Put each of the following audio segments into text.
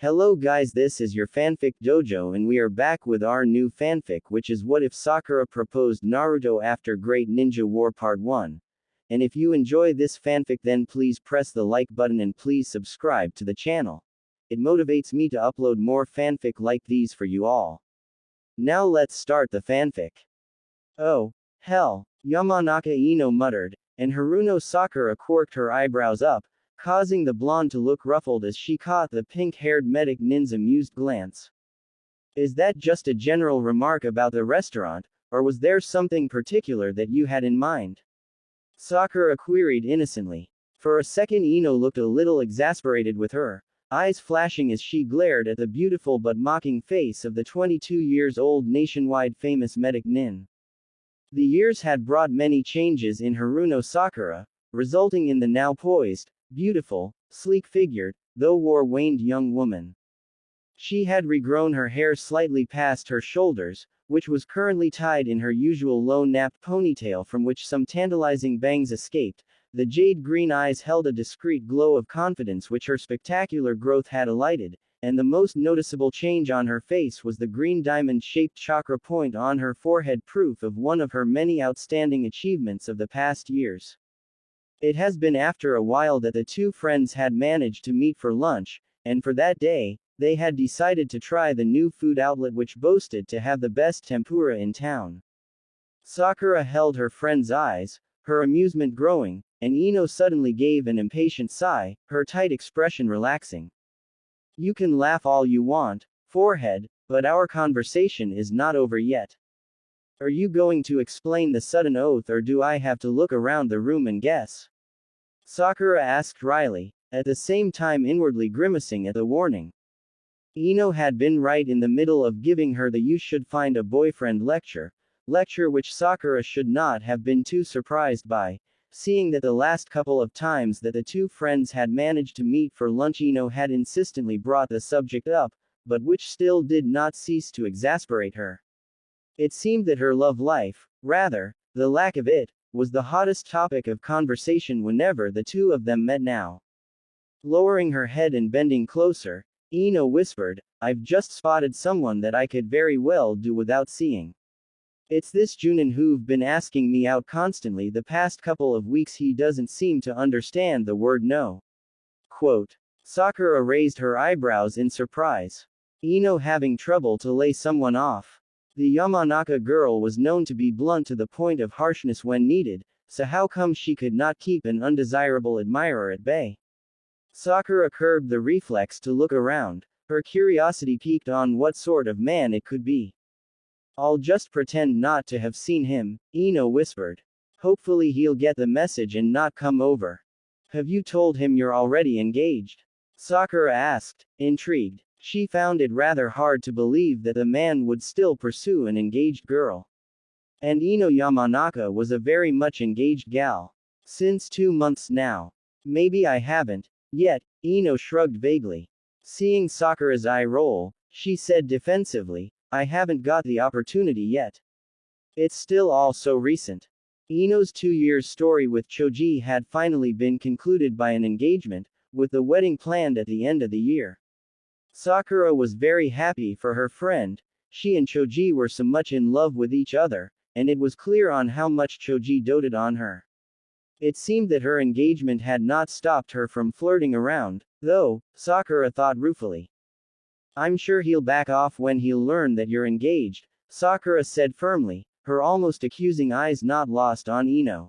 Hello guys, this is your fanfic dojo and we are back with our new fanfic, which is What If Sakura Proposed Naruto After Great Ninja War Part 1. And if you enjoy this fanfic, then please press the like button and please subscribe to the channel. It motivates me to upload more fanfic like these for you all. Now let's start the fanfic. Oh, hell, Yamanaka Ino muttered, and Haruno Sakura quirked her eyebrows up, causing the blonde to look ruffled as she caught the pink-haired medic nin's amused glance. Is that just a general remark about the restaurant, or was there something particular that you had in mind? Sakura queried innocently. For a second Ino looked a little exasperated with her eyes flashing as she glared at the beautiful but mocking face of the 22-years-old nationwide famous medic nin. The years had brought many changes in Haruno Sakura, resulting in the now poised, beautiful, sleek-figured, though war-waned young woman. She had regrown her hair slightly past her shoulders, which was currently tied in her usual low-napped ponytail from which some tantalizing bangs escaped. The jade-green eyes held a discreet glow of confidence which her spectacular growth had elided, and the most noticeable change on her face was the green diamond-shaped chakra point on her forehead, proof of one of her many outstanding achievements of the past years. It has been after a while that the two friends had managed to meet for lunch, and for that day, they had decided to try the new food outlet which boasted to have the best tempura in town. Sakura held her friend's eyes, her amusement growing, and Ino suddenly gave an impatient sigh, her tight expression relaxing. You can laugh all you want, forehead, but our conversation is not over yet. Are you going to explain the sudden oath, or do I have to look around the room and guess? Sakura asked wryly, at the same time inwardly grimacing at the warning. Ino had been right in the middle of giving her the "you should find a boyfriend" lecture which Sakura should not have been too surprised by, seeing that the last couple of times that the two friends had managed to meet for lunch Ino had insistently brought the subject up, but which still did not cease to exasperate her. It seemed that her love life, rather, the lack of it, was the hottest topic of conversation whenever the two of them met now. Lowering her head and bending closer, Ino whispered, I've just spotted someone that I could very well do without seeing. It's this Junin who've been asking me out constantly the past couple of weeks. He doesn't seem to understand the word no. Quote. Sakura raised her eyebrows in surprise. Ino having trouble to lay someone off. The Yamanaka girl was known to be blunt to the point of harshness when needed, so how come she could not keep an undesirable admirer at bay? Sakura curbed the reflex to look around, her curiosity piqued on what sort of man it could be. I'll just pretend not to have seen him, Ino whispered. Hopefully he'll get the message and not come over. Have you told him you're already engaged? Sakura asked, intrigued. She found it rather hard to believe that the man would still pursue an engaged girl. And Ino Yamanaka was a very much engaged gal. Since 2 months now. Maybe I haven't yet, Ino shrugged vaguely. Seeing Sakura's eye roll, she said defensively, I haven't got the opportunity yet. It's still all so recent. Ino's 2 years story with Choji had finally been concluded by an engagement, with the wedding planned at the end of the year. Sakura was very happy for her friend. She and Choji were so much in love with each other, and it was clear on how much Choji doted on her. It seemed that her engagement had not stopped her from flirting around, though, Sakura thought ruefully. I'm sure he'll back off when he'll learn that you're engaged, Sakura said firmly, her almost accusing eyes not lost on Ino.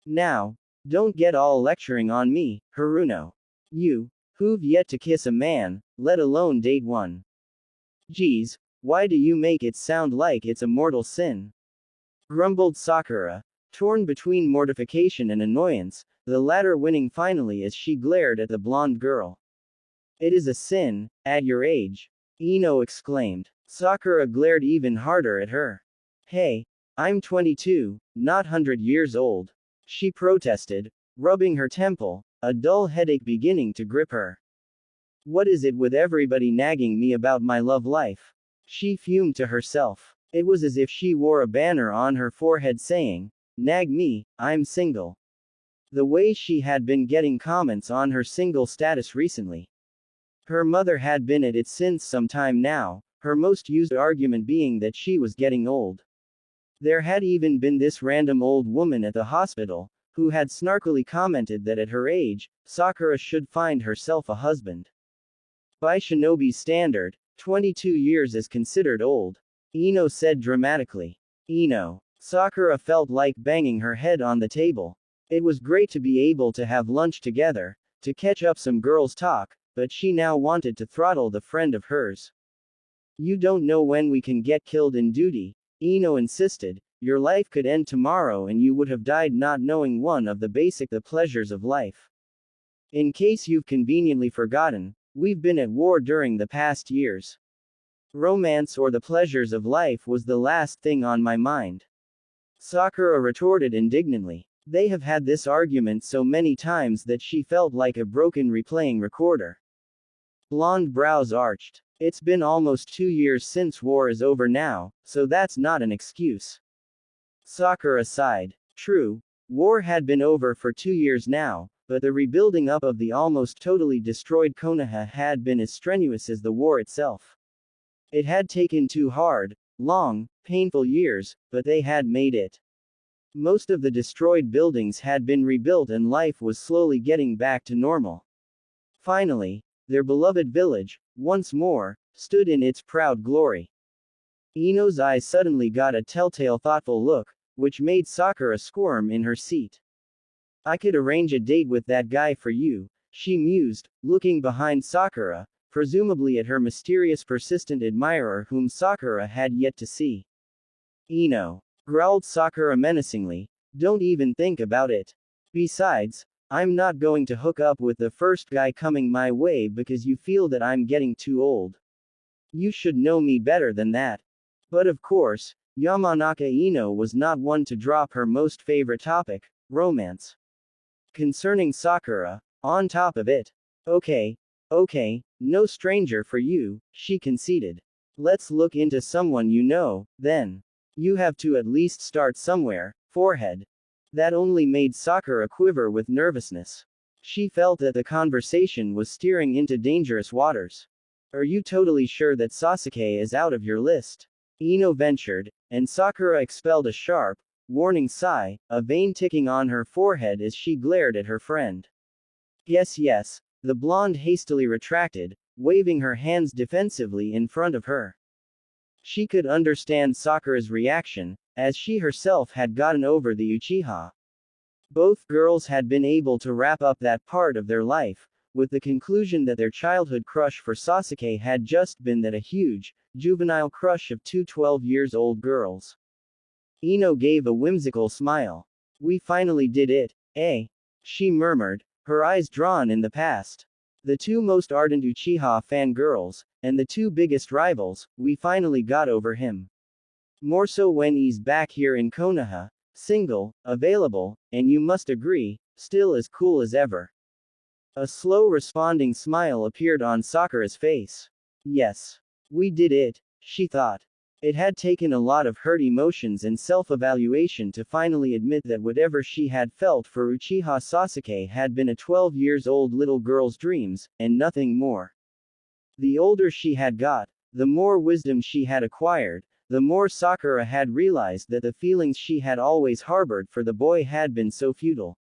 Now, don't get all lecturing on me, Haruno. Who've yet to kiss a man, let alone date one. Geez, why do you make it sound like it's a mortal sin? Grumbled Sakura, torn between mortification and annoyance, the latter winning finally as she glared at the blonde girl. It is a sin, at your age, Ino exclaimed. Sakura glared even harder at her. Hey, I'm 22, not 100 years old, she protested, rubbing her temple, a dull headache beginning to grip her. What is it with everybody nagging me about my love life? She fumed to herself. It was as if she wore a banner on her forehead saying, Nag me, I'm single. The way she had been getting comments on her single status recently. Her mother had been at it since some time now, her most used argument being that she was getting old. There had even been this random old woman at the hospital, who had snarkily commented that at her age, Sakura should find herself a husband. By Shinobi's standard, 22 years is considered old. Ino said dramatically. Ino. Sakura felt like banging her head on the table. It was great to be able to have lunch together, to catch up some girls' talk, but she now wanted to throttle the friend of hers. You don't know when we can get killed in duty, Ino insisted. Your life could end tomorrow and you would have died not knowing one of the pleasures of life. In case you've conveniently forgotten, we've been at war during the past years. Romance or the pleasures of life was the last thing on my mind. Sakura retorted indignantly. They have had this argument so many times that she felt like a broken replaying recorder. Blonde brows arched. It's been almost 2 years since war is over now, so that's not an excuse. Sakura sighed. True, war had been over for 2 years now, but the rebuilding up of the almost totally destroyed Konoha had been as strenuous as the war itself. It had taken 2 hard, long, painful years, but they had made it. Most of the destroyed buildings had been rebuilt and life was slowly getting back to normal. Finally, their beloved village, once more, stood in its proud glory. Ino's eyes suddenly got a telltale thoughtful look, which made Sakura squirm in her seat. I could arrange a date with that guy for you, she mused, looking behind Sakura, presumably at her mysterious persistent admirer whom Sakura had yet to see. Ino. Growled Sakura menacingly, don't even think about it. Besides, I'm not going to hook up with the first guy coming my way because you feel that I'm getting too old. You should know me better than that. But of course, Yamanaka Ino was not one to drop her most favorite topic, romance. Concerning Sakura, on top of it. Okay, no stranger for you, she conceded. Let's look into someone you know, then. You have to at least start somewhere, forehead. That only made Sakura quiver with nervousness. She felt that the conversation was steering into dangerous waters. Are you totally sure that Sasuke is out of your list? Ino ventured, and Sakura expelled a sharp, warning sigh, a vein ticking on her forehead as she glared at her friend. Yes, the blonde hastily retracted, waving her hands defensively in front of her. She could understand Sakura's reaction, as she herself had gotten over the Uchiha. Both girls had been able to wrap up that part of their life, with the conclusion that their childhood crush for Sasuke had just been that a huge, juvenile crush of 2 12-years-old girls. Ino gave a whimsical smile. We finally did it, eh? She murmured, her eyes drawn in the past. The 2 most ardent Uchiha fangirls, and the 2 biggest rivals, we finally got over him. More so when he's back here in Konoha, single, available, and you must agree, still as cool as ever. A slow responding smile appeared on Sakura's face. Yes. We did it, she thought. It had taken a lot of hurt emotions and self-evaluation to finally admit that whatever she had felt for Uchiha Sasuke had been a 12-years-old little girl's dreams, and nothing more. The older she had got, the more wisdom she had acquired, the more Sakura had realized that the feelings she had always harbored for the boy had been so futile.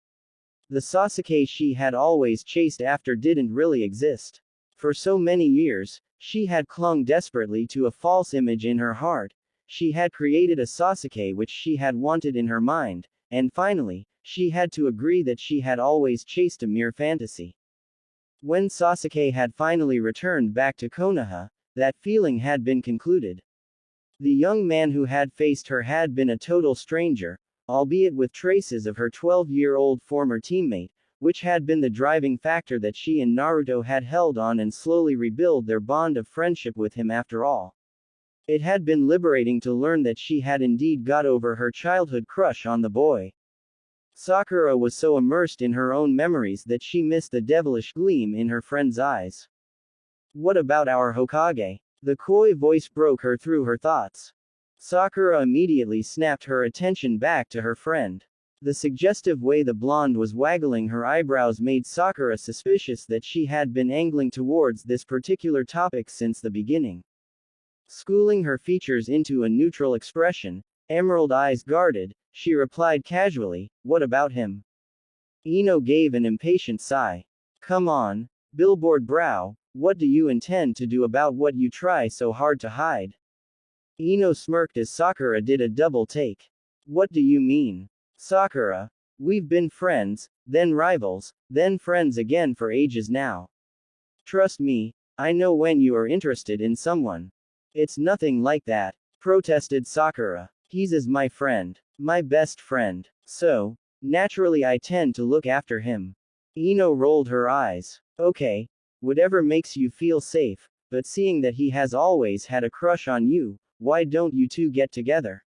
The Sasuke she had always chased after didn't really exist. For so many years, she had clung desperately to a false image in her heart. She had created a Sasuke which she had wanted in her mind, and finally, she had to agree that she had always chased a mere fantasy. When Sasuke had finally returned back to Konoha, that feeling had been concluded. The young man who had faced her had been a total stranger, albeit with traces of her 12-year-old former teammate, which had been the driving factor that she and Naruto had held on and slowly rebuild their bond of friendship with him after all. It had been liberating to learn that she had indeed got over her childhood crush on the boy. Sakura was so immersed in her own memories that she missed the devilish gleam in her friend's eyes. What about our Hokage? The coy voice broke her through her thoughts. Sakura immediately snapped her attention back to her friend. The suggestive way the blonde was waggling her eyebrows made Sakura suspicious that she had been angling towards this particular topic since the beginning. Schooling her features into a neutral expression, emerald eyes guarded, she replied casually, "What about him?" Ino gave an impatient sigh. "Come on, billboard brow, what do you intend to do about what you try so hard to hide?" Ino smirked as Sakura did a double take. "What do you mean? Sakura, we've been friends, then rivals, then friends again for ages now. Trust me, I know when you are interested in someone." "It's nothing like that," protested Sakura. "He's as my friend. My best friend. So, naturally I tend to look after him." Ino rolled her eyes. "Okay, whatever makes you feel safe, but seeing that he has always had a crush on you, why don't you two get together?"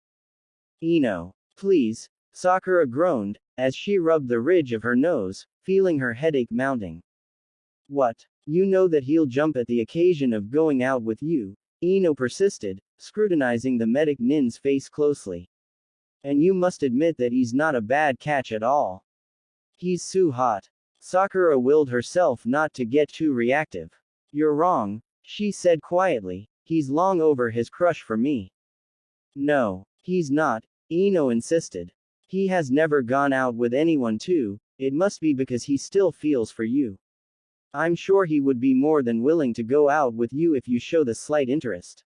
"Ino, please," Sakura groaned, as she rubbed the ridge of her nose, feeling her headache mounting. "What? You know that he'll jump at the occasion of going out with you," Ino persisted, scrutinizing the medic nin's face closely. "And you must admit that he's not a bad catch at all. He's so hot." Sakura willed herself not to get too reactive. "You're wrong," she said quietly, "he's long over his crush for me." "No, he's not," Ino insisted. "He has never gone out with anyone too, it must be because he still feels for you. I'm sure he would be more than willing to go out with you if you show the slight interest."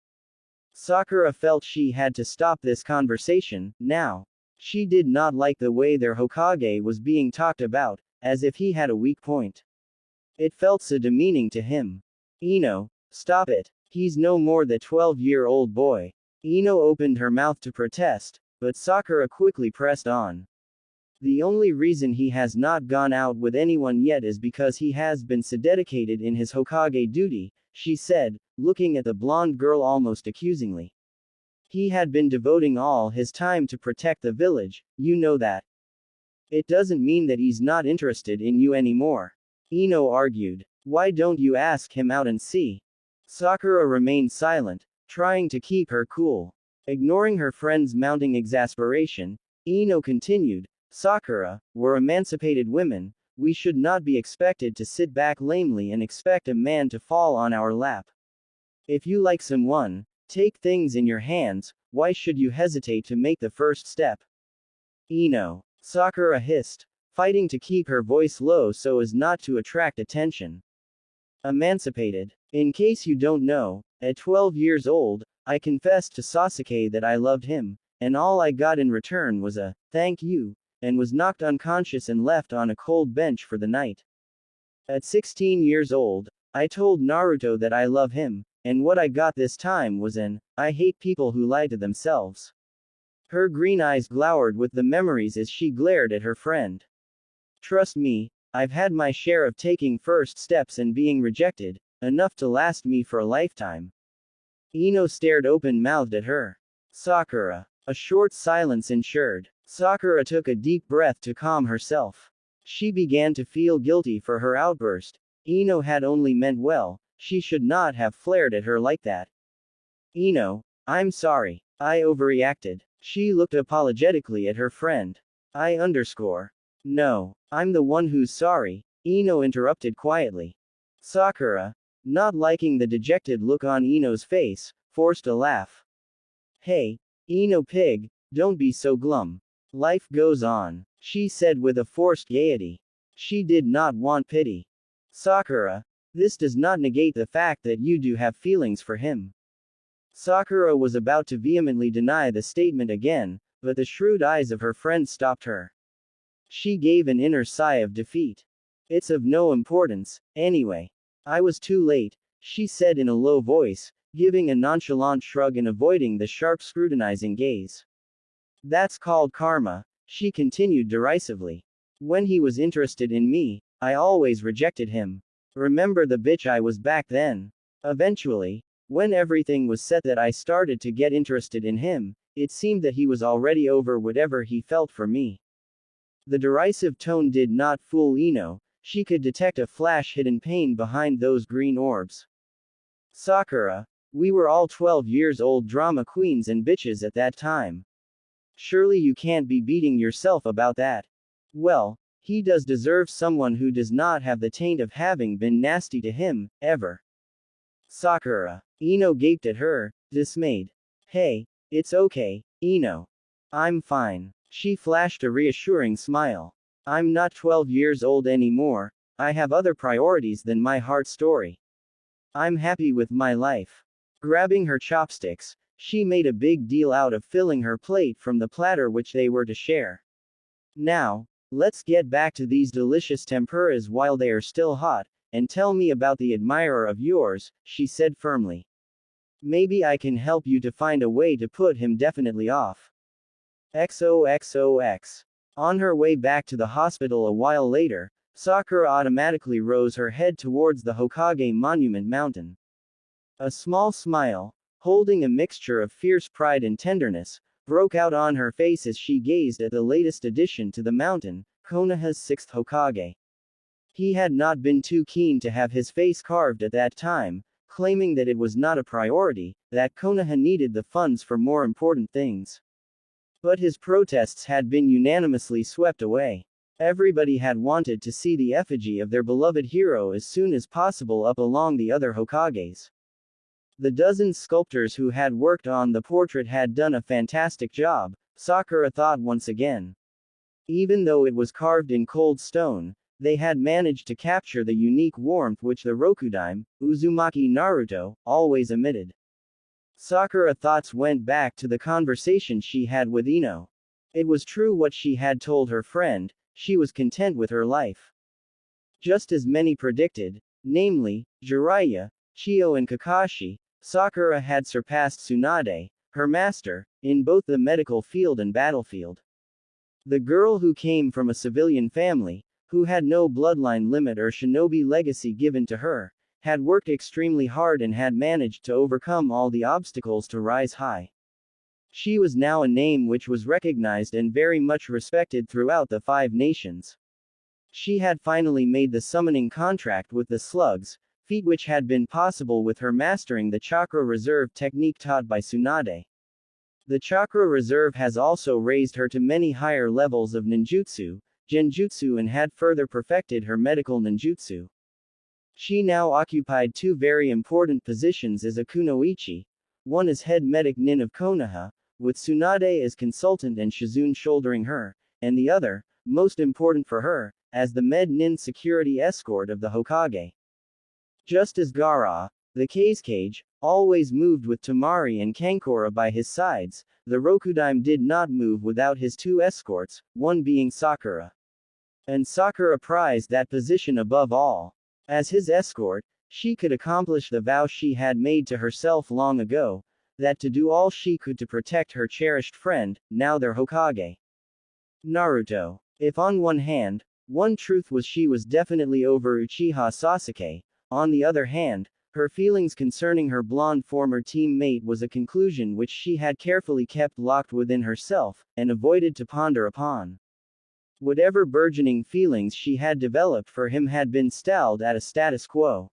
Sakura felt she had to stop this conversation, now. She did not like the way their Hokage was being talked about, as if he had a weak point. It felt so demeaning to him. "Ino, stop it. He's no more than 12-year-old boy." Ino opened her mouth to protest, but Sakura quickly pressed on. "The only reason he has not gone out with anyone yet is because he has been so dedicated in his Hokage duty," she said, looking at the blonde girl almost accusingly. "He had been devoting all his time to protect the village, you know that. It doesn't mean that he's not interested in you anymore." Ino argued. "Why don't you ask him out and see?" Sakura remained silent, trying to keep her cool. Ignoring her friend's mounting exasperation, Ino continued, "Sakura, we're emancipated women, we should not be expected to sit back lamely and expect a man to fall on our lap. If you like someone, take things in your hands, why should you hesitate to make the first step?" "Ino," Sakura hissed, fighting to keep her voice low so as not to attract attention. "Emancipated. In case you don't know, at 12 years old, I confessed to Sasuke that I loved him, and all I got in return was a, 'thank you,' and was knocked unconscious and left on a cold bench for the night. At 16 years old, I told Naruto that I love him, and what I got this time was an, 'I hate people who lie to themselves.'" Her green eyes glowered with the memories as she glared at her friend. "Trust me, I've had my share of taking first steps and being rejected, enough to last me for a lifetime." Ino stared open-mouthed at her. "Sakura." A short silence ensued. Sakura took a deep breath to calm herself. She began to feel guilty for her outburst. Ino had only meant well, she should not have flared at her like that. "Ino, I'm sorry. I overreacted." She looked apologetically at her friend. No, I'm the one who's sorry," Ino interrupted quietly. Sakura, not liking the dejected look on Ino's face, forced a laugh. "Hey, Ino pig, don't be so glum. Life goes on," she said with a forced gaiety. She did not want pity. "Sakura, this does not negate the fact that you do have feelings for him." Sakura was about to vehemently deny the statement again, but the shrewd eyes of her friend stopped her. She gave an inner sigh of defeat. "It's of no importance, anyway. I was too late," she said in a low voice, giving a nonchalant shrug and avoiding the sharp scrutinizing gaze. "That's called karma," she continued derisively. "When he was interested in me, I always rejected him. Remember the bitch I was back then? Eventually, when everything was set that I started to get interested in him, it seemed that he was already over whatever he felt for me." The derisive tone did not fool Ino, she could detect a flash hidden pain behind those green orbs. "Sakura, we were all 12 years old drama queens and bitches at that time. Surely you can't be beating yourself about that. Well, he does deserve someone who does not have the taint of having been nasty to him, ever. Sakura. Ino gaped at her, dismayed. Hey, it's okay, Ino. I'm fine. She flashed a reassuring smile. I'm not 12 years old anymore, I have other priorities than my heart story. I'm happy with my life. Grabbing her chopsticks, she made a big deal out of filling her plate from the platter which they were to share. Now, let's get back to these delicious tempuras while they are still hot, and tell me about the admirer of yours, she said firmly. Maybe I can help you to find a way to put him definitely off. XOXOX. On her way back to the hospital a while later, Sakura automatically rose her head towards the Hokage Monument Mountain. A small smile, holding a mixture of fierce pride and tenderness, broke out on her face as she gazed at the latest addition to the mountain, Konoha's sixth Hokage. He had not been too keen to have his face carved at that time, claiming that it was not a priority, that Konoha needed the funds for more important things. But his protests had been unanimously swept away. Everybody had wanted to see the effigy of their beloved hero as soon as possible up along the other Hokages. The dozen sculptors who had worked on the portrait had done a fantastic job, Sakura thought once again. Even though it was carved in cold stone, they had managed to capture the unique warmth which the Rokudaime, Uzumaki Naruto, always emitted. Sakura's thoughts went back to the conversation she had with Ino. It was true what she had told her friend, she was content with her life. Just as many predicted, namely, Jiraiya, Chiyo and Kakashi, Sakura had surpassed Tsunade, her master, in both the medical field and battlefield. The girl who came from a civilian family, who had no bloodline limit or shinobi legacy given to her, had worked extremely hard and had managed to overcome all the obstacles to rise high. She was now a name which was recognized and very much respected throughout the 5 nations. She had finally made the summoning contract with the slugs, feat which had been possible with her mastering the chakra reserve technique taught by Tsunade. The chakra reserve has also raised her to many higher levels of ninjutsu, genjutsu and had further perfected her medical ninjutsu. She now occupied 2 very important positions as a kunoichi, one as head medic nin of Konoha, with Tsunade as consultant and Shizune shouldering her, and the other, most important for her, as the med nin security escort of the Hokage. Just as Gaara, the Kazekage, always moved with Temari and Kankura by his sides, the Rokudaime did not move without his 2 escorts, one being Sakura. And Sakura prized that position above all. As his escort, she could accomplish the vow she had made to herself long ago, that to do all she could to protect her cherished friend, now their Hokage. Naruto. If on one hand, one truth was she was definitely over Uchiha Sasuke, on the other hand, her feelings concerning her blonde former teammate was a conclusion which she had carefully kept locked within herself, and avoided to ponder upon. Whatever burgeoning feelings she had developed for him had been stalled at a status quo.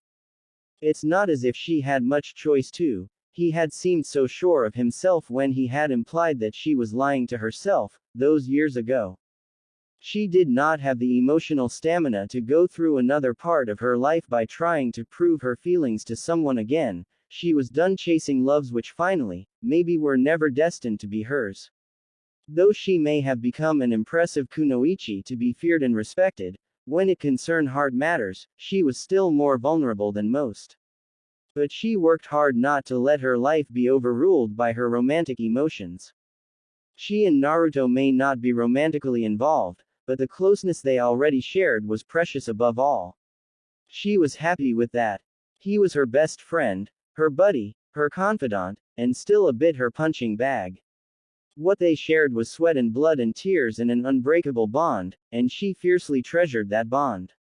It's not as if she had much choice too, he had seemed so sure of himself when he had implied that she was lying to herself, those years ago. She did not have the emotional stamina to go through another part of her life by trying to prove her feelings to someone again, she was done chasing loves which finally, maybe were never destined to be hers. Though she may have become an impressive kunoichi to be feared and respected, when it concerned heart matters, she was still more vulnerable than most. But she worked hard not to let her life be overruled by her romantic emotions. She and Naruto may not be romantically involved, but the closeness they already shared was precious above all. She was happy with that. He was her best friend, her buddy, her confidant, and still a bit her punching bag. What they shared was sweat and blood and tears and an unbreakable bond, and she fiercely treasured that bond.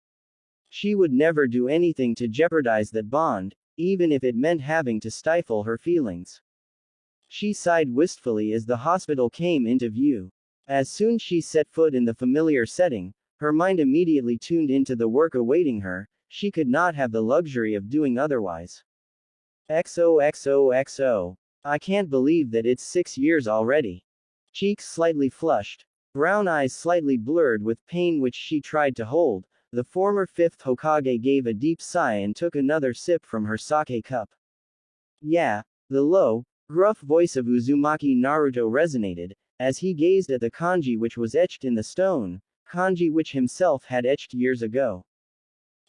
She would never do anything to jeopardize that bond, even if it meant having to stifle her feelings. She sighed wistfully as the hospital came into view. As soon as she set foot in the familiar setting, her mind immediately tuned into the work awaiting her, she could not have the luxury of doing otherwise. XOXOXO. I can't believe that it's 6 years already. Cheeks slightly flushed, brown eyes slightly blurred with pain which she tried to hold, the former fifth Hokage gave a deep sigh and took another sip from her sake cup. Yeah, the low, gruff voice of Uzumaki Naruto resonated, as he gazed at the kanji which was etched in the stone, kanji which himself had etched years ago.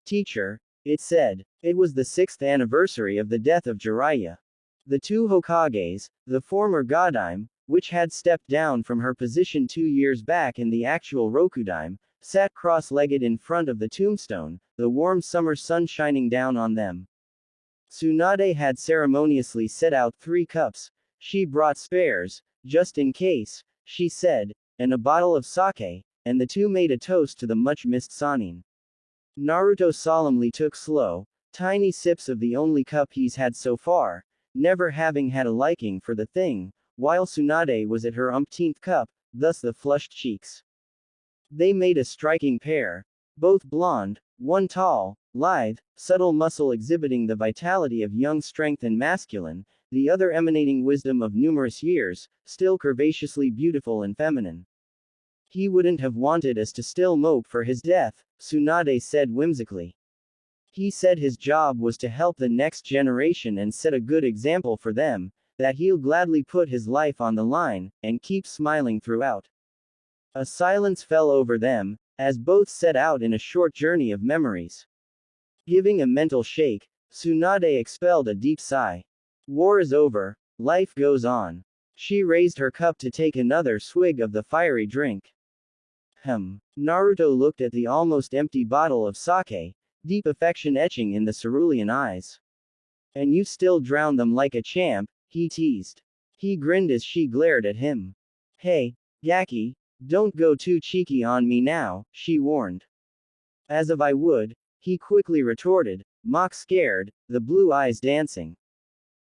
Teacher, it said, it was the 6th anniversary of the death of Jiraiya. The two Hokages, the former Godime, which had stepped down from her position 2 years back in the actual Rokudime, sat cross-legged in front of the tombstone, the warm summer sun shining down on them. Tsunade had ceremoniously set out 3 cups. She brought spares, just in case, she said, and a bottle of sake, and the two made a toast to the much-missed Sannin. Naruto solemnly took slow, tiny sips of the only cup he's had so far, never having had a liking for the thing, while Tsunade was at her umpteenth cup, thus the flushed cheeks. They made a striking pair. Both blonde, one tall, lithe, subtle muscle exhibiting the vitality of young strength and masculine, the other emanating wisdom of numerous years, still curvaceously beautiful and feminine. He wouldn't have wanted us to still mope for his death, Tsunade said whimsically. He said his job was to help the next generation and set a good example for them, that he'll gladly put his life on the line, and keep smiling throughout. A silence fell over them, as both set out in a short journey of memories. Giving a mental shake, Tsunade expelled a deep sigh. War is over, life goes on. She raised her cup to take another swig of the fiery drink. Naruto looked at the almost empty bottle of sake, deep affection etching in the cerulean eyes. And you still drown them like a champ, he teased. He grinned as she glared at him. Hey, Gaki, don't go too cheeky on me now, she warned. As if I would, he quickly retorted, mock scared, the blue eyes dancing.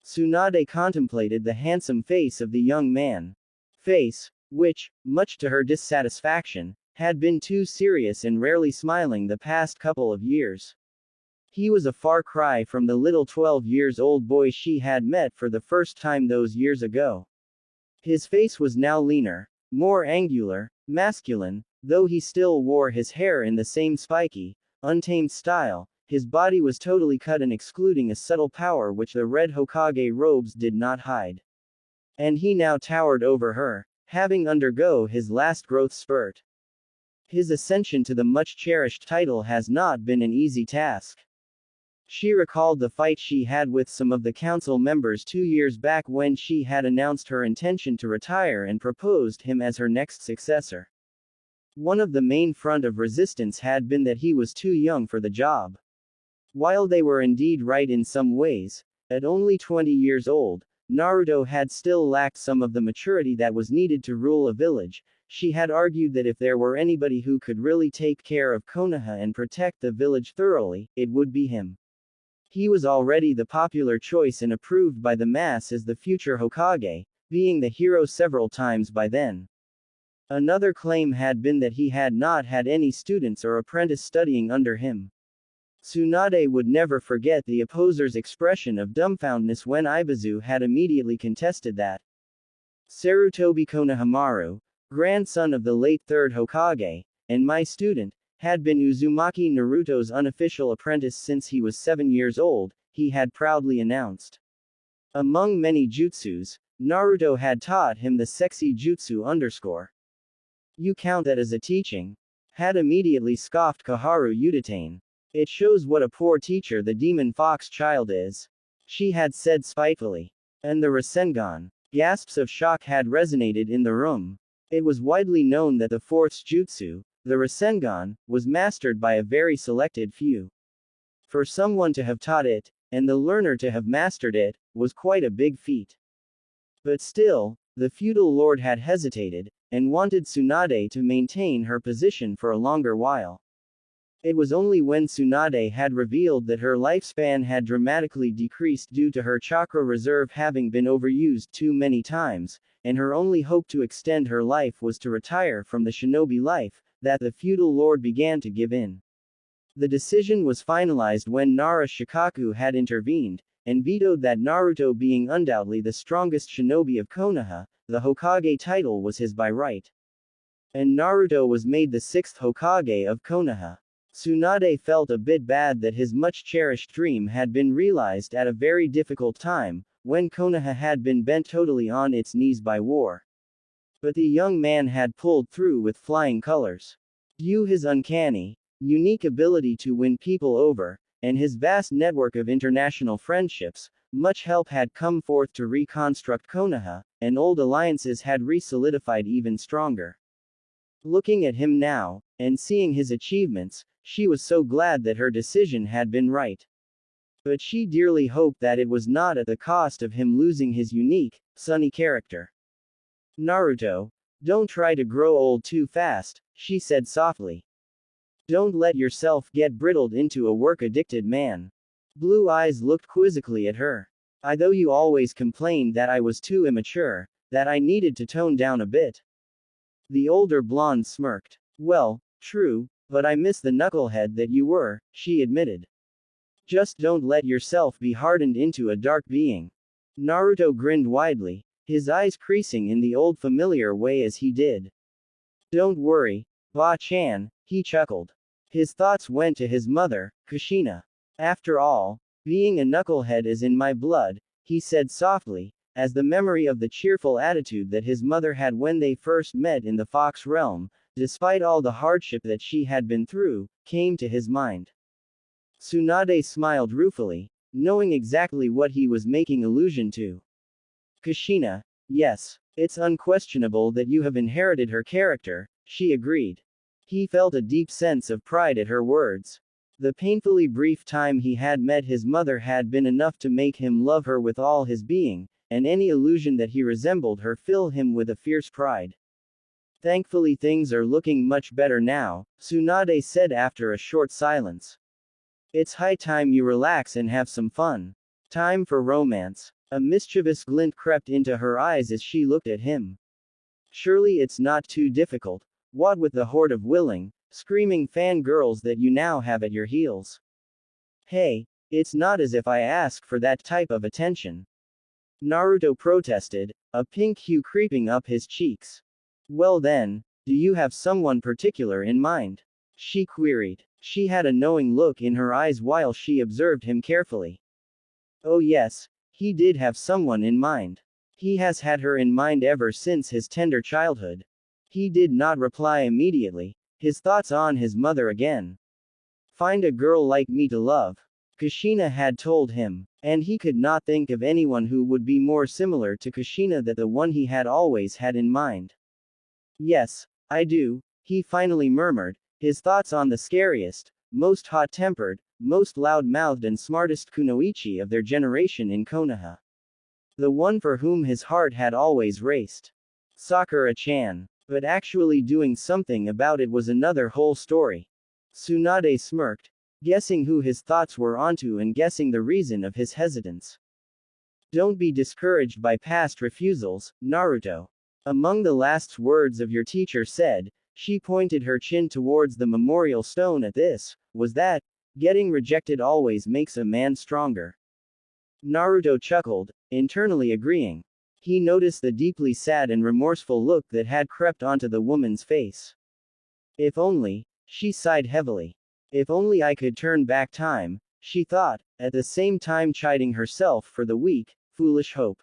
Tsunade contemplated the handsome face of the young man. Face, which, much to her dissatisfaction, had been too serious and rarely smiling the past couple of years. He was a far cry from the little 12-years-old boy she had met for the first time those years ago. His face was now leaner, more angular, masculine, though he still wore his hair in the same spiky, untamed style. His body was totally cut and excluding a subtle power which the red Hokage robes did not hide. And he now towered over her, having undergo his last growth spurt. His ascension to the much-cherished title has not been an easy task. She recalled the fight she had with some of the council members 2 years back when she had announced her intention to retire and proposed him as her next successor. One of the main front of resistance had been that he was too young for the job. While they were indeed right in some ways, at only 20 years old, Naruto had still lacked some of the maturity that was needed to rule a village. She had argued that if there were anybody who could really take care of Konoha and protect the village thoroughly, it would be him. He was already the popular choice and approved by the mass as the future Hokage, being the hero several times by then. Another claim had been that he had not had any students or apprentice studying under him. Tsunade would never forget the opposer's expression of dumbfoundedness when Ibuzu had immediately contested that. Sarutobi Konohamaru, grandson of the late third Hokage, and my student, had been Uzumaki Naruto's unofficial apprentice since he was 7 years old, he had proudly announced. Among many jutsus, Naruto had taught him the sexy jutsu _. You count that as a teaching? Had immediately scoffed Koharu Udatane. It shows what a poor teacher the demon fox child is. She had said spitefully. And the Rasengan. Gasps of shock had resonated in the room. It was widely known that the fourth jutsu, the Rasengan, was mastered by a very selected few. For someone to have taught it, and the learner to have mastered it, was quite a big feat. But still, the feudal lord had hesitated, and wanted Tsunade to maintain her position for a longer while. It was only when Tsunade had revealed that her lifespan had dramatically decreased due to her chakra reserve having been overused too many times, and her only hope to extend her life was to retire from the shinobi life, that the feudal lord began to give in. The decision was finalized when Nara Shikaku had intervened, and vetoed that Naruto being undoubtedly the strongest shinobi of Konoha, the Hokage title was his by right. And Naruto was made the 6th Hokage of Konoha. Tsunade felt a bit bad that his much-cherished dream had been realized at a very difficult time, when Konoha had been bent totally on its knees by war. But the young man had pulled through with flying colors. Due his uncanny, unique ability to win people over, and his vast network of international friendships, much help had come forth to reconstruct Konoha, and old alliances had re-solidified even stronger. Looking at him now, and seeing his achievements, she was so glad that her decision had been right. But she dearly hoped that it was not at the cost of him losing his unique, sunny character. Naruto, don't try to grow old too fast, she said softly. Don't let yourself get brittled into a work-addicted man. Blue eyes looked quizzically at her. I though you always complained that I was too immature, that I needed to tone down a bit. The older blonde smirked. Well, true, but I miss the knucklehead that you were, she admitted. Just don't let yourself be hardened into a dark being. Naruto grinned widely, his eyes creasing in the old familiar way as he did. Don't worry, Ba-chan, he chuckled. His thoughts went to his mother, Kushina. After all, being a knucklehead is in my blood, he said softly, as the memory of the cheerful attitude that his mother had when they first met in the Fox realm, despite all the hardship that she had been through, came to his mind. Tsunade smiled ruefully, knowing exactly what he was making allusion to. Kushina, yes, it's unquestionable that you have inherited her character, she agreed. He felt a deep sense of pride at her words. The painfully brief time he had met his mother had been enough to make him love her with all his being, and any illusion that he resembled her filled him with a fierce pride. Thankfully things are looking much better now, Tsunade said after a short silence. It's high time you relax and have some fun. Time for romance. A mischievous glint crept into her eyes as she looked at him. Surely it's not too difficult, what with the horde of willing, screaming fangirls that you now have at your heels. Hey, it's not as if I ask for that type of attention. Naruto protested, a pink hue creeping up his cheeks. Well then, do you have someone particular in mind? She queried. She had a knowing look in her eyes while she observed him carefully. Oh yes, he did have someone in mind. He has had her in mind ever since his tender childhood. He did not reply immediately, his thoughts on his mother again. Find a girl like me to love. Kushina had told him, and he could not think of anyone who would be more similar to Kushina than the one he had always had in mind. Yes, I do, he finally murmured, his thoughts on the scariest, most hot-tempered, most loud-mouthed and smartest kunoichi of their generation in Konoha. The one for whom his heart had always raced. Sakura-chan. But actually doing something about it was another whole story. Tsunade smirked, guessing who his thoughts were onto and guessing the reason of his hesitance. Don't be discouraged by past refusals, Naruto. Among the last words of your teacher said, she pointed her chin towards the memorial stone at this, was that, getting rejected always makes a man stronger. Naruto chuckled, internally agreeing. He noticed the deeply sad and remorseful look that had crept onto the woman's face. If only, she sighed heavily. If only I could turn back time, she thought, at the same time chiding herself for the weak, foolish hope.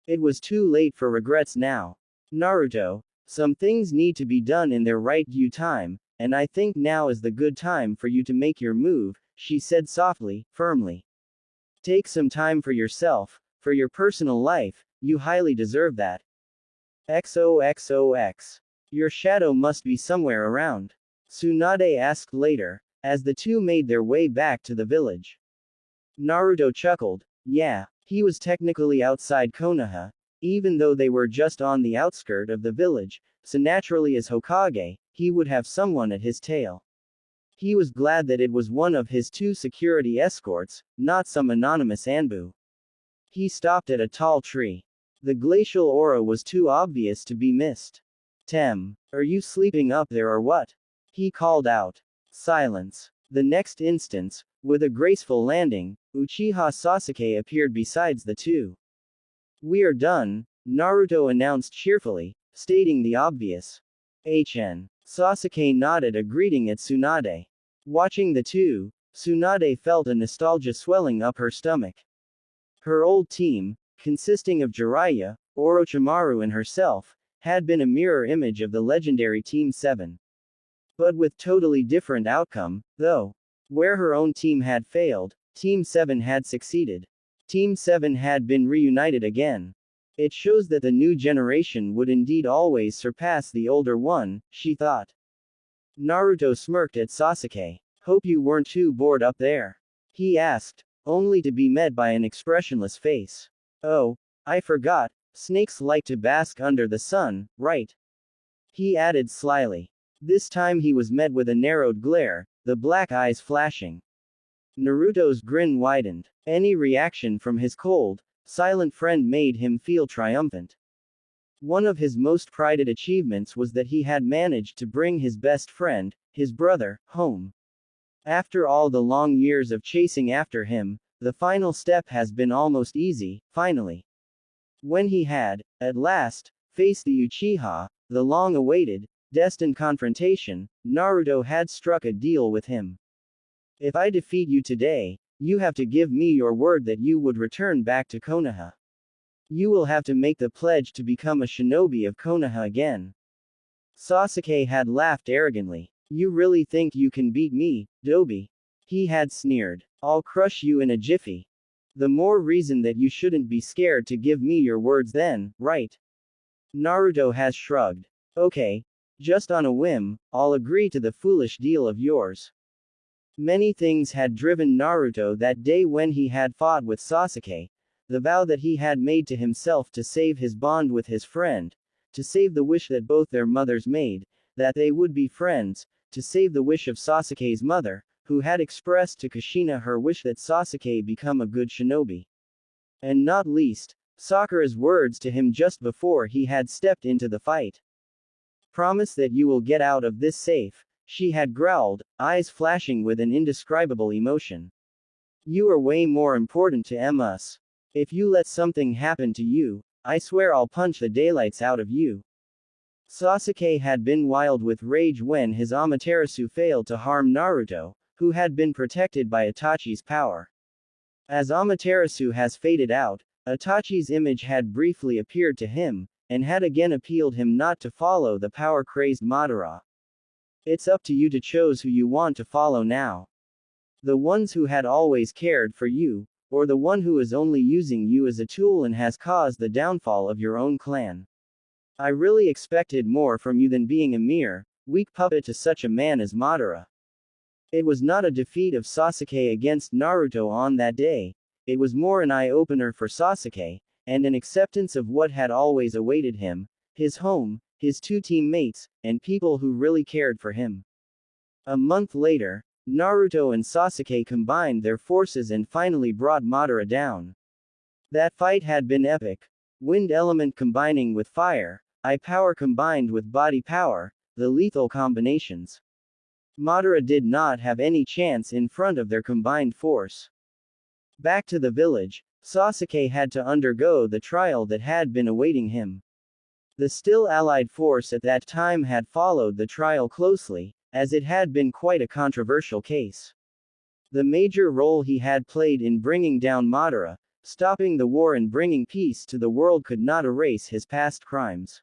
It was too late for regrets now. Naruto, some things need to be done in their right due time, and I think now is the good time for you to make your move, she said softly, firmly. Take some time for yourself, for your personal life, you highly deserve that. XOXOX. Your shadow must be somewhere around. Tsunade asked later, as the two made their way back to the village. Naruto chuckled, yeah, he was technically outside Konoha, even though they were just on the outskirt of the village, so naturally as Hokage, he would have someone at his tail. He was glad that it was one of his two security escorts, not some anonymous Anbu. He stopped at a tall tree. The glacial aura was too obvious to be missed. Tem, are you sleeping up there or what? He called out. Silence. The next instant, with a graceful landing, Uchiha Sasuke appeared besides the two. We are done, Naruto announced cheerfully, stating the obvious. Sasuke nodded a greeting at Tsunade. Watching the two, Tsunade felt a nostalgia swelling up her stomach. Her old team, consisting of Jiraiya, Orochimaru and herself, had been a mirror image of the legendary Team 7. But with totally different outcome, though. Where her own team had failed, Team 7 had succeeded. Team 7 had been reunited again. It shows that the new generation would indeed always surpass the older one, she thought. Naruto smirked at Sasuke. Hope you weren't too bored up there. He asked, only to be met by an expressionless face. Oh, I forgot, snakes like to bask under the sun, right? He added slyly. This time he was met with a narrowed glare, the black eyes flashing. Naruto's grin widened. Any reaction from his cold, silent friend made him feel triumphant. One of his most prided achievements was that he had managed to bring his best friend, his brother, home. After all the long years of chasing after him, the final step has been almost easy, finally. When he had, at last, faced the Uchiha, the long-awaited, destined confrontation, Naruto had struck a deal with him. If I defeat you today, you have to give me your word that you would return back to Konoha. You will have to make the pledge to become a shinobi of Konoha again. Sasuke had laughed arrogantly. You really think you can beat me, Dobi? He had sneered. I'll crush you in a jiffy. The more reason that you shouldn't be scared to give me your words then, right? Naruto has shrugged. Okay. Just on a whim, I'll agree to the foolish deal of yours. Many things had driven Naruto that day when he had fought with Sasuke. The vow that he had made to himself to save his bond with his friend, to save the wish that both their mothers made, that they would be friends, to save the wish of Sasuke's mother, who had expressed to Kushina her wish that Sasuke become a good shinobi. And not least, Sakura's words to him just before he had stepped into the fight. Promise that you will get out of this safe, she had growled, eyes flashing with an indescribable emotion. You are way more important to us. If you let something happen to you, I swear I'll punch the daylights out of you. Sasuke had been wild with rage when his Amaterasu failed to harm Naruto, who had been protected by Itachi's power. As Amaterasu has faded out, Itachi's image had briefly appeared to him, and had again appealed him not to follow the power-crazed Madara. It's up to you to choose who you want to follow now. The ones who had always cared for you, or the one who is only using you as a tool and has caused the downfall of your own clan. I really expected more from you than being a mere, weak puppet to such a man as Madara. It was not a defeat of Sasuke against Naruto on that day, it was more an eye-opener for Sasuke, and an acceptance of what had always awaited him, his home, his two teammates, and people who really cared for him. A month later, Naruto and Sasuke combined their forces and finally brought Madara down. That fight had been epic. Wind element combining with fire, eye power combined with body power, the lethal combinations. Madara did not have any chance in front of their combined force. Back to the village, Sasuke had to undergo the trial that had been awaiting him. The still allied force at that time had followed the trial closely, as it had been quite a controversial case. The major role he had played in bringing down Madara, stopping the war and bringing peace to the world could not erase his past crimes.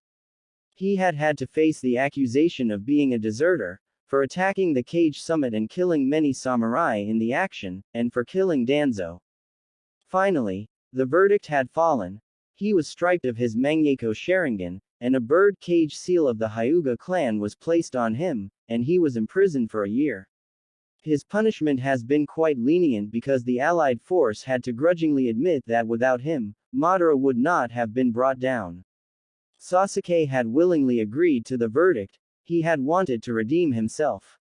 He had had to face the accusation of being a deserter, for attacking the Cage Summit and killing many samurai in the action, and for killing Danzo. Finally, the verdict had fallen. He was stripped of his Mangekyou Sharingan, and a bird cage seal of the Hyuga clan was placed on him, and he was imprisoned for a year. His punishment has been quite lenient because the allied force had to grudgingly admit that without him, Madara would not have been brought down. Sasuke had willingly agreed to the verdict, he had wanted to redeem himself.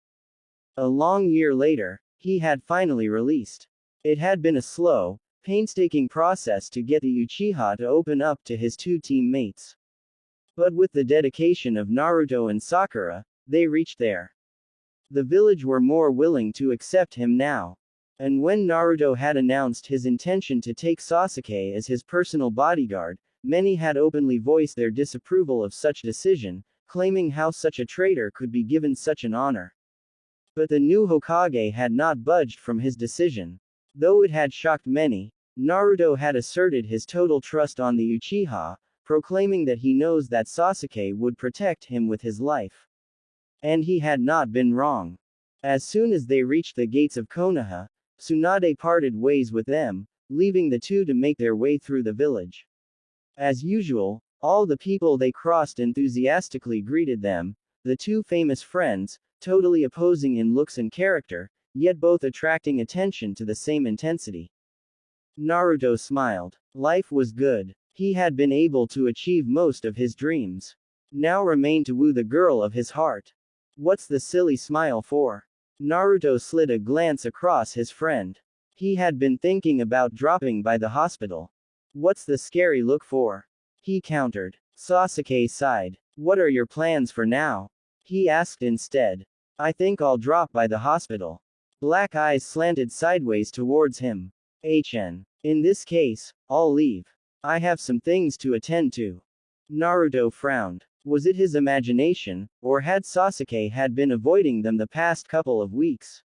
A long year later, he had finally released. It had been a slow, painstaking process to get the Uchiha to open up to his two teammates. But with the dedication of Naruto and Sakura, they reached there. The village were more willing to accept him now. And when Naruto had announced his intention to take Sasuke as his personal bodyguard, Many had openly voiced their disapproval of such decision, claiming how such a traitor could be given such an honor. But the new Hokage had not budged from his decision. Though it had shocked many, Naruto had asserted his total trust on the Uchiha, proclaiming that he knows that Sasuke would protect him with his life. And he had not been wrong. As soon as they reached the gates of Konoha, Tsunade parted ways with them, leaving the two to make their way through the village. As usual, all the people they crossed enthusiastically greeted them, the two famous friends, totally opposing in looks and character, yet both attracting attention to the same intensity. Naruto smiled. Life was good. He had been able to achieve most of his dreams. Now remained to woo the girl of his heart. What's the silly smile for? Naruto slid a glance across his friend. He had been thinking about dropping by the hospital. What's the scary look for? He countered. Sasuke sighed. What are your plans for now? He asked instead. I think I'll drop by the hospital. Black eyes slanted sideways towards him. In this case, I'll leave. I have some things to attend to. Naruto frowned. Was it his imagination, or had Sasuke been avoiding them the past couple of weeks?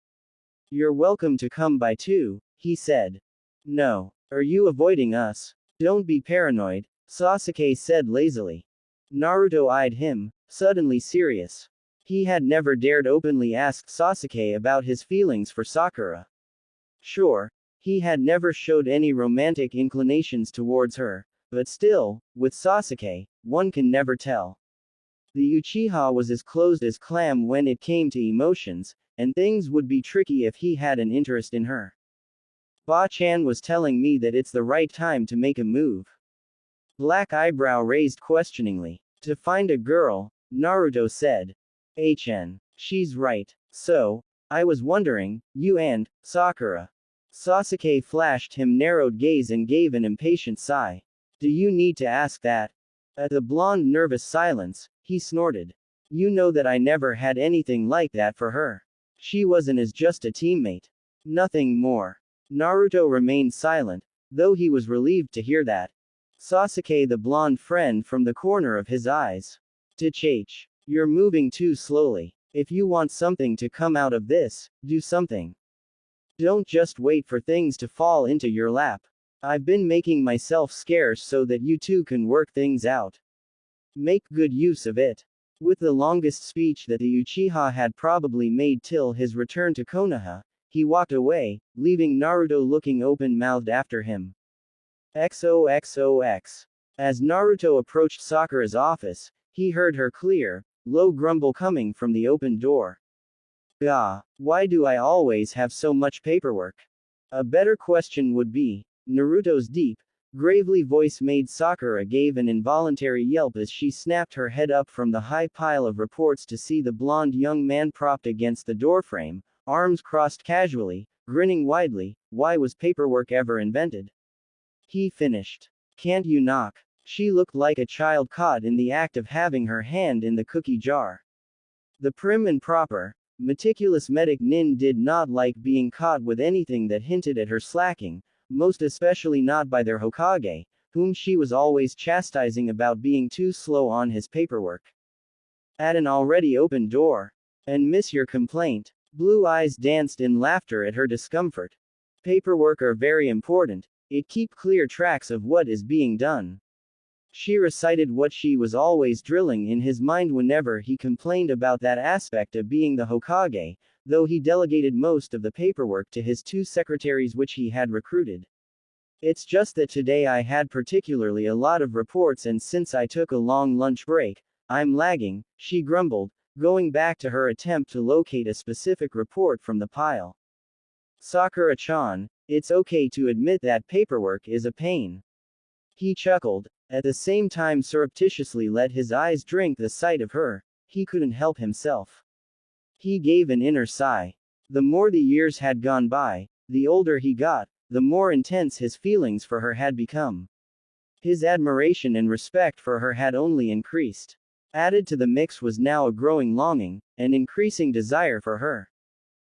You're welcome to come by too, he said. No. Are you avoiding us? Don't be paranoid, Sasuke said lazily. Naruto eyed him, suddenly serious. He had never dared openly ask Sasuke about his feelings for Sakura. Sure, he had never showed any romantic inclinations towards her, but still, with Sasuke, one can never tell. The Uchiha was as closed as clam when it came to emotions, and things would be tricky if he had an interest in her. Ba-chan was telling me that it's the right time to make a move. Black eyebrow raised questioningly. To find a girl, Naruto said. She's right. So, I was wondering, you and Sakura. Sasuke flashed him narrowed gaze and gave an impatient sigh. Do you need to ask that? At the blonde nervous silence, he snorted. You know that I never had anything like that for her. She wasn't as just a teammate. Nothing more. Naruto remained silent, though he was relieved to hear that. Sasuke the blonde friend from the corner of his eyes. Tch. You're moving too slowly. If you want something to come out of this, do something. Don't just wait for things to fall into your lap. I've been making myself scarce so that you two can work things out. Make good use of it. With the longest speech that the Uchiha had probably made till his return to Konoha, he walked away, leaving Naruto looking open-mouthed after him. XOXOX. As Naruto approached Sakura's office, he heard her clear, low grumble coming from the open door. Why do I always have so much paperwork? A better question would be, Naruto's deep, gravely voice made Sakura gave an involuntary yelp as she snapped her head up from the high pile of reports to see the blonde young man propped against the doorframe, arms crossed casually, grinning widely. Why was paperwork ever invented? He finished. Can't you knock? She looked like a child caught in the act of having her hand in the cookie jar. The prim and proper, meticulous medic Nin did not like being caught with anything that hinted at her slacking, most especially not by their Hokage, whom she was always chastising about being too slow on his paperwork. At an already open door. And miss your complaint. Blue eyes danced in laughter at her discomfort. Paperwork are very important. It keep clear tracks of what is being done. She recited what she was always drilling in his mind whenever he complained about that aspect of being the Hokage, though he delegated most of the paperwork to his two secretaries which he had recruited. It's just that today I had particularly a lot of reports and since I took a long lunch break, I'm lagging, she grumbled, going back to her attempt to locate a specific report from the pile. Sakura-chan, it's okay to admit that paperwork is a pain. He chuckled, at the same time surreptitiously let his eyes drink the sight of her. He couldn't help himself. He gave an inner sigh. The more the years had gone by, the older he got, the more intense his feelings for her had become. His admiration and respect for her had only increased. Added to the mix was now a growing longing, an increasing desire for her.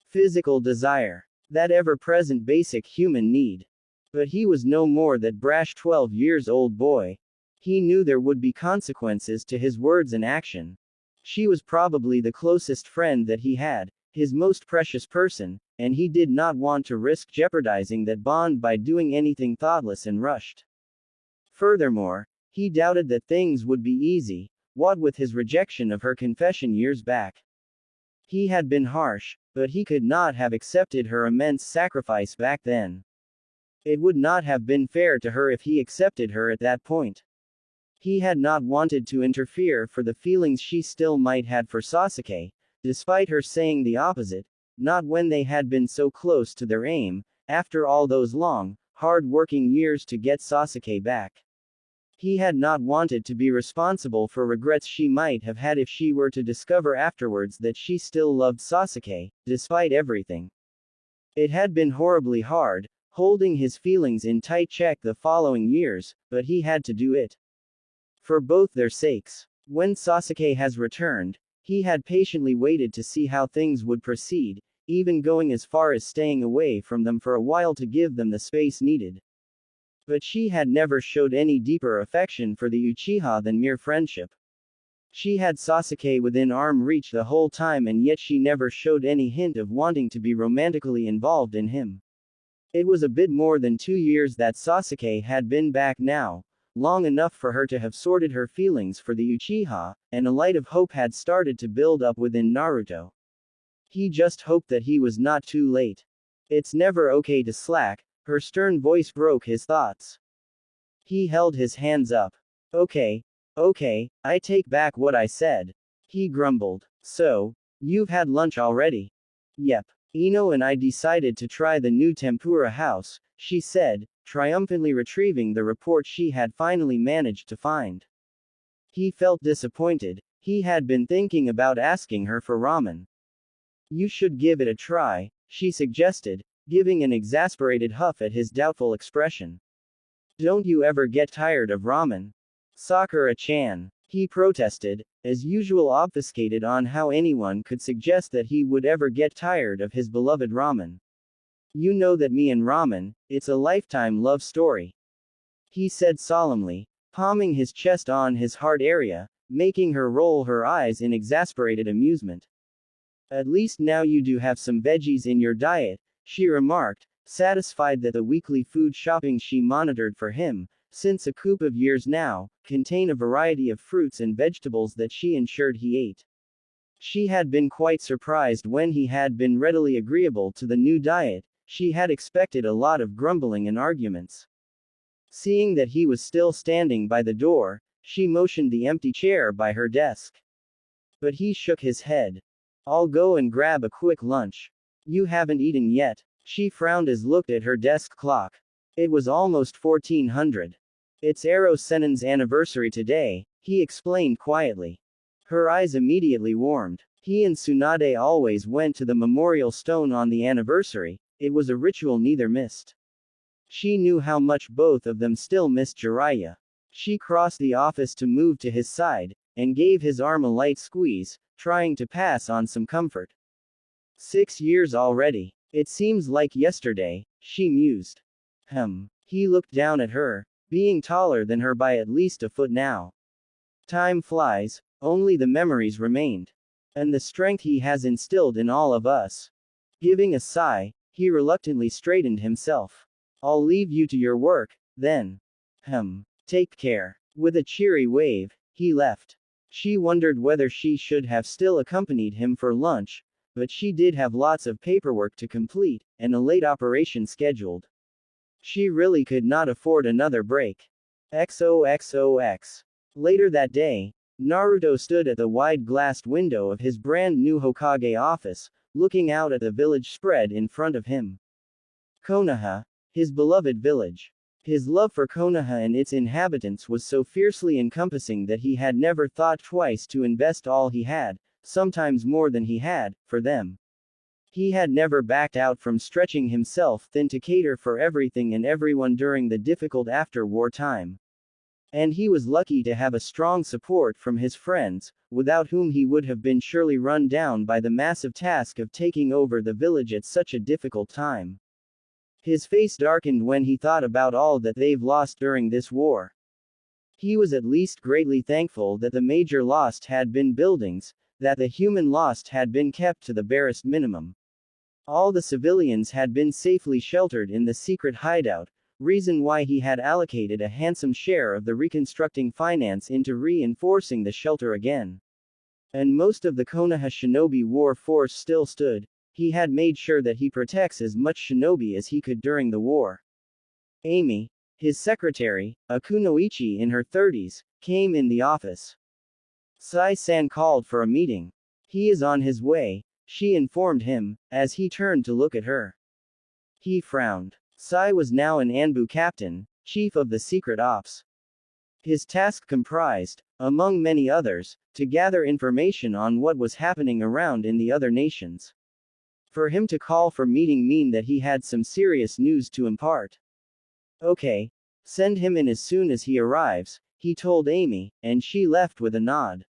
Physical desire. That ever-present basic human need. But he was no more that brash 12 years old boy. He knew there would be consequences to his words and action. She was probably the closest friend that he had, his most precious person, and he did not want to risk jeopardizing that bond by doing anything thoughtless and rushed. Furthermore, he doubted that things would be easy, what with his rejection of her confession years back. He had been harsh, but he could not have accepted her immense sacrifice back then. It would not have been fair to her if he accepted her at that point. He had not wanted to interfere for the feelings she still might had for Sasuke, despite her saying the opposite, not when they had been so close to their aim, after all those long, hard-working years to get Sasuke back. He had not wanted to be responsible for regrets she might have had if she were to discover afterwards that she still loved Sasuke, despite everything. It had been horribly hard, holding his feelings in tight check the following years, but he had to do it. For both their sakes. When Sasuke has returned, he had patiently waited to see how things would proceed, even going as far as staying away from them for a while to give them the space needed. But she had never showed any deeper affection for the Uchiha than mere friendship. She had Sasuke within arm reach the whole time, and yet she never showed any hint of wanting to be romantically involved in him. It was a bit more than 2 years that Sasuke had been back now, long enough for her to have sorted her feelings for the Uchiha, and a light of hope had started to build up within Naruto. He just hoped that he was not too late. It's never okay to slack, her stern voice broke his thoughts. He held his hands up. Okay, I take back what I said. He grumbled. So, you've had lunch already? Yep. Ino and I decided to try the new tempura house, she said, triumphantly retrieving the report she had finally managed to find. He felt disappointed. He had been thinking about asking her for ramen. You should give it a try, she suggested, giving an exasperated huff at his doubtful expression. Don't you ever get tired of ramen? Sakura-chan, he protested, as usual obfuscated on how anyone could suggest that he would ever get tired of his beloved ramen. You know that me and ramen, it's a lifetime love story. He said solemnly, palming his chest on his heart area, making her roll her eyes in exasperated amusement. At least now you do have some veggies in your diet, she remarked, satisfied that the weekly food shopping she monitored for him, since a coup of years now, contain a variety of fruits and vegetables that she ensured he ate. She had been quite surprised when he had been readily agreeable to the new diet. She had expected a lot of grumbling and arguments. Seeing that he was still standing by the door, she motioned the empty chair by her desk. But he shook his head. I'll go and grab a quick lunch. You haven't eaten yet. She frowned as looked at her desk clock. It was almost 1400. It's Ero Sennin's anniversary today, he explained quietly. Her eyes immediately warmed. He and Tsunade always went to the memorial stone on the anniversary. It was a ritual neither missed. She knew how much both of them still missed Jiraiya. She crossed the office to move to his side, and gave his arm a light squeeze, trying to pass on some comfort. 6 years already. It seems like yesterday, she mused. He looked down at her, being taller than her by at least a foot now. Time flies, only the memories remained. And the strength he has instilled in all of us. Giving a sigh, he reluctantly straightened himself. I'll leave you to your work, then. Take care. With a cheery wave, he left. She wondered whether she should have still accompanied him for lunch, but she did have lots of paperwork to complete, and a late operation scheduled. She really could not afford another break. XOXOX. Later that day, Naruto stood at the wide glassed window of his brand new Hokage office, looking out at the village spread in front of him. Konoha, his beloved village. His love for Konoha and its inhabitants was so fiercely encompassing that he had never thought twice to invest all he had, sometimes more than he had, for them. He had never backed out from stretching himself thin to cater for everything and everyone during the difficult after-war time. And he was lucky to have a strong support from his friends, without whom he would have been surely run down by the massive task of taking over the village at such a difficult time. His face darkened when he thought about all that they've lost during this war. He was at least greatly thankful that the major lost had been buildings, that the human lost had been kept to the barest minimum. All the civilians had been safely sheltered in the secret hideout, reason why he had allocated a handsome share of the reconstructing finance into reinforcing the shelter again. And most of the Konoha shinobi war force still stood. He had made sure that he protects as much shinobi as he could during the war. Amy, his secretary, a kunoichi in her 30s, came in the office. Sai-san called for a meeting. He is on his way, she informed him, as he turned to look at her. He frowned. Sai was now an Anbu captain, chief of the secret ops. His task comprised, among many others, to gather information on what was happening around in the other nations. For him to call for meeting meant that he had some serious news to impart. Okay. Send him in as soon as he arrives, he told Amy, and she left with a nod.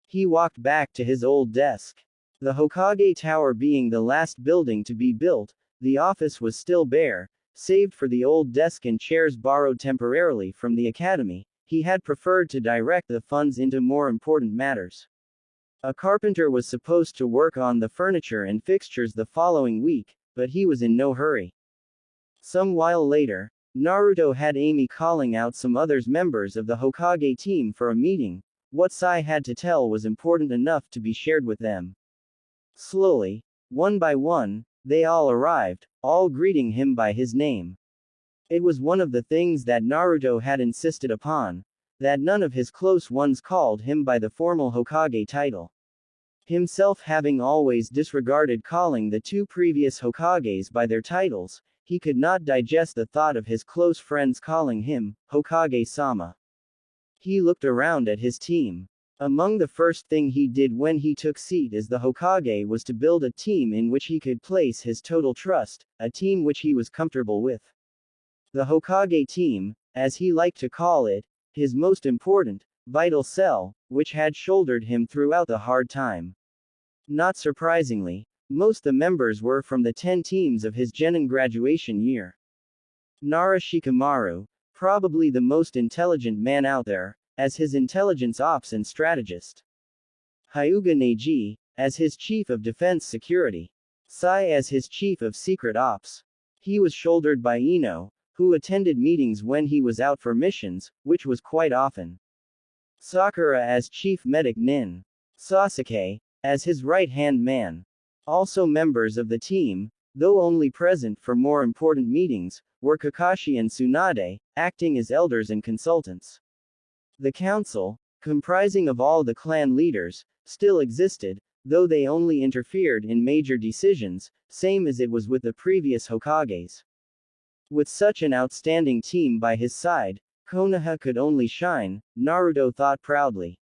He walked back to his old desk. The Hokage Tower being the last building to be built, the office was still bare, save for the old desk and chairs borrowed temporarily from the academy. He had preferred to direct the funds into more important matters. A carpenter was supposed to work on the furniture and fixtures the following week, but he was in no hurry. Some while later, Naruto had Amy calling out some others members of the Hokage team for a meeting. What Sai had to tell was important enough to be shared with them. Slowly, one by one, they all arrived, all greeting him by his name. It was one of the things that Naruto had insisted upon, that none of his close ones called him by the formal Hokage title. Himself having always disregarded calling the two previous Hokages by their titles, he could not digest the thought of his close friends calling him Hokage-sama. He looked around at his team. Among the first thing he did when he took seat as the Hokage was to build a team in which he could place his total trust, a team which he was comfortable with. The Hokage team, as he liked to call it, his most important, vital cell, which had shouldered him throughout the hard time. Not surprisingly, most the members were from the 10 teams of his Genin graduation year. Nara Shikamaru, probably the most intelligent man out there, as his intelligence ops and strategist. Hyuga Neji, as his chief of defense security. Sai as his chief of secret ops. He was shouldered by Ino, who attended meetings when he was out for missions, which was quite often. Sakura as chief medic nin. Sasuke, as his right-hand man. Also members of the team, though only present for more important meetings, were Kakashi and Tsunade, acting as elders and consultants. The council, comprising of all the clan leaders, still existed, though they only interfered in major decisions, same as it was with the previous Hokages. With such an outstanding team by his side, Konoha could only shine, Naruto thought proudly.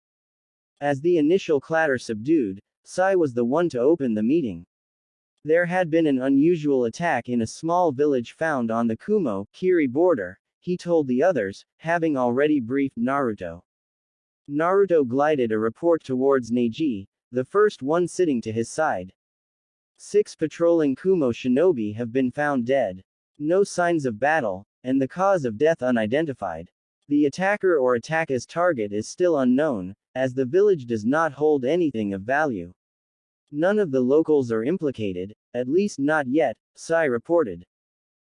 As the initial clatter subdued, Sai was the one to open the meeting. There had been an unusual attack in a small village found on the Kumo-Kiri border, he told the others, having already briefed Naruto. Naruto glided a report towards Neji, the first one sitting to his side. 6 patrolling Kumo shinobi have been found dead. No signs of battle, and the cause of death unidentified. The attacker or attacker's target is still unknown, as the village does not hold anything of value. None of the locals are implicated, at least not yet, Sai reported.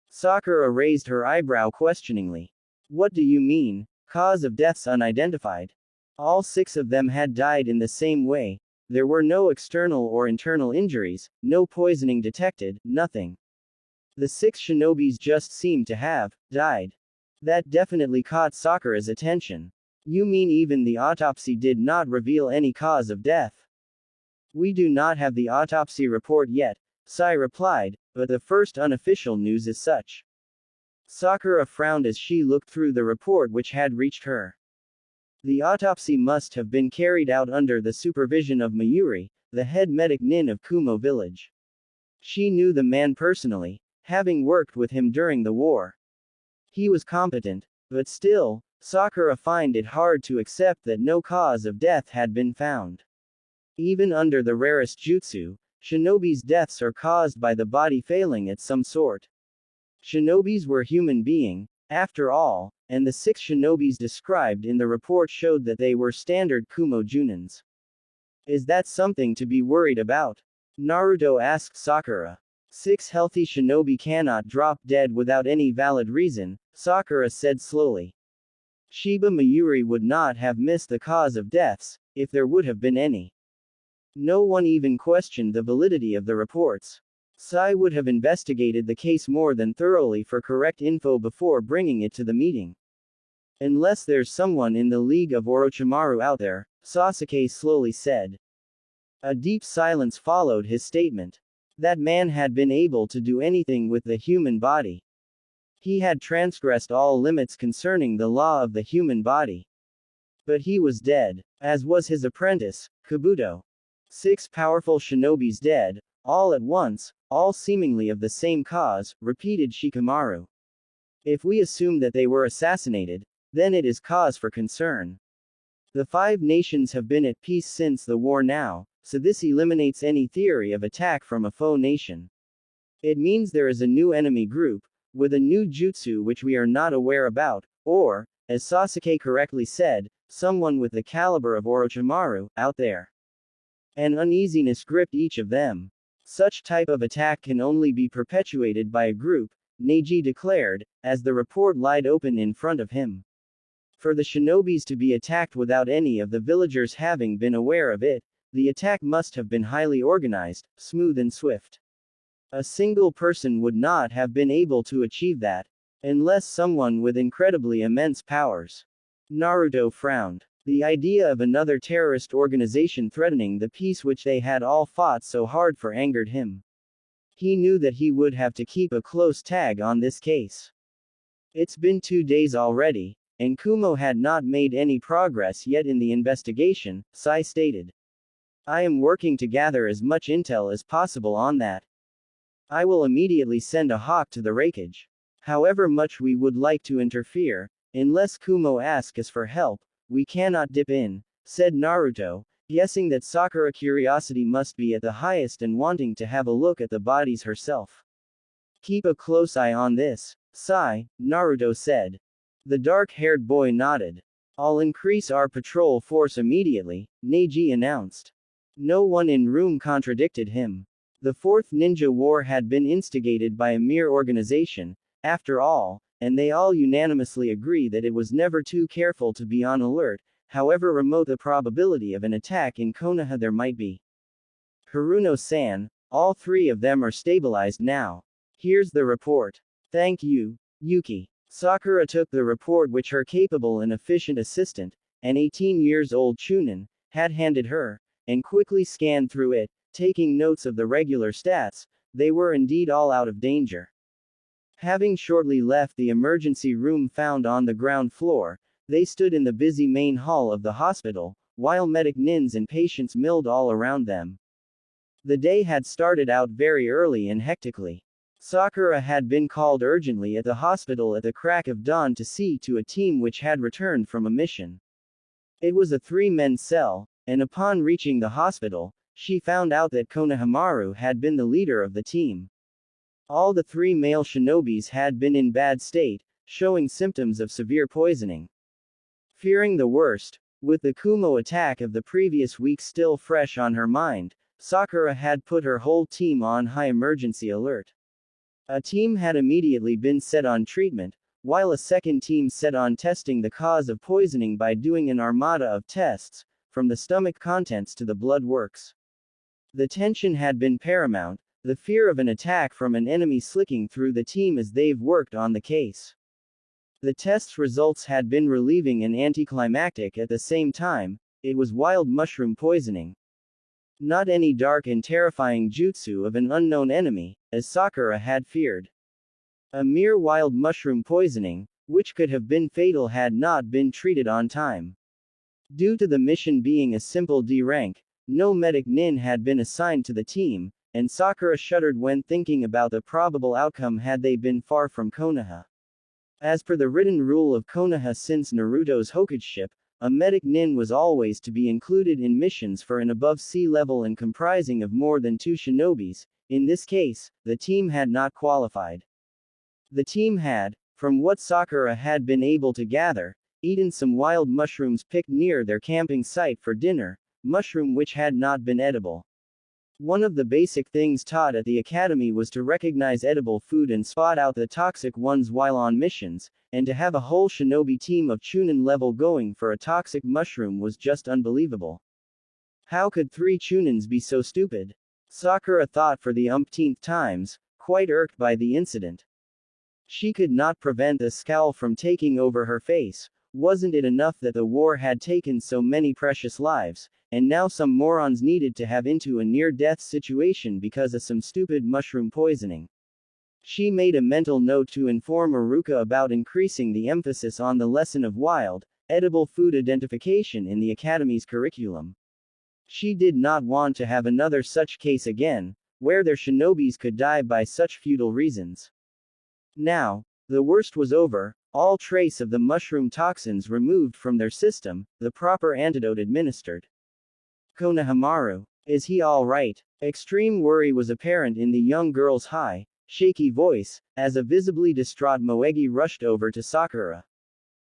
Sakura raised her eyebrow questioningly. What do you mean, cause of deaths unidentified? All 6 of them had died in the same way. There were no external or internal injuries, no poisoning detected, nothing. The 6 shinobis just seemed to have died. That definitely caught Sakura's attention. You mean even the autopsy did not reveal any cause of death? We do not have the autopsy report yet, Sai replied, but the first unofficial news is such. Sakura frowned as she looked through the report which had reached her. The autopsy must have been carried out under the supervision of Mayuri, the head medic nin of Kumo village. She knew the man personally, having worked with him during the war. He was competent, but still, Sakura found it hard to accept that no cause of death had been found. Even under the rarest jutsu, shinobi's deaths are caused by the body failing at some sort. Shinobis were human being, After all, and the 6 shinobis described in the report showed that they were standard Kumo Junins. Is that something to be worried about? Naruto asked Sakura. 6 healthy shinobi cannot drop dead without any valid reason, Sakura said slowly. Shiba Mayuri would not have missed the cause of deaths, if there would have been any. No one even questioned the validity of the reports. Sai would have investigated the case more than thoroughly for correct info before bringing it to the meeting. Unless there's someone in the League of Orochimaru out there, Sasuke slowly said. A deep silence followed his statement. That man had been able to do anything with the human body. He had transgressed all limits concerning the law of the human body. But he was dead, as was his apprentice, Kabuto. 6 powerful shinobis dead, all at once, all seemingly of the same cause, repeated Shikamaru. If we assume that they were assassinated, then it is cause for concern. The 5 nations have been at peace since the war now, so this eliminates any theory of attack from a foe nation. It means there is a new enemy group, with a new jutsu which we are not aware about, or, as Sasuke correctly said, someone with the caliber of Orochimaru, out there. An uneasiness gripped each of them. Such type of attack can only be perpetuated by a group, Neji declared, as the report lied open in front of him. For the shinobis to be attacked without any of the villagers having been aware of it, the attack must have been highly organized, smooth and swift. A single person would not have been able to achieve that, unless someone with incredibly immense powers. Naruto frowned. The idea of another terrorist organization threatening the peace which they had all fought so hard for angered him. He knew that he would have to keep a close tag on this case. It's been 2 days already, and Kumo had not made any progress yet in the investigation, Sai stated. I am working to gather as much intel as possible on that. I will immediately send a hawk to the wreckage. However much we would like to interfere, unless Kumo asks us for help, we cannot dip in, said Naruto, guessing that Sakura curiosity must be at the highest and wanting to have a look at the bodies herself. Keep a close eye on this, Sai, Naruto said. The dark-haired boy nodded. I'll increase our patrol force immediately, Neji announced. No one in room contradicted him. The 4th Ninja War had been instigated by a mere organization, after all, and they all unanimously agree that it was never too careful to be on alert, however remote the probability of an attack in Konoha there might be. Haruno-san, all 3 of them are stabilized now. Here's the report. Thank you, Yuki. Sakura took the report which her capable and efficient assistant, an 18-years-old Chunin, had handed her, and quickly scanned through it, taking notes of the regular stats. They were indeed all out of danger. Having shortly left the emergency room found on the ground floor, they stood in the busy main hall of the hospital, while medic nins and patients milled all around them. The day had started out very early and hectically. Sakura had been called urgently at the hospital at the crack of dawn to see to a team which had returned from a mission. It was a 3-man cell, and upon reaching the hospital, she found out that Konohamaru had been the leader of the team. All the 3 male shinobis had been in bad state, showing symptoms of severe poisoning. Fearing the worst, with the Kumo attack of the previous week still fresh on her mind, Sakura had put her whole team on high emergency alert. A team had immediately been set on treatment, while a second team set on testing the cause of poisoning by doing an armada of tests, from the stomach contents to the blood works. The tension had been paramount, the fear of an attack from an enemy slicking through the team as they've worked on the case. The test's results had been relieving and anticlimactic at the same time. It was wild mushroom poisoning. Not any dark and terrifying jutsu of an unknown enemy, as Sakura had feared. A mere wild mushroom poisoning, which could have been fatal had not been treated on time. Due to the mission being a simple D rank, no medic nin had been assigned to the team, and Sakura shuddered when thinking about the probable outcome had they been far from Konoha. As per the written rule of Konoha since Naruto's Hokage, a medic nin was always to be included in missions for an above sea level and comprising of more than 2 shinobis. In this case, the team had not qualified. The team had, From what Sakura had been able to gather, eaten some wild mushrooms picked near their camping site for dinner, mushroom which had not been edible. One of the basic things taught at the academy was to recognize edible food and spot out the toxic ones while on missions, and to have a whole shinobi team of Chunin level going for a toxic mushroom was just unbelievable. How could 3 Chunins be so stupid? Sakura thought for the umpteenth times, quite irked by the incident. She could not prevent a scowl from taking over her face. Wasn't it enough that the war had taken so many precious lives, and now some morons needed to have into a near-death situation because of some stupid mushroom poisoning? She made a mental note to inform Iruka about increasing the emphasis on the lesson of wild, edible food identification in the academy's curriculum. She did not want to have another such case again, where their shinobis could die by such futile reasons. Now, the worst was over, all trace of the mushroom toxins removed from their system, the proper antidote administered. Konohamaru, is he all right? Extreme worry was apparent in the young girl's high, shaky voice, as a visibly distraught Moegi rushed over to Sakura.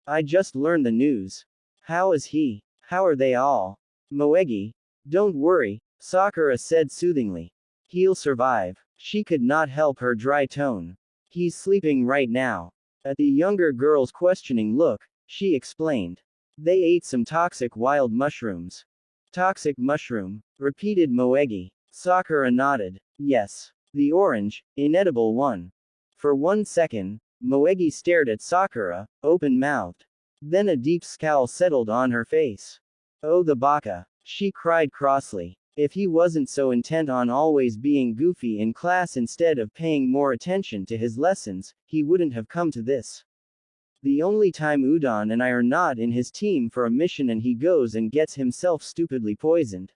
I just learned the news. How is he? How are they all? Moegi, don't worry, Sakura said soothingly. He'll survive. She could not help her dry tone. He's sleeping right now. At the younger girl's questioning look, she explained. They ate some toxic wild mushrooms. Toxic mushroom, repeated Moegi. Sakura nodded. Yes. The orange, inedible one. For 1 second, Moegi stared at Sakura, open-mouthed. Then a deep scowl settled on her face. Oh the baka, she cried crossly. If he wasn't so intent on always being goofy in class instead of paying more attention to his lessons, he wouldn't have come to this. The only time Udon and I are not in his team for a mission and he goes and gets himself stupidly poisoned.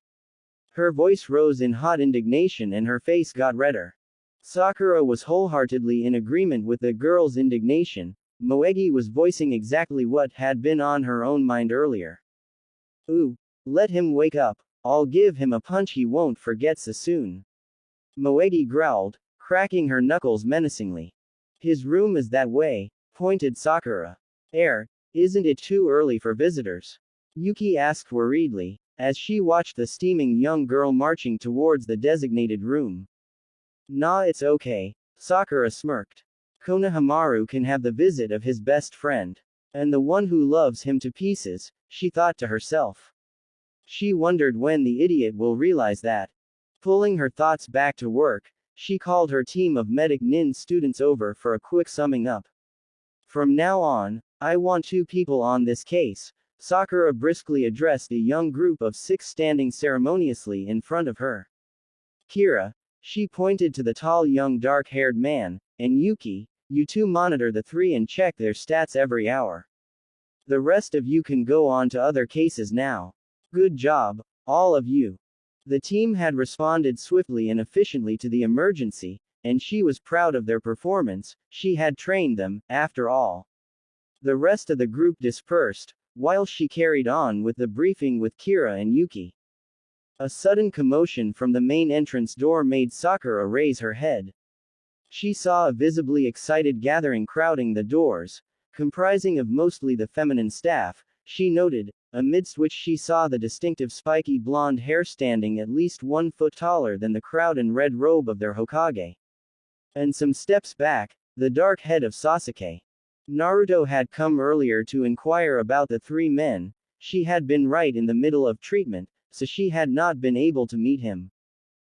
Her voice rose in hot indignation and her face got redder. Sakura was wholeheartedly in agreement with the girl's indignation. Moegi was voicing exactly what had been on her own mind earlier. Ooh, let him wake up. I'll give him a punch he won't forget so soon. Moegi growled, cracking her knuckles menacingly. His room is that way, pointed Sakura. Isn't it too early for visitors? Yuki asked worriedly, as she watched the steaming young girl marching towards the designated room. Nah, it's okay, Sakura smirked. Konohamaru can have the visit of his best friend. And the one who loves him to pieces, she thought to herself. She wondered when the idiot will realize that. Pulling her thoughts back to work, she called her team of medic nin students over for a quick summing up. From now on, I want 2 people on this case, Sakura briskly addressed the young group of 6 standing ceremoniously in front of her. Kira, she pointed to the tall young dark-haired man, and Yuki, you 2 monitor the 3 and check their stats every hour. The rest of you can go on to other cases now. Good job, all of you. The team had responded swiftly and efficiently to the emergency, and she was proud of their performance. She had trained them, after all. The rest of the group dispersed, while she carried on with the briefing with Kira and Yuki. A sudden commotion from the main entrance door made Sakura raise her head. She saw a visibly excited gathering crowding the doors, comprising of mostly the feminine staff, she noted, amidst which she saw the distinctive spiky blonde hair standing at least 1 foot taller than the crowd and red robe of their Hokage. And some steps back, the dark head of Sasuke. Naruto had come earlier to inquire about the 3 men. She had been right in the middle of treatment, so she had not been able to meet him.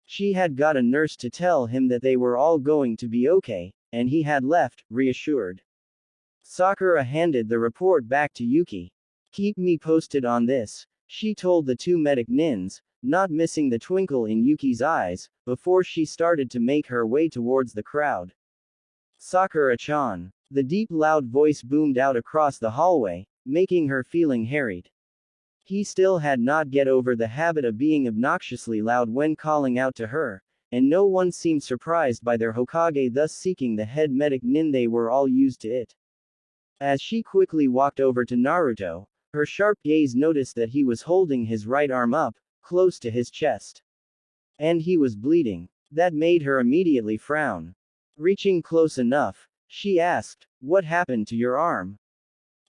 She had got a nurse to tell him that they were all going to be okay, and he had left, reassured. Sakura handed the report back to Yuki. Keep me posted on this, she told the 2 medic nins, not missing the twinkle in Yuki's eyes, before she started to make her way towards the crowd. Sakura-chan. The deep loud voice boomed out across the hallway, making her feeling harried. He still had not get over the habit of being obnoxiously loud when calling out to her, and no one seemed surprised by their Hokage thus seeking the head medic nin. They were all used to it. As she quickly walked over to Naruto, her sharp gaze noticed that he was holding his right arm up, close to his chest. And he was bleeding. That made her immediately frown. Reaching close enough, she asked, What happened to your arm?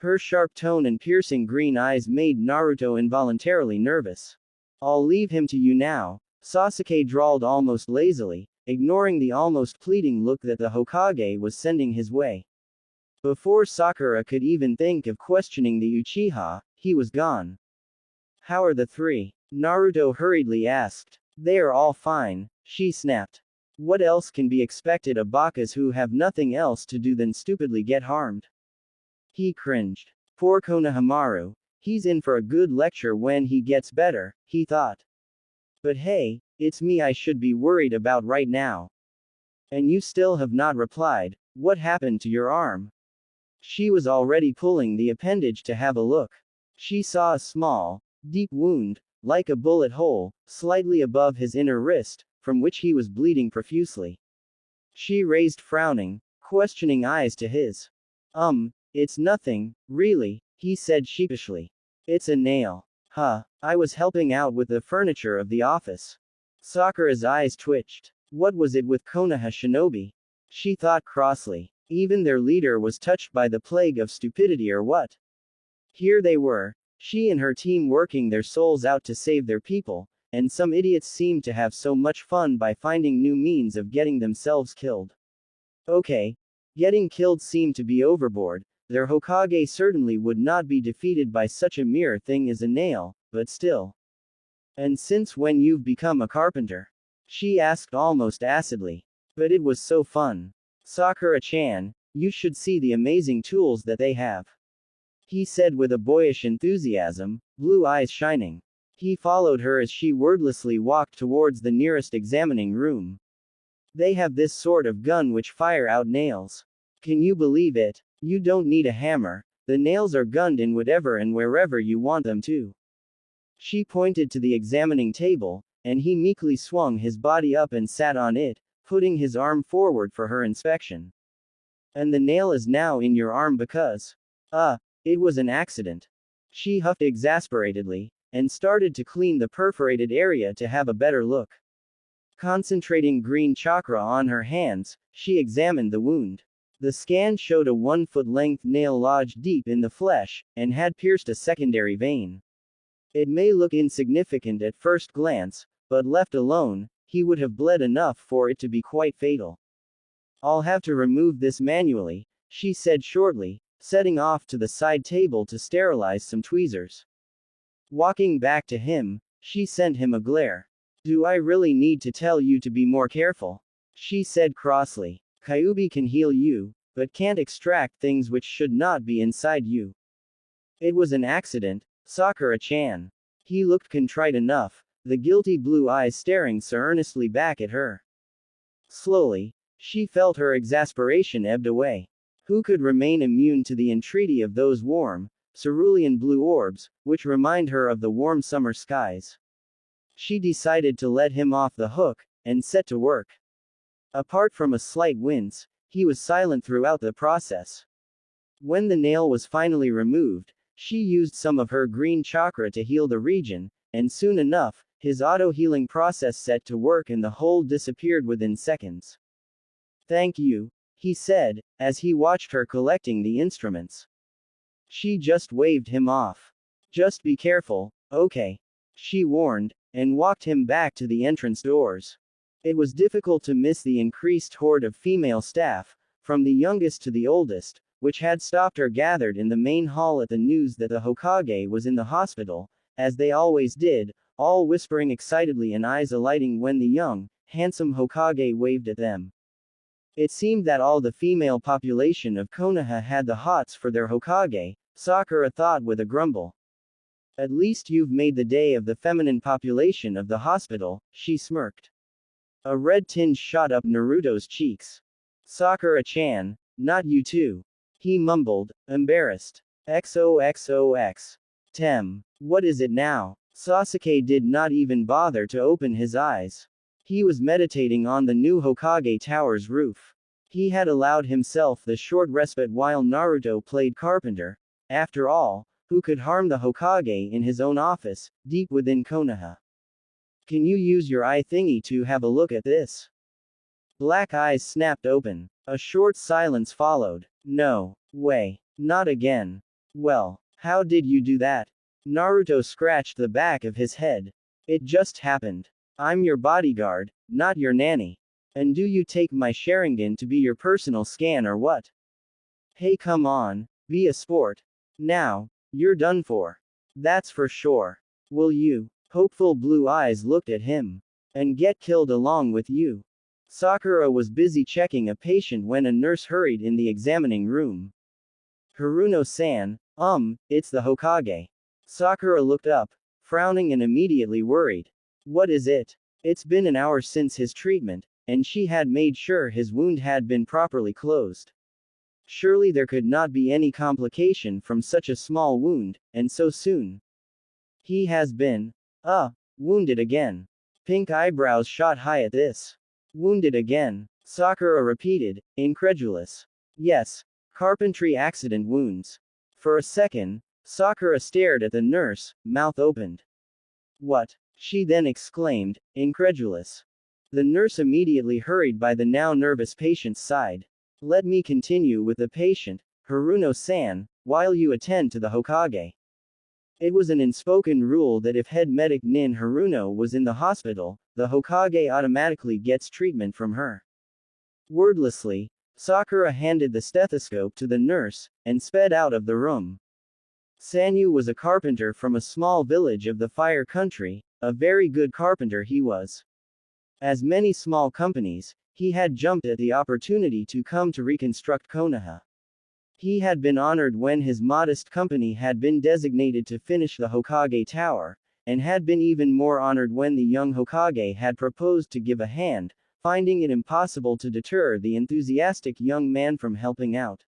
Her sharp tone and piercing green eyes made Naruto involuntarily nervous. I'll leave him to you now, Sasuke drawled almost lazily, ignoring the almost pleading look that the Hokage was sending his way. Before Sakura could even think of questioning the Uchiha, he was gone. How are the three? Naruto hurriedly asked. They are all fine, she snapped. What else can be expected of bakas who have nothing else to do than stupidly get harmed? He cringed. Poor Konohamaru, he's in for a good lecture when he gets better, he thought. But hey, it's me I should be worried about right now. And you still have not replied, what happened to your arm? She was already pulling the appendage to have a look. She saw a small, deep wound, like a bullet hole, slightly above his inner wrist, from which he was bleeding profusely. She raised frowning, questioning eyes to his. It's nothing, really, he said sheepishly. It's a nail. Huh, I was helping out with the furniture of the office. Sakura's eyes twitched. What was it with Konoha shinobi? She thought crossly. Even their leader was touched by the plague of stupidity or what? Here they were, she and her team working their souls out to save their people, and some idiots seemed to have so much fun by finding new means of getting themselves killed. Okay. Getting killed seemed to be overboard, their Hokage certainly would not be defeated by such a mere thing as a nail, but still. And since when you've become a carpenter? She asked almost acidly. But it was so fun. Sakura-chan, you should see the amazing tools that they have. He said with a boyish enthusiasm, blue eyes shining. He followed her as she wordlessly walked towards the nearest examining room. They have this sort of gun which fire out nails. Can you believe it? You don't need a hammer, the nails are gunned in whatever and wherever you want them to. She pointed to the examining table, and he meekly swung his body up and sat on it, putting his arm forward for her inspection. And the nail is now in your arm because. It was an accident. She huffed exasperatedly, and started to clean the perforated area to have a better look. Concentrating green chakra on her hands, she examined the wound. The scan showed a 1-foot-length nail lodged deep in the flesh, and had pierced a secondary vein. It may look insignificant at first glance, but left alone, he would have bled enough for it to be quite fatal. I'll have to remove this manually, she said shortly, setting off to the side table to sterilize some tweezers. Walking back to him, she sent him a glare. Do I really need to tell you to be more careful? She said crossly. Kyuubi can heal you, but can't extract things which should not be inside you. It was an accident, Sakura-chan. He looked contrite enough, the guilty blue eyes staring so earnestly back at her. Slowly, she felt her exasperation ebbed away. Who could remain immune to the entreaty of those warm, cerulean blue orbs, which remind her of the warm summer skies? She decided to let him off the hook, and set to work. Apart from a slight wince, he was silent throughout the process. When the nail was finally removed, she used some of her green chakra to heal the region, and soon enough, his auto-healing process set to work and the hole disappeared within seconds. Thank you, he said, as he watched her collecting the instruments. She just waved him off. Just be careful, okay? She warned, and walked him back to the entrance doors. It was difficult to miss the increased horde of female staff, from the youngest to the oldest, which had stopped or gathered in the main hall at the news that the Hokage was in the hospital, as they always did, all whispering excitedly and eyes alighting when the young, handsome Hokage waved at them. It seemed that all the female population of Konoha had the hots for their Hokage, Sakura thought with a grumble. At least you've made the day of the feminine population of the hospital, she smirked. A red tinge shot up Naruto's cheeks. Sakura-chan, not you too. He mumbled, embarrassed. XOXOX. Tem. What is it now? Sasuke did not even bother to open his eyes. He was meditating on the new Hokage Tower's roof. He had allowed himself the short respite while Naruto played carpenter. After all, who could harm the Hokage in his own office, deep within Konoha? Can you use your eye thingy to have a look at this? Black eyes snapped open. A short silence followed. No way. Not again. Well, how did you do that? Naruto scratched the back of his head. It just happened. I'm your bodyguard, not your nanny. And do you take my Sharingan to be your personal scan or what? Hey, come on, be a sport. Now, you're done for. That's for sure. Will you? Hopeful blue eyes looked at him. And get killed along with you. Sakura was busy checking a patient when a nurse hurried in the examining room. Haruno-san, it's the Hokage. Sakura looked up, frowning and immediately worried. What is it? It's been an hour since his treatment, and she had made sure his wound had been properly closed. Surely there could not be any complication from such a small wound, and so soon. He has been, wounded again. Pink eyebrows shot high at this. Wounded again, Sakura repeated, incredulous. Yes, carpentry accident wounds. For a second, Sakura stared at the nurse, mouth opened. What? She then exclaimed, incredulous. The nurse immediately hurried by the now nervous patient's side. Let me continue with the patient, Haruno-san, while you attend to the Hokage. It was an unspoken rule that if head medic Nin Haruno was in the hospital, the Hokage automatically gets treatment from her. Wordlessly, Sakura handed the stethoscope to the nurse, and sped out of the room. Sanyu was a carpenter from a small village of the Fire Country, a very good carpenter he was. As many small companies, he had jumped at the opportunity to come to reconstruct Konoha. He had been honored when his modest company had been designated to finish the Hokage Tower, and had been even more honored when the young Hokage had proposed to give a hand, finding it impossible to deter the enthusiastic young man from helping out.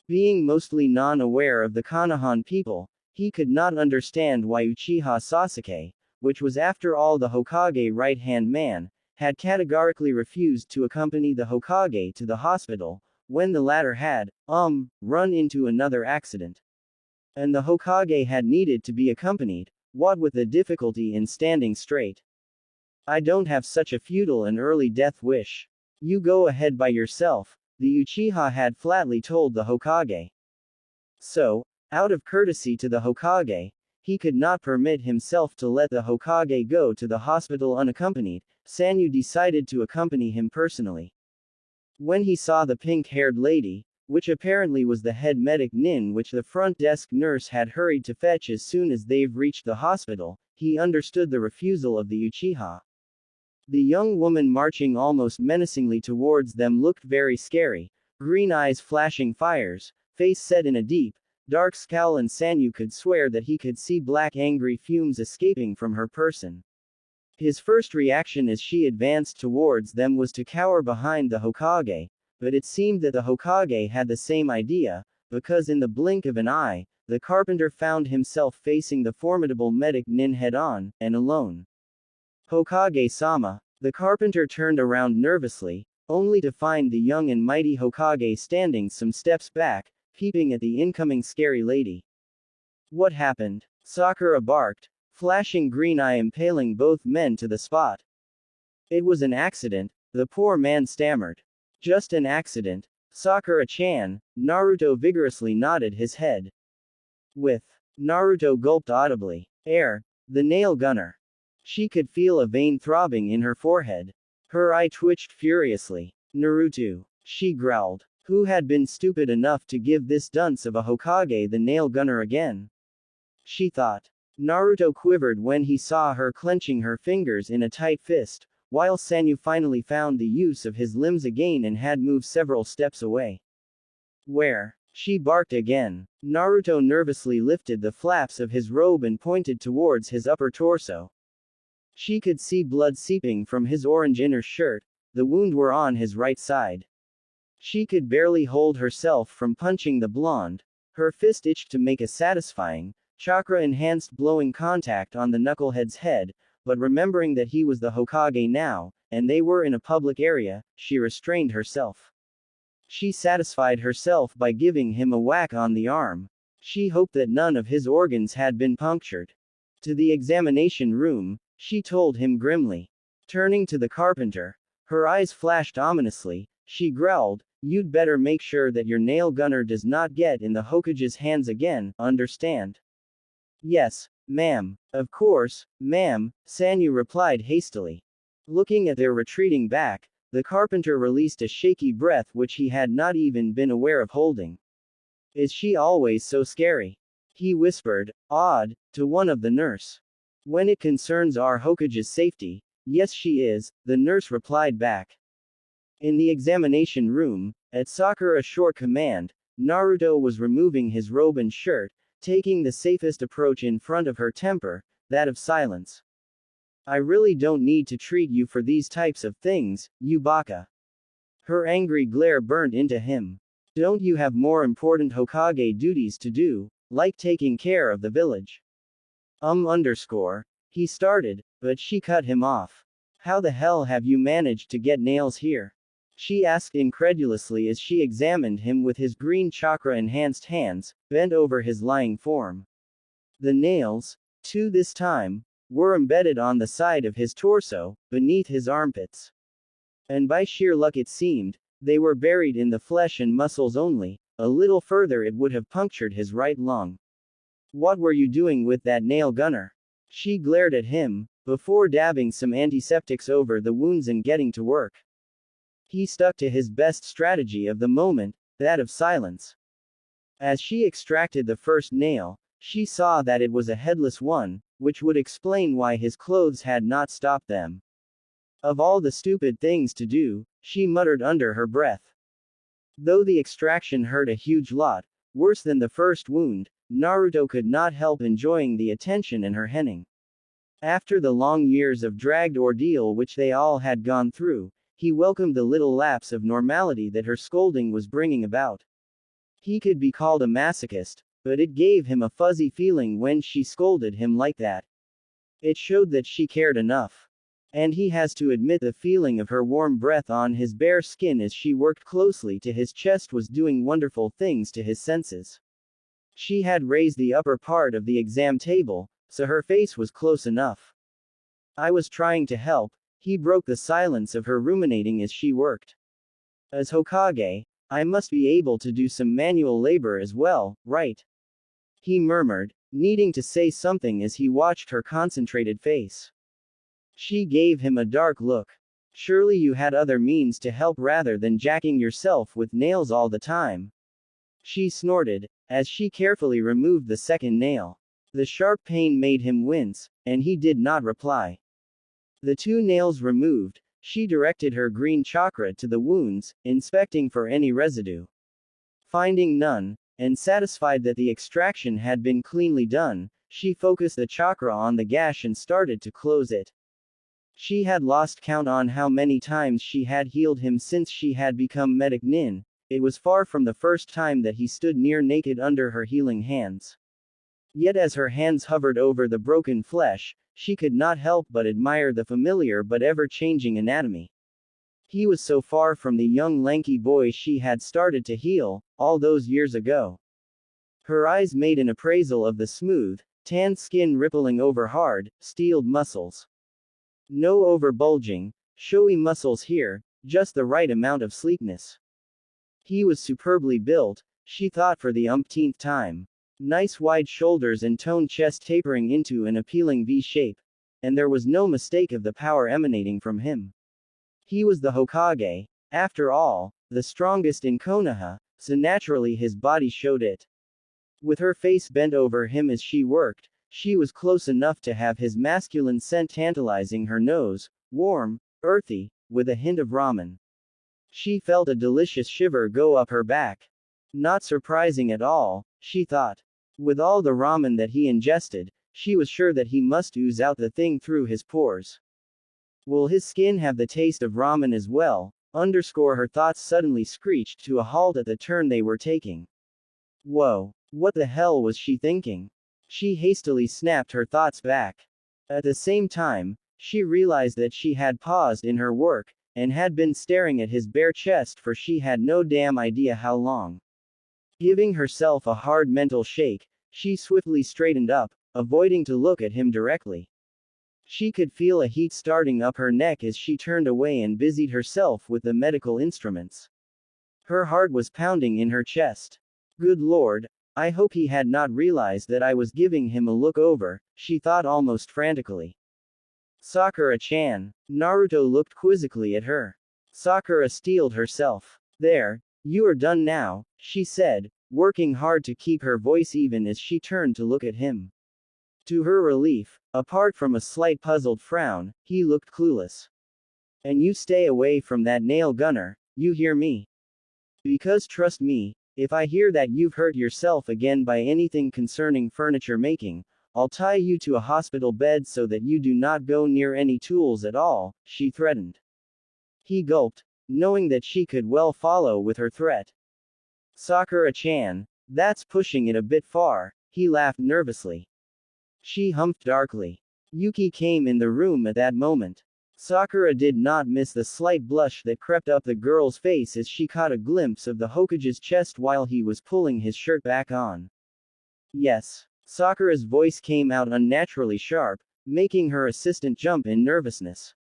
Being mostly non-aware of the Konohan people, he could not understand why Uchiha Sasuke, which was after all the Hokage right-hand man, had categorically refused to accompany the Hokage to the hospital, when the latter had, run into another accident. And the Hokage had needed to be accompanied, what with the difficulty in standing straight. I don't have such a futile and early death wish. You go ahead by yourself, the Uchiha had flatly told the Hokage. So, out of courtesy to the Hokage, he could not permit himself to let the Hokage go to the hospital unaccompanied. Sanyu decided to accompany him personally. When he saw the pink-haired lady, which apparently was the head medic Nin which the front desk nurse had hurried to fetch as soon as they've reached the hospital, he understood the refusal of the Uchiha. The young woman marching almost menacingly towards them looked very scary, green eyes flashing fires, face set in a deep, dark scowl, and Sanyu could swear that he could see black angry fumes escaping from her person. His first reaction as she advanced towards them was to cower behind the Hokage, but it seemed that the Hokage had the same idea, because in the blink of an eye, the carpenter found himself facing the formidable medic Nin head-on, and alone. Hokage-sama. The carpenter turned around nervously, only to find the young and mighty Hokage standing some steps back, peeping at the incoming scary lady. What happened? Sakura barked, flashing green eye impaling both men to the spot. It was an accident, the poor man stammered. Just an accident, Sakura-chan. Naruto vigorously nodded his head. With. Naruto gulped audibly. The nail gunner. She could feel a vein throbbing in her forehead. Her eye twitched furiously. Naruto. She growled. Who had been stupid enough to give this dunce of a Hokage the nail gunner again? She thought. Naruto quivered when he saw her clenching her fingers in a tight fist, while Sanyu finally found the use of his limbs again and had moved several steps away. Where? She barked again. Naruto nervously lifted the flaps of his robe and pointed towards his upper torso. She could see blood seeping from his orange inner shirt, the wound were on his right side. She could barely hold herself from punching the blonde. Her fist itched to make a satisfying, chakra-enhanced blowing contact on the knucklehead's head, but remembering that he was the Hokage now, and they were in a public area, she restrained herself. She satisfied herself by giving him a whack on the arm. She hoped that none of his organs had been punctured. To the examination room, she told him grimly. Turning to the carpenter, her eyes flashed ominously, she growled, you'd better make sure that your nail gunner does not get in the Hokage's hands again, understand? Yes, ma'am. Of course, ma'am, Sanyu replied hastily. Looking at their retreating back, the carpenter released a shaky breath which he had not even been aware of holding. Is she always so scary? He whispered, awed, to one of the nurse. When it concerns our Hokage's safety, yes she is, the nurse replied back. In the examination room, at Sakura's short command, Naruto was removing his robe and shirt, taking the safest approach in front of her temper, that of silence. I really don't need to treat you for these types of things, you baka. Her angry glare burned into him. Don't you have more important Hokage duties to do, like taking care of the village? He started, but she cut him off. How the hell have you managed to get nails here? She asked incredulously as she examined him with his green chakra-enhanced hands, bent over his lying form. The nails, too this time, were embedded on the side of his torso, beneath his armpits. And by sheer luck it seemed, they were buried in the flesh and muscles only, a little further it would have punctured his right lung. What were you doing with that nail gunner? She glared at him, before dabbing some antiseptics over the wounds and getting to work. He stuck to his best strategy of the moment, that of silence. As she extracted the first nail, she saw that it was a headless one, which would explain why his clothes had not stopped them. Of all the stupid things to do, she muttered under her breath. Though the extraction hurt a huge lot, worse than the first wound, Naruto could not help enjoying the attention and her henning. After the long years of dragged ordeal which they all had gone through, he welcomed the little lapse of normality that her scolding was bringing about. He could be called a masochist, but it gave him a fuzzy feeling when she scolded him like that. It showed that she cared enough. And he has to admit the feeling of her warm breath on his bare skin as she worked closely to his chest was doing wonderful things to his senses. She had raised the upper part of the exam table, so her face was close enough. I was trying to help. He broke the silence of her ruminating as she worked. As Hokage, I must be able to do some manual labor as well, right? He murmured, needing to say something as he watched her concentrated face. She gave him a dark look. Surely you had other means to help rather than jacking yourself with nails all the time. She snorted, as she carefully removed the second nail. The sharp pain made him wince, and he did not reply. The two nails removed, she directed her green chakra to the wounds, inspecting for any residue. Finding none, and satisfied that the extraction had been cleanly done, she focused the chakra on the gash and started to close it. She had lost count on how many times she had healed him since she had become medic nin. It was far from the first time that he stood near naked under her healing hands. Yet as her hands hovered over the broken flesh, she could not help but admire the familiar but ever-changing anatomy. He was so far from the young lanky boy she had started to heal, all those years ago. Her eyes made an appraisal of the smooth, tan skin rippling over hard, steeled muscles. No over-bulging, showy muscles here, just the right amount of sleekness. He was superbly built, she thought for the umpteenth time. Nice wide shoulders and toned chest tapering into an appealing V shape. And there was no mistake of the power emanating from him. He was the Hokage, after all, the strongest in Konoha, so naturally his body showed it. With her face bent over him as she worked, she was close enough to have his masculine scent tantalizing her nose, warm, earthy, with a hint of ramen. She felt a delicious shiver go up her back. Not surprising at all, she thought. With all the ramen that he ingested, she was sure that he must ooze out the thing through his pores. Will his skin have the taste of ramen as well? Her thoughts suddenly screeched to a halt at the turn they were taking. Whoa, what the hell was she thinking? She hastily snapped her thoughts back. At the same time, she realized that she had paused in her work, and had been staring at his bare chest for she had no damn idea how long. Giving herself a hard mental shake, she swiftly straightened up, avoiding to look at him directly. She could feel a heat starting up her neck as she turned away and busied herself with the medical instruments. Her heart was pounding in her chest. Good lord, I hope he had not realized that I was giving him a look over, she thought almost frantically. Sakura-chan. Naruto looked quizzically at her. Sakura steeled herself. There, you are done now, she said, working hard to keep her voice even as she turned to look at him. To her relief, apart from a slight puzzled frown, he looked clueless. And you stay away from that nail gunner, you hear me? Because trust me, if I hear that you've hurt yourself again by anything concerning furniture making, I'll tie you to a hospital bed so that you do not go near any tools at all, she threatened. He gulped, knowing that she could well follow with her threat. Sakura-chan, that's pushing it a bit far, he laughed nervously. She humped darkly. Yuki came in the room at that moment. Sakura did not miss the slight blush that crept up the girl's face as she caught a glimpse of the Hokage's chest while he was pulling his shirt back on. Yes. Sakura's voice came out unnaturally sharp, making her assistant jump in nervousness.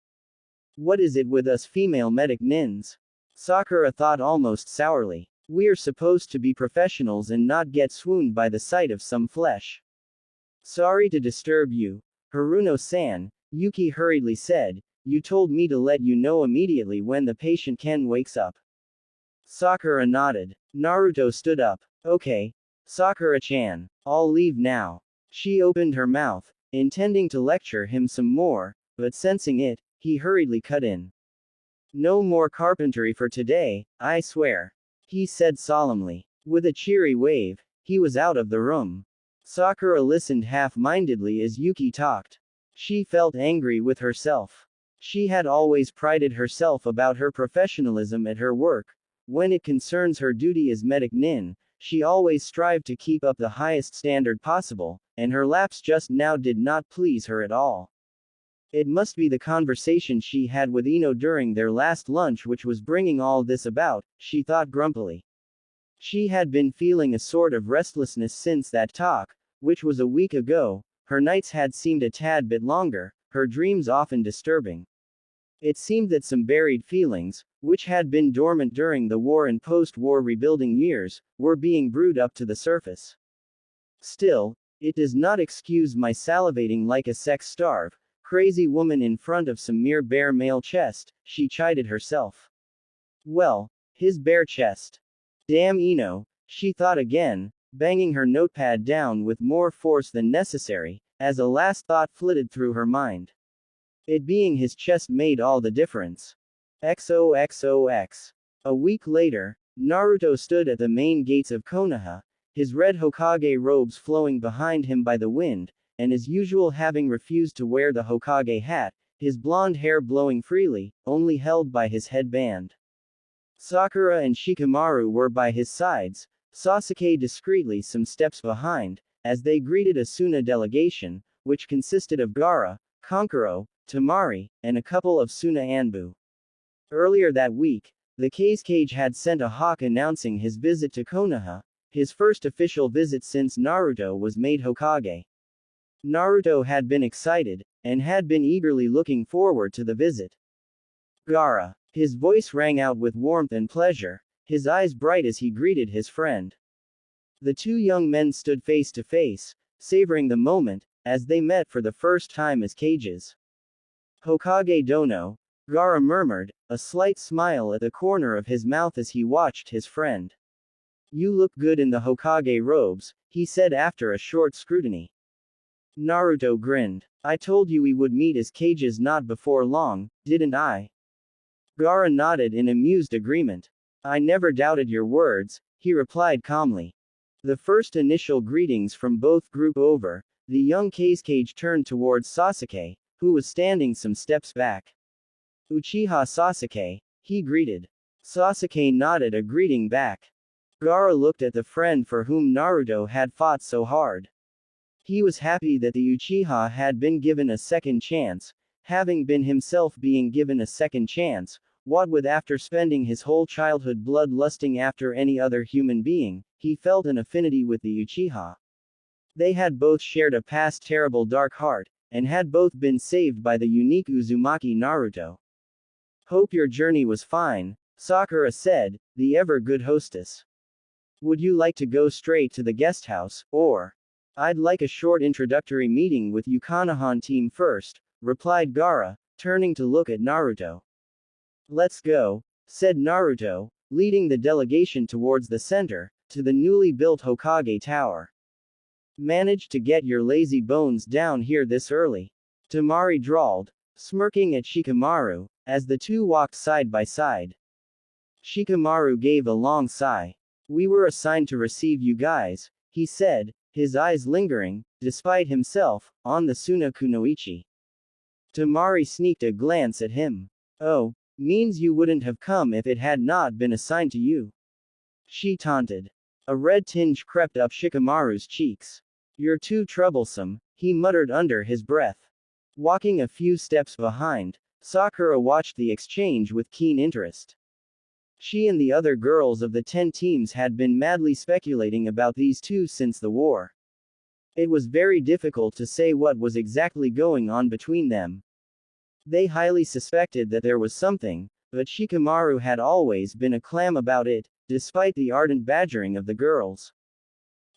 What is it with us female medic nins? Sakura thought almost sourly. We're supposed to be professionals and not get swooned by the sight of some flesh. Sorry to disturb you, Haruno-san, Yuki hurriedly said. You told me to let you know immediately when the patient Ken wakes up. Sakura nodded. Naruto stood up. Okay. Sakura-chan, I'll leave now. She opened her mouth, intending to lecture him some more, but sensing it, he hurriedly cut in. No more carpentry for today, I swear. He said solemnly. With a cheery wave, he was out of the room. Sakura listened half-mindedly as Yuki talked. She felt angry with herself. She had always prided herself about her professionalism at her work. When it concerns her duty as medic nin, she always strived to keep up the highest standard possible, and her lapse just now did not please her at all. It must be the conversation she had with Ino during their last lunch which was bringing all this about, she thought grumpily. She had been feeling a sort of restlessness since that talk, which was a week ago. Her nights had seemed a tad bit longer, her dreams often disturbing. It seemed that some buried feelings, which had been dormant during the war and post-war rebuilding years, were being brewed up to the surface. Still, it does not excuse my salivating like a sex-starved, crazy woman in front of some mere bare male chest, she chided herself. Well, his bare chest. Damn Ino, she thought again, banging her notepad down with more force than necessary, as a last thought flitted through her mind. It being his chest made all the difference. XOXOX. A week later, Naruto stood at the main gates of Konoha, his red Hokage robes flowing behind him by the wind, and as usual having refused to wear the Hokage hat, his blonde hair blowing freely, only held by his headband. Sakura and Shikamaru were by his sides, Sasuke discreetly some steps behind, as they greeted a Suna delegation, which consisted of Gaara, Kankuro, Temari, and a couple of Suna Anbu. Earlier that week, the Kazekage had sent a hawk announcing his visit to Konoha, his first official visit since Naruto was made Hokage. Naruto had been excited, and had been eagerly looking forward to the visit. Gaara. His voice rang out with warmth and pleasure, his eyes bright as he greeted his friend. The two young men stood face to face, savoring the moment, as they met for the first time as Kages. Hokage Dono, Gaara murmured, a slight smile at the corner of his mouth as he watched his friend. You look good in the Hokage robes, he said after a short scrutiny. Naruto grinned. I told you we would meet as Kages not before long, didn't I? Gaara nodded in amused agreement. I never doubted your words, he replied calmly. The first initial greetings from both group over, the young Kazekage turned towards Sasuke, who was standing some steps back. Uchiha Sasuke, he greeted. Sasuke nodded a greeting back. Gaara looked at the friend for whom Naruto had fought so hard. He was happy that the Uchiha had been given a second chance, having been himself being given a second chance, what with after spending his whole childhood bloodlusting after any other human being, he felt an affinity with the Uchiha. They had both shared a past terrible dark heart, and had both been saved by the unique Uzumaki Naruto. Hope your journey was fine, Sakura said, the ever-good hostess. Would you like to go straight to the guest house, or? I'd like a short introductory meeting with Yukanahan team first, replied Gaara, turning to look at Naruto. Let's go, said Naruto, leading the delegation towards the center, to the newly built Hokage Tower. Managed to get your lazy bones down here this early? Temari drawled, smirking at Shikamaru, as the two walked side by side. Shikamaru gave a long sigh. We were assigned to receive you guys, he said, his eyes lingering, despite himself, on the Suna kunoichi. Temari sneaked a glance at him. Oh, means you wouldn't have come if it had not been assigned to you. She taunted. A red tinge crept up Shikamaru's cheeks. You're too troublesome, he muttered under his breath. Walking a few steps behind, Sakura watched the exchange with keen interest. She and the other girls of the 10 teams had been madly speculating about these two since the war. It was very difficult to say what was exactly going on between them. They highly suspected that there was something, but Shikamaru had always been a clam about it, despite the ardent badgering of the girls.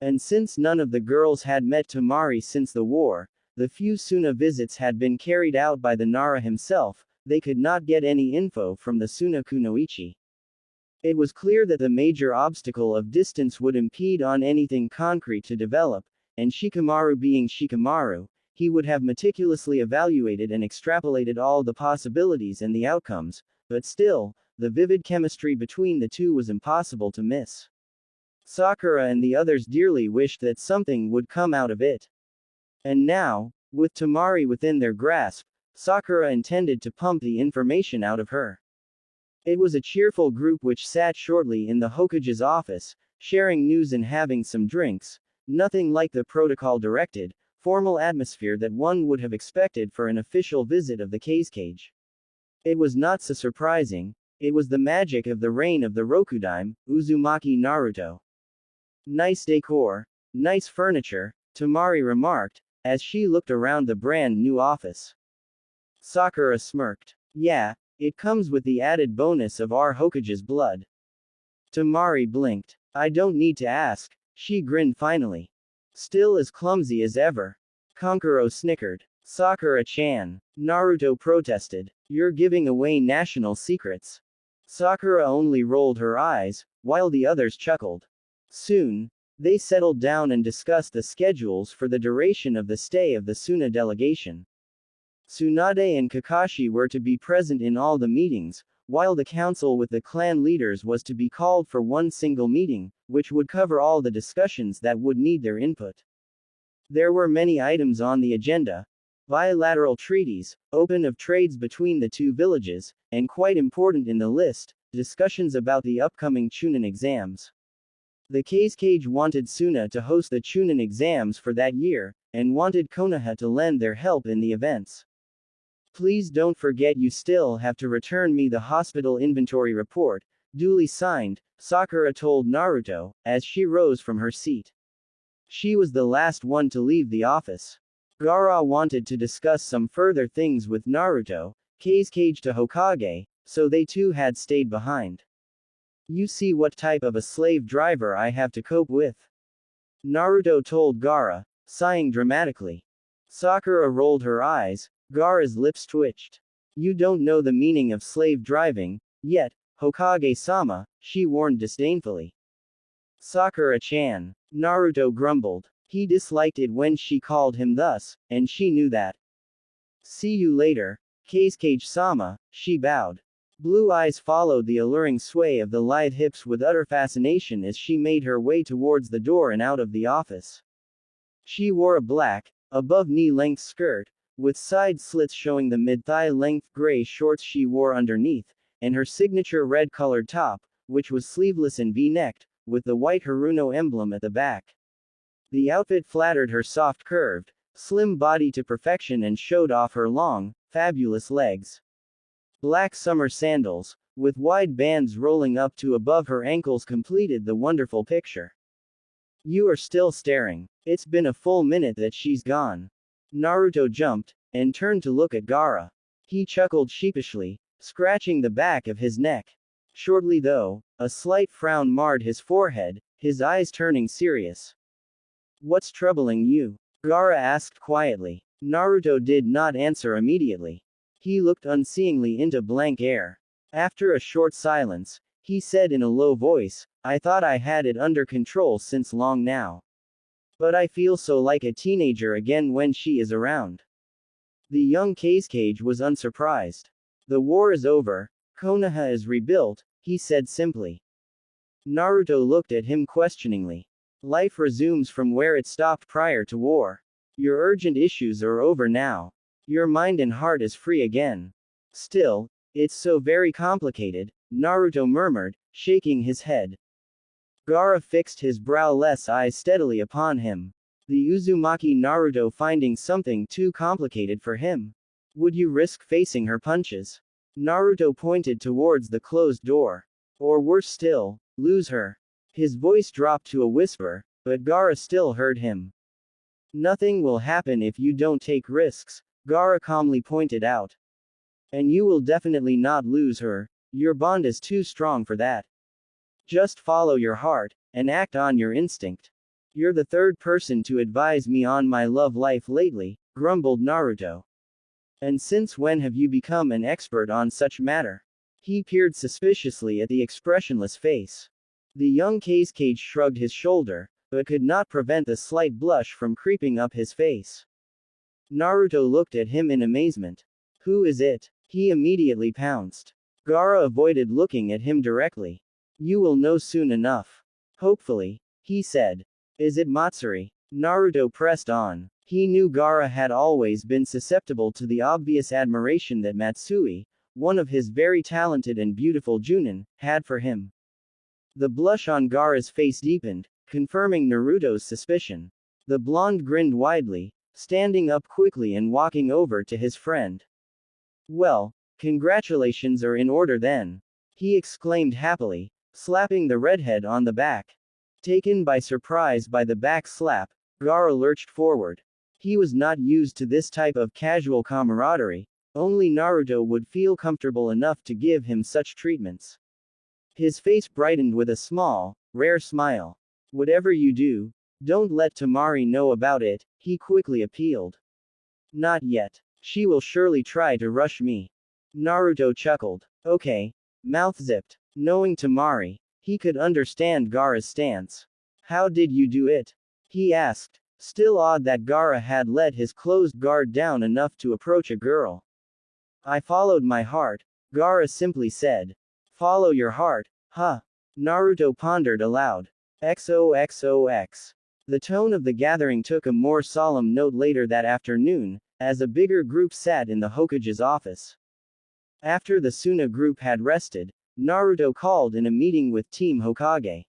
And since none of the girls had met Temari since the war, the few Suna visits had been carried out by the Nara himself, they could not get any info from the Suna kunoichi. It was clear that the major obstacle of distance would impede on anything concrete to develop, and Shikamaru being Shikamaru, he would have meticulously evaluated and extrapolated all the possibilities and the outcomes, but still, the vivid chemistry between the two was impossible to miss. Sakura and the others dearly wished that something would come out of it. And now, with Temari within their grasp, Sakura intended to pump the information out of her. It was a cheerful group which sat shortly in the Hokage's office, sharing news and having some drinks, nothing like the protocol-directed, formal atmosphere that one would have expected for an official visit of the Cage. It was not so surprising, it was the magic of the reign of the Rokudaime, Uzumaki Naruto. Nice decor, nice furniture, Temari remarked, as she looked around the brand new office. Sakura smirked. Yeah, it comes with the added bonus of our Hokage's blood. Temari blinked. I don't need to ask, she grinned finally. Still as clumsy as ever. Kankuro snickered. Sakura-chan. Naruto protested. You're giving away national secrets. Sakura only rolled her eyes, while the others chuckled. Soon, they settled down and discussed the schedules for the duration of the stay of the Suna delegation. Tsunade and Kakashi were to be present in all the meetings, while the council with the clan leaders was to be called for one single meeting, which would cover all the discussions that would need their input. There were many items on the agenda: bilateral treaties, open of trades between the two villages, and quite important in the list, discussions about the upcoming Chunin exams. The Cage wanted Suna to host the Chunin exams for that year, and wanted Konoha to lend their help in the events. Please don't forget you still have to return me the hospital inventory report, duly signed, Sakura told Naruto, as she rose from her seat. She was the last one to leave the office. Gaara wanted to discuss some further things with Naruto, Cage to Hokage, so they too had stayed behind. You see what type of a slave driver I have to cope with? Naruto told Gaara, sighing dramatically. Sakura rolled her eyes, Gaara's lips twitched. You don't know the meaning of slave driving, yet, Hokage-sama, she warned disdainfully. Sakura-chan. Naruto grumbled. He disliked it when she called him thus, and she knew that. See you later, Cage-sama, she bowed. Blue eyes followed the alluring sway of the lithe hips with utter fascination as she made her way towards the door and out of the office. She wore a black, above-knee-length skirt, with side slits showing the mid-thigh-length gray shorts she wore underneath, and her signature red-colored top, which was sleeveless and V-necked, with the white Haruno emblem at the back. The outfit flattered her soft curved, slim body to perfection and showed off her long, fabulous legs. Black summer sandals, with wide bands rolling up to above her ankles completed the wonderful picture. You are still staring. It's been a full minute that she's gone. Naruto jumped, and turned to look at Gaara. He chuckled sheepishly, scratching the back of his neck. Shortly though, a slight frown marred his forehead, his eyes turning serious. What's troubling you? Gaara asked quietly. Naruto did not answer immediately. He looked unseeingly into blank air. After a short silence, he said in a low voice, I thought I had it under control since long now. But I feel so like a teenager again when she is around. The young Kazekage was unsurprised. The war is over, Konoha is rebuilt, he said simply. Naruto looked at him questioningly. Life resumes from where it stopped prior to war. Your urgent issues are over now. Your mind and heart is free again. Still, it's so very complicated, Naruto murmured, shaking his head. Gaara fixed his browless eyes steadily upon him. The Uzumaki Naruto finding something too complicated for him. Would you risk facing her punches? Naruto pointed towards the closed door. Or worse still, lose her. His voice dropped to a whisper, but Gaara still heard him. Nothing will happen if you don't take risks, Gaara calmly pointed out. And you will definitely not lose her, your bond is too strong for that. Just follow your heart, and act on your instinct. You're the third person to advise me on my love life lately, grumbled Naruto. And since when have you become an expert on such matter? He peered suspiciously at the expressionless face. The young Kazekage shrugged his shoulder, but could not prevent the slight blush from creeping up his face. Naruto looked at him in amazement. Who is it? He immediately pounced. Gaara avoided looking at him directly. You will know soon enough. Hopefully, he said. Is it Matsuri? Naruto pressed on. He knew Gaara had always been susceptible to the obvious admiration that Matsui, one of his very talented and beautiful Junin, had for him. The blush on Gaara's face deepened, confirming Naruto's suspicion. The blonde grinned widely, standing up quickly and walking over to his friend. Well, congratulations are in order then, he exclaimed happily, slapping the redhead on the back. Taken by surprise by the back slap, Gaara lurched forward. He was not used to this type of casual camaraderie, only Naruto would feel comfortable enough to give him such treatments. His face brightened with a small, rare smile. Whatever you do, don't let Temari know about it, he quickly appealed. Not yet. She will surely try to rush me. Naruto chuckled. Okay. Mouth zipped. Knowing Temari, he could understand Gaara's stance. How did you do it? He asked. Still odd that Gaara had let his closed guard down enough to approach a girl. I followed my heart, Gaara simply said. Follow your heart, huh? Naruto pondered aloud. XOXOX. The tone of the gathering took a more solemn note later that afternoon, as a bigger group sat in the Hokage's office. After the Suna group had rested, Naruto called in a meeting with Team Hokage.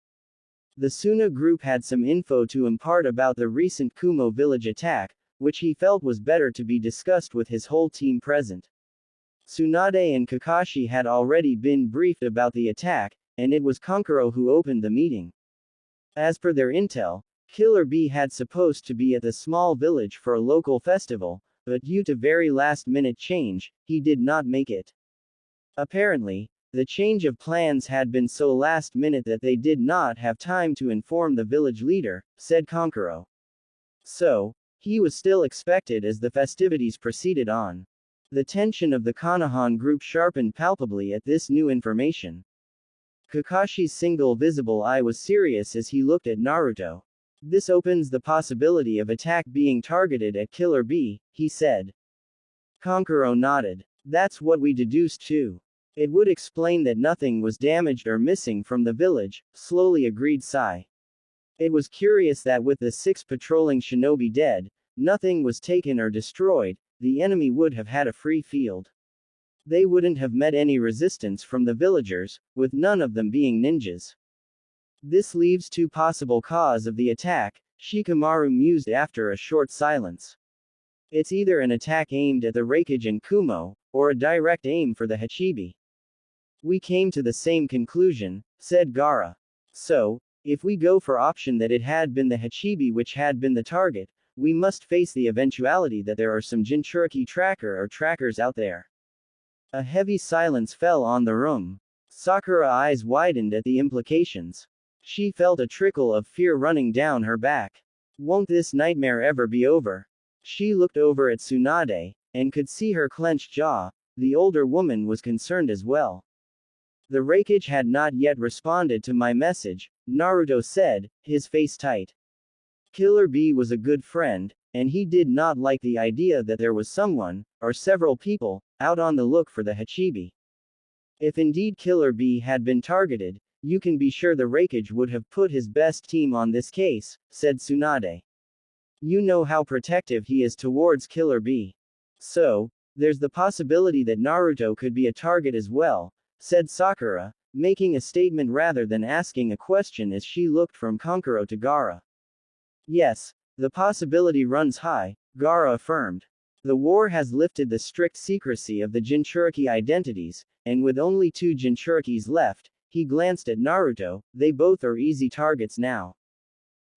The Suna group had some info to impart about the recent Kumo village attack, which he felt was better to be discussed with his whole team present. Tsunade and Kakashi had already been briefed about the attack, and it was Kankuro who opened the meeting. As per their intel, Killer Bee had supposed to be at the small village for a local festival, but due to very last-minute change, he did not make it. Apparently, the change of plans had been so last-minute that they did not have time to inform the village leader, said Kankuro. So, he was still expected as the festivities proceeded on. The tension of the Konohan group sharpened palpably at this new information. Kakashi's single visible eye was serious as he looked at Naruto. This opens the possibility of attack being targeted at Killer Bee, he said. Kankuro nodded. That's what we deduced too. It would explain that nothing was damaged or missing from the village, slowly agreed Sai. It was curious that with the 6 patrolling shinobi dead, nothing was taken or destroyed, the enemy would have had a free field. They wouldn't have met any resistance from the villagers, with none of them being ninjas. This leaves 2 possible causes of the attack, Shikamaru mused after a short silence. It's either an attack aimed at the Raikage and Kumo, or a direct aim for the Hachibi. We came to the same conclusion, said Gaara. So, if we go for option that it had been the Hachibi which had been the target, we must face the eventuality that there are some Jinchuriki trackers out there. A heavy silence fell on the room. Sakura's eyes widened at the implications. She felt a trickle of fear running down her back. Won't this nightmare ever be over? She looked over at Tsunade, and could see her clenched jaw. The older woman was concerned as well. The Raikage had not yet responded to my message, Naruto said, his face tight. Killer Bee was a good friend, and he did not like the idea that there was someone, or several people, out on the look for the Hachibi. If indeed Killer Bee had been targeted, you can be sure the Raikage would have put his best team on this case, said Tsunade. You know how protective he is towards Killer Bee. So, there's the possibility that Naruto could be a target as well, said Sakura, making a statement rather than asking a question as she looked from Kankuro to Gaara. Yes, the possibility runs high, Gaara affirmed. The war has lifted the strict secrecy of the Jinchuriki identities, and with only 2 Jinchurikis left, he glanced at Naruto, they both are easy targets now.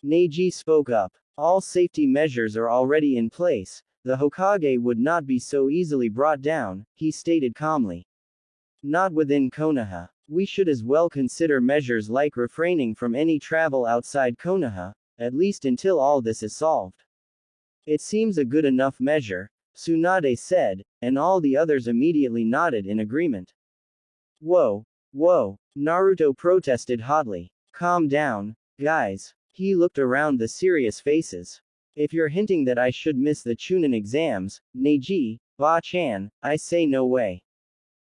Neji spoke up. All safety measures are already in place, the Hokage would not be so easily brought down, he stated calmly. Not within Konoha. We should as well consider measures like refraining from any travel outside Konoha, at least until all this is solved. It seems a good enough measure, Tsunade said, and all the others immediately nodded in agreement. Whoa, Naruto protested hotly. Calm down, guys. He looked around the serious faces. If you're hinting that I should miss the Chunin exams, Neji, Ba-chan, I say no way.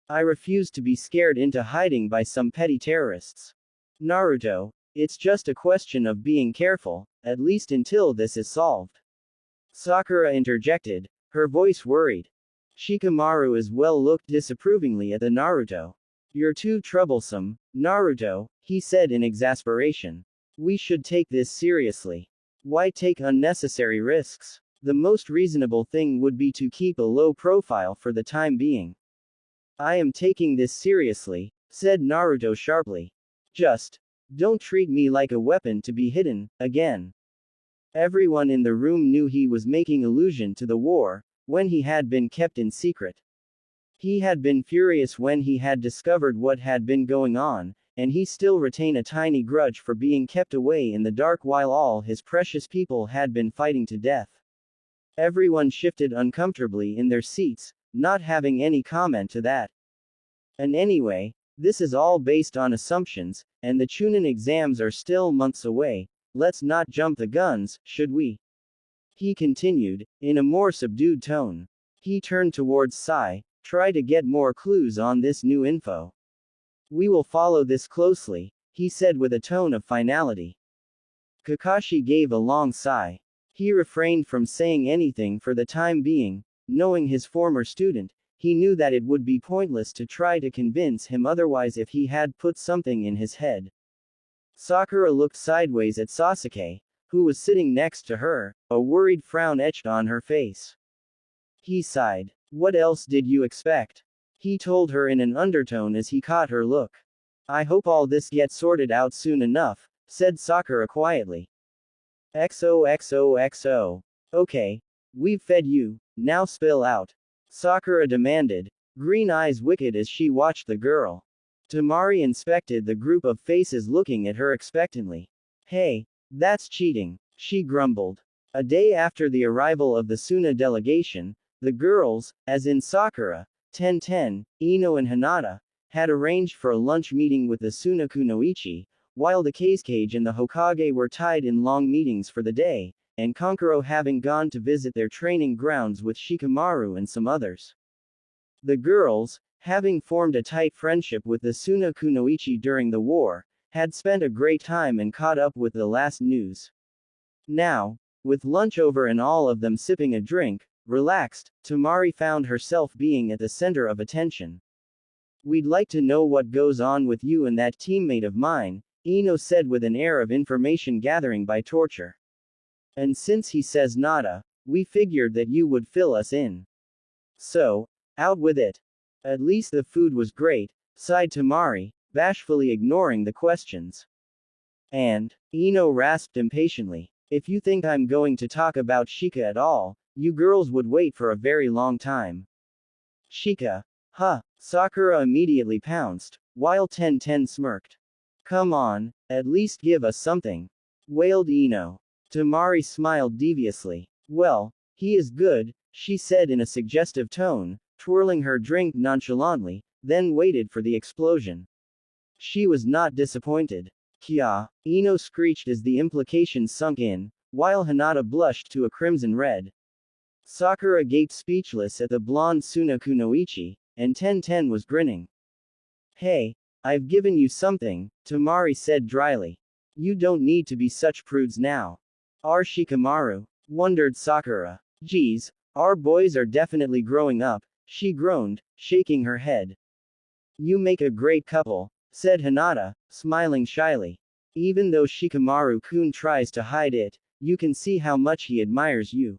I refuse to be scared into hiding by some petty terrorists. Naruto, it's just a question of being careful, at least until this is solved. Sakura interjected, her voice worried. Shikamaru as well looked disapprovingly at the Naruto. You're too troublesome, Naruto, he said in exasperation. We should take this seriously. Why take unnecessary risks? The most reasonable thing would be to keep a low profile for the time being. I am taking this seriously, said Naruto sharply. Just don't treat me like a weapon to be hidden, again. Everyone in the room knew he was making allusion to the war, when he had been kept in secret. He had been furious when he had discovered what had been going on, and he still retained a tiny grudge for being kept away in the dark while all his precious people had been fighting to death. Everyone shifted uncomfortably in their seats, not having any comment to that. And anyway, this is all based on assumptions, and the Chunin exams are still months away, let's not jump the guns, should we? He continued, in a more subdued tone. He turned towards Sai, try to get more clues on this new info. We will follow this closely, he said with a tone of finality. Kakashi gave a long sigh. He refrained from saying anything for the time being, knowing his former student, he knew that it would be pointless to try to convince him otherwise if he had put something in his head. Sakura looked sideways at Sasuke, who was sitting next to her, a worried frown etched on her face. He sighed. What else did you expect? He told her in an undertone as he caught her look. I hope all this gets sorted out soon enough, said Sakura quietly. XOXOXO. Okay. We've fed you, now spill out. Sakura demanded, green eyes wicked as she watched the girl. Temari inspected the group of faces looking at her expectantly. Hey, that's cheating, she grumbled. A day after the arrival of the Suna delegation, the girls, as in Sakura, Ten, Ino and Hinata, had arranged for a lunch meeting with the Suna Kunoichi, while the Kazekage and the Hokage were tied in long meetings for the day, and Kankuro having gone to visit their training grounds with Shikamaru and some others. The girls, having formed a tight friendship with the Suna Kunoichi during the war, had spent a great time and caught up with the last news. Now, with lunch over and all of them sipping a drink, relaxed, Temari found herself being at the center of attention. We'd like to know what goes on with you and that teammate of mine, Ino said with an air of information gathering by torture. And since he says nada, we figured that you would fill us in. So, out with it. At least the food was great, sighed Temari, bashfully ignoring the questions. And, Ino rasped impatiently, if you think I'm going to talk about Shika at all, you girls would wait for a very long time. Shika. Huh. Sakura immediately pounced. while Ten smirked. Come on, at least give us something, wailed Ino. Tamari smiled deviously. Well, he is good, she said in a suggestive tone, twirling her drink nonchalantly, then waited for the explosion. She was not disappointed. Kya, Ino screeched as the implication sunk in, while Hinata blushed to a crimson red. Sakura gaped speechless at the blonde Suna Kunoichi, and Ten was grinning. Hey, I've given you something, Tamari said dryly. You don't need to be such prudes now. Are Shikamaru? Wondered Sakura. Geez, our boys are definitely growing up, she groaned, shaking her head. You make a great couple, said Hinata, smiling shyly. Even though Shikamaru-kun tries to hide it, you can see how much he admires you.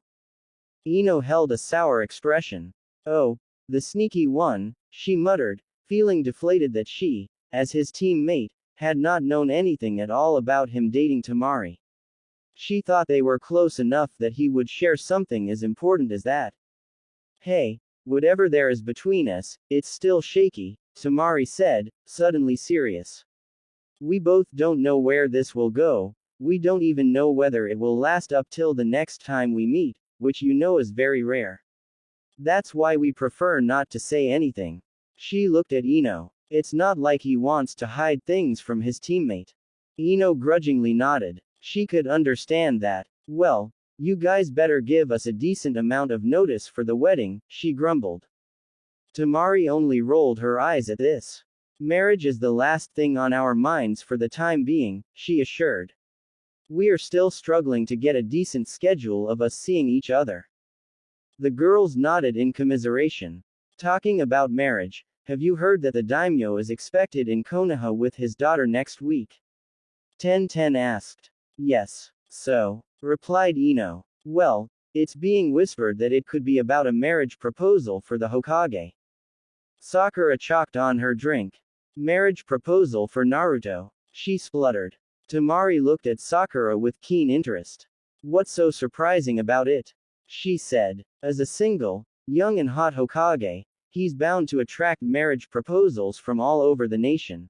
Ino held a sour expression. Oh, the sneaky one, she muttered, feeling deflated that she, as his teammate, had not known anything at all about him dating Tamari. She thought they were close enough that he would share something as important as that. Hey, whatever there is between us, it's still shaky, Tamari said, suddenly serious. We both don't know where this will go, we don't even know whether it will last up till the next time we meet, which you know is very rare. That's why we prefer not to say anything. She looked at Ino. It's not like he wants to hide things from his teammate. Ino grudgingly nodded. She could understand that. Well, you guys better give us a decent amount of notice for the wedding, she grumbled. Tamari only rolled her eyes at this. Marriage is the last thing on our minds for the time being, she assured. We are still struggling to get a decent schedule of us seeing each other. The girls nodded in commiseration. Talking about marriage, have you heard that the daimyo is expected in Konoha with his daughter next week? Ten asked. Yes, so, replied Ino. Well, it's being whispered that it could be about a marriage proposal for the Hokage. Sakura chalked on her drink. Marriage proposal for Naruto, she spluttered. Tamari looked at Sakura with keen interest. What's so surprising about it? She said. As a single, young and hot Hokage, he's bound to attract marriage proposals from all over the nation.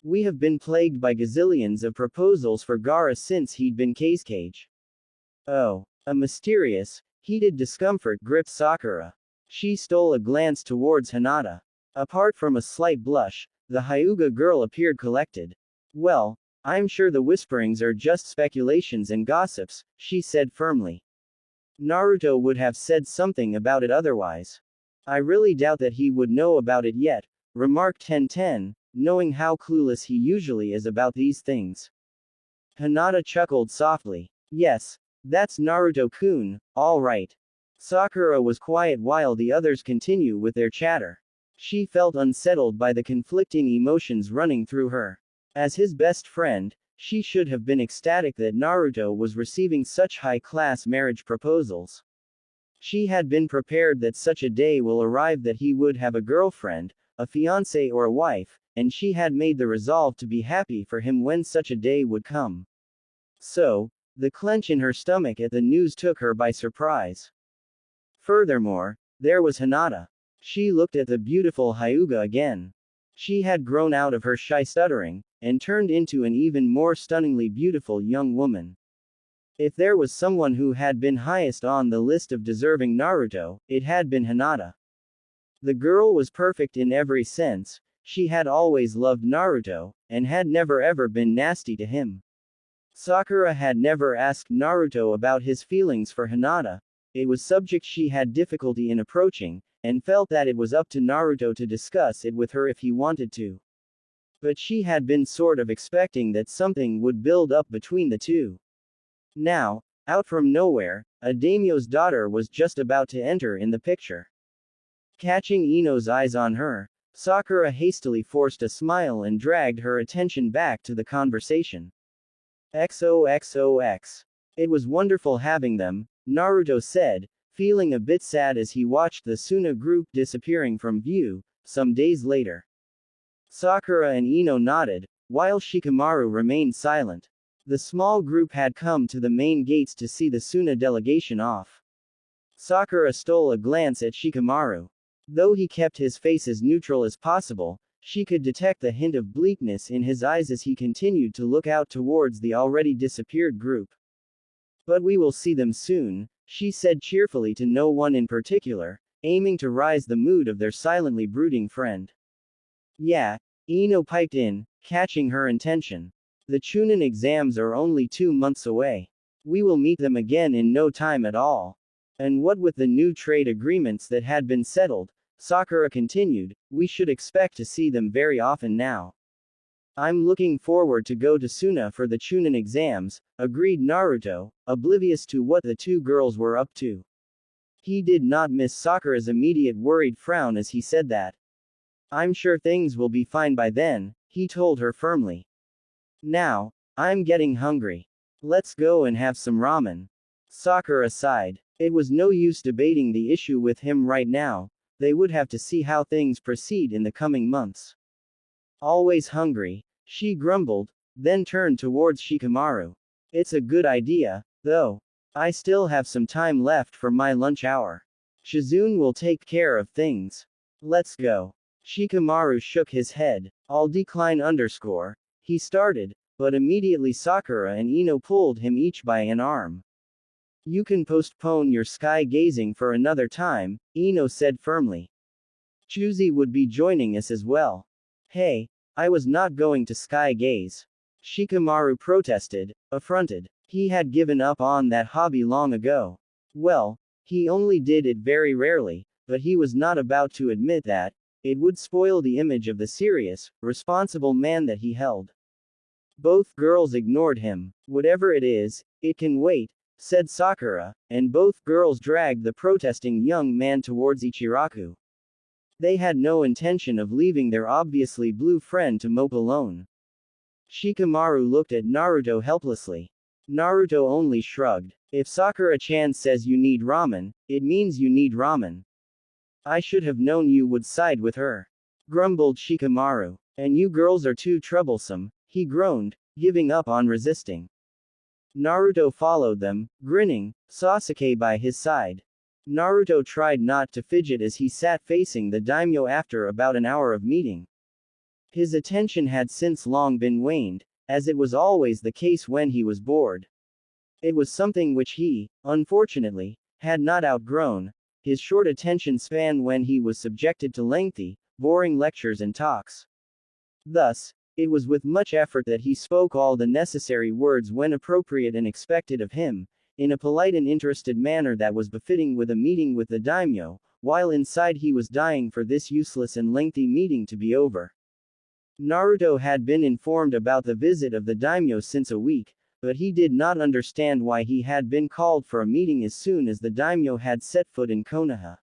We have been plagued by gazillions of proposals for Gaara since he'd been Kazekage. Oh, a mysterious, heated discomfort gripped Sakura. She stole a glance towards Hinata. Apart from a slight blush, the Hyuga girl appeared collected. Well, I'm sure the whisperings are just speculations and gossips, she said firmly. Naruto would have said something about it otherwise. I really doubt that he would know about it yet, remarked Ten, knowing how clueless he usually is about these things. Hinata chuckled softly. Yes, that's Naruto-kun, all right. Sakura was quiet while the others continued with their chatter. She felt unsettled by the conflicting emotions running through her. As his best friend, she should have been ecstatic that Naruto was receiving such high-class marriage proposals. She had been prepared that such a day will arrive that he would have a girlfriend, a fiancé or a wife, and she had made the resolve to be happy for him when such a day would come. So, the clench in her stomach at the news took her by surprise. Furthermore, there was Hinata. She looked at the beautiful Hyuga again. She had grown out of her shy stuttering, and turned into an even more stunningly beautiful young woman. If there was someone who had been highest on the list of deserving Naruto, it had been Hinata. The girl was perfect in every sense, she had always loved Naruto, and had never ever been nasty to him. Sakura had never asked Naruto about his feelings for Hinata. It was subject she had difficulty in approaching, and felt that it was up to Naruto to discuss it with her if he wanted to. But she had been sort of expecting that something would build up between the two. Now, out from nowhere, a daimyo's daughter was just about to enter in the picture. Catching Ino's eyes on her, Sakura hastily forced a smile and dragged her attention back to the conversation. XOXOX. It was wonderful having them, Naruto said, feeling a bit sad as he watched the Suna group disappearing from view, some days later. Sakura and Ino nodded, while Shikamaru remained silent. The small group had come to the main gates to see the Suna delegation off. Sakura stole a glance at Shikamaru. Though he kept his face as neutral as possible, She could detect the hint of bleakness in his eyes as he continued to look out towards the already disappeared group. But we will see them soon, she said cheerfully to no one in particular, aiming to rise the mood of their silently brooding friend. Yeah, Ino piped in, catching her intention. The Chunin exams are only 2 months away. We will meet them again in no time at all. And what with the new trade agreements that had been settled, Sakura continued, we should expect to see them very often now. I'm looking forward to go to Suna for the Chunin exams, agreed Naruto, oblivious to what the two girls were up to. He did not miss Sakura's immediate worried frown as he said that. I'm sure things will be fine by then, he told her firmly. Now, I'm getting hungry. Let's go and have some ramen. Sakura sighed. It was no use debating the issue with him right now, they would have to see how things proceed in the coming months. Always hungry, she grumbled, then turned towards Shikamaru. It's a good idea, though. I still have some time left for my lunch hour. Shizune will take care of things. Let's go. Shikamaru shook his head. I'll decline _ he started, but immediately Sakura and Ino pulled him each by an arm. You can postpone your sky gazing for another time, Ino said firmly. Chuzi would be joining us as well. Hey, I was not going to sky gaze. Shikamaru protested, affronted. He had given up on that hobby long ago. Well, he only did it very rarely, but he was not about to admit that it would spoil the image of the serious, responsible man that he held. Both girls ignored him. Whatever it is, it can wait, said Sakura, and both girls dragged the protesting young man towards Ichiraku. They had no intention of leaving their obviously blue friend to mope alone. Shikamaru looked at Naruto helplessly. Naruto only shrugged. If Sakura-chan says you need ramen, it means you need ramen. I should have known you would side with her. Grumbled Shikamaru. And you girls are too troublesome, he groaned, giving up on resisting. Naruto followed them, grinning, Sasuke by his side. Naruto tried not to fidget as he sat facing the daimyo after about an hour of meeting. His attention had since long been waned, as it was always the case when he was bored. It was something which he, unfortunately, had not outgrown, his short attention span when he was subjected to lengthy, boring lectures and talks. Thus, it was with much effort that he spoke all the necessary words when appropriate and expected of him, in a polite and interested manner that was befitting with a meeting with the daimyo, while inside he was dying for this useless and lengthy meeting to be over. Naruto had been informed about the visit of the daimyo since a week, but he did not understand why he had been called for a meeting as soon as the daimyo had set foot in Konoha.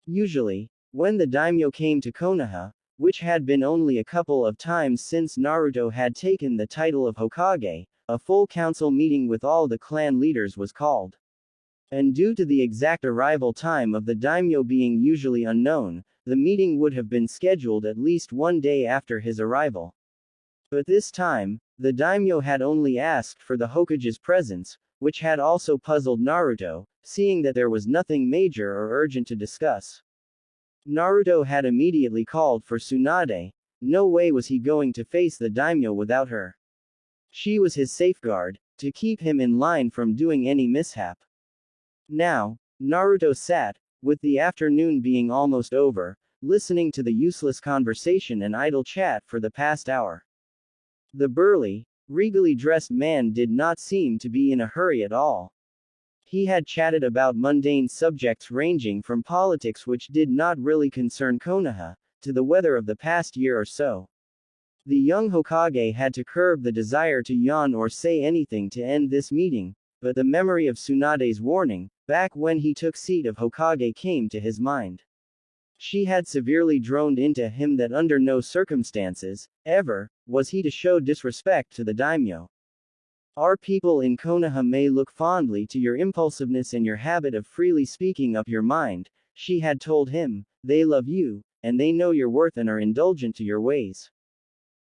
Usually, when the daimyo came to Konoha, which had been only a couple of times since Naruto had taken the title of Hokage, a full council meeting with all the clan leaders was called. And due to the exact arrival time of the daimyo being usually unknown, the meeting would have been scheduled at least one day after his arrival. But this time, the daimyo had only asked for the Hokage's presence, which had also puzzled Naruto, seeing that there was nothing major or urgent to discuss. Naruto had immediately called for Tsunade. No way was he going to face the daimyo without her. She was his safeguard, to keep him in line from doing any mishap. Now, Naruto sat, with the afternoon being almost over, listening to the useless conversation and idle chat for the past hour. The burly, regally dressed man did not seem to be in a hurry at all. He had chatted about mundane subjects ranging from politics which did not really concern Konoha, to the weather of the past year or so. The young Hokage had to curb the desire to yawn or say anything to end this meeting, but the memory of Tsunade's warning, back when he took seat of Hokage came to his mind. She had severely droned into him that under no circumstances, ever, was he to show disrespect to the daimyo. Our people in Konoha may look fondly to your impulsiveness and your habit of freely speaking up your mind, she had told him. They love you, and they know your worth and are indulgent to your ways.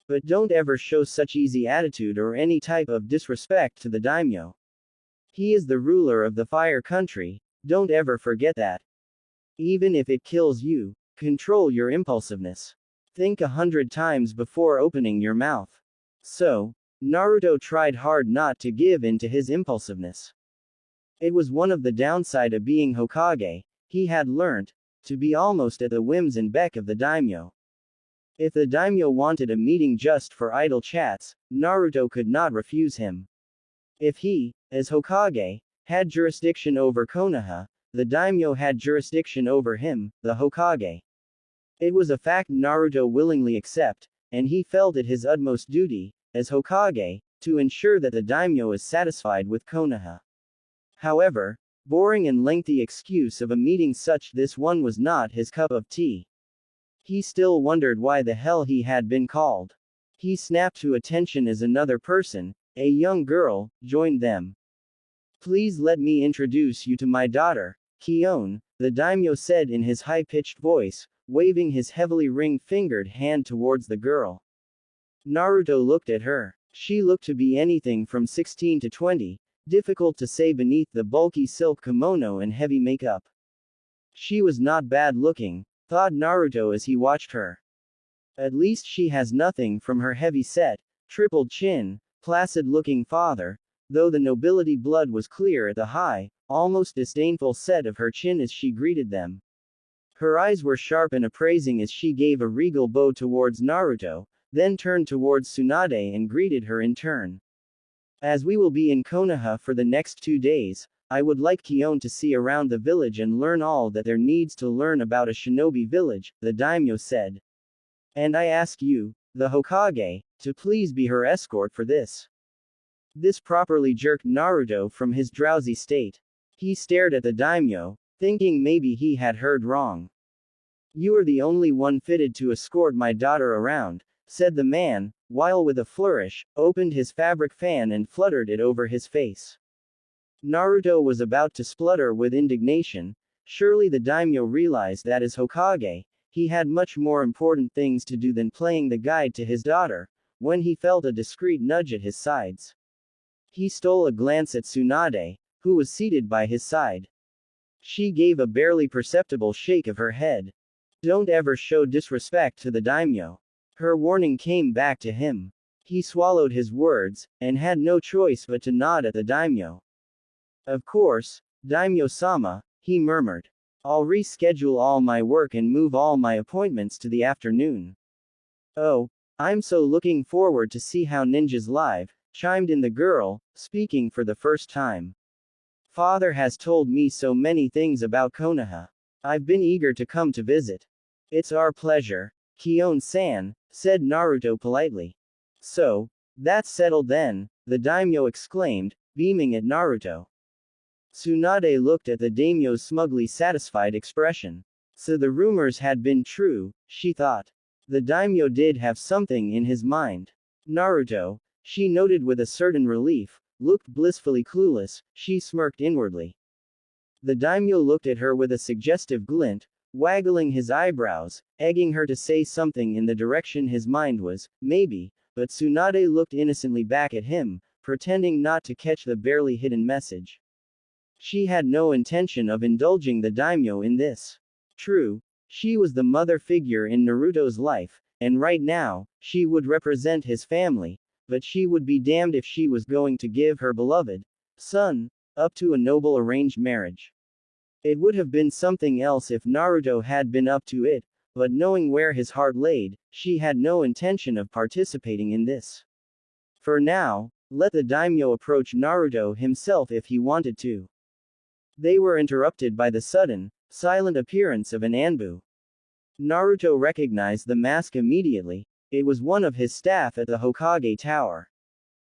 But don't ever show such easy attitude or any type of disrespect to the daimyo. He is the ruler of the fire country, don't ever forget that. Even if it kills you, control your impulsiveness. Think 100 times before opening your mouth. So, Naruto tried hard not to give in to his impulsiveness. It was one of the downside of being Hokage. He had learnt to be almost at the whims and beck of the daimyo. If the daimyo wanted a meeting just for idle chats, Naruto could not refuse him. If he, as Hokage, had jurisdiction over Konoha, the daimyo had jurisdiction over him, the Hokage. It was a fact Naruto willingly accept, and he felt it his utmost duty, as Hokage, to ensure that the daimyo is satisfied with Konoha. However, boring and lengthy excuse of a meeting such this one was not his cup of tea. He still wondered why the hell he had been called. He snapped to attention as another person, a young girl, joined them. Please let me introduce you to my daughter, Keon, the daimyo said in his high-pitched voice, waving his heavily ring-fingered hand towards the girl. Naruto looked at her. She looked to be anything from 16 to 20, difficult to say beneath the bulky silk kimono and heavy makeup. She was not bad looking, thought Naruto as he watched her. At least she has nothing from her heavy set, tripled chin, placid-looking father, though the nobility blood was clear at the high, almost disdainful set of her chin as she greeted them. Her eyes were sharp and appraising as she gave a regal bow towards Naruto, then turned towards Tsunade and greeted her in turn. As we will be in Konoha for the next 2 days, I would like Keon to see around the village and learn all that there needs to learn about a shinobi village, the daimyo said. And I ask you, the Hokage, to please be her escort for this. This properly jerked Naruto from his drowsy state. He stared at the daimyo, thinking maybe he had heard wrong. You are the only one fitted to escort my daughter around, said the man, while with a flourish, opened his fabric fan and fluttered it over his face. Naruto was about to splutter with indignation. Surely the daimyo realized that as Hokage, he had much more important things to do than playing the guide to his daughter, when he felt a discreet nudge at his sides. He stole a glance at Tsunade, who was seated by his side. She gave a barely perceptible shake of her head. Don't ever show disrespect to the daimyo. Her warning came back to him. He swallowed his words, and had no choice but to nod at the daimyo. Of course, daimyo-sama, he murmured. I'll reschedule all my work and move all my appointments to the afternoon. Oh, I'm so looking forward to see how ninjas live, chimed in the girl, speaking for the first time. Father has told me so many things about Konoha. I've been eager to come to visit. It's our pleasure, Keon-san, said Naruto politely. So, that's settled then, the daimyo exclaimed, beaming at Naruto. Tsunade looked at the daimyo's smugly satisfied expression. So the rumors had been true, she thought. The daimyo did have something in his mind. Naruto, she noted with a certain relief, looked blissfully clueless, she smirked inwardly. The daimyo looked at her with a suggestive glint, waggling his eyebrows, egging her to say something in the direction his mind was, maybe, but Tsunade looked innocently back at him, pretending not to catch the barely hidden message. She had no intention of indulging the daimyo in this. True, she was the mother figure in Naruto's life, and right now, she would represent his family, but she would be damned if she was going to give her beloved son up to a noble arranged marriage. It would have been something else if Naruto had been up to it, but knowing where his heart laid, she had no intention of participating in this. For now, let the daimyo approach Naruto himself if he wanted to. They were interrupted by the sudden, silent appearance of an Anbu. Naruto recognized the mask immediately. It was one of his staff at the Hokage Tower.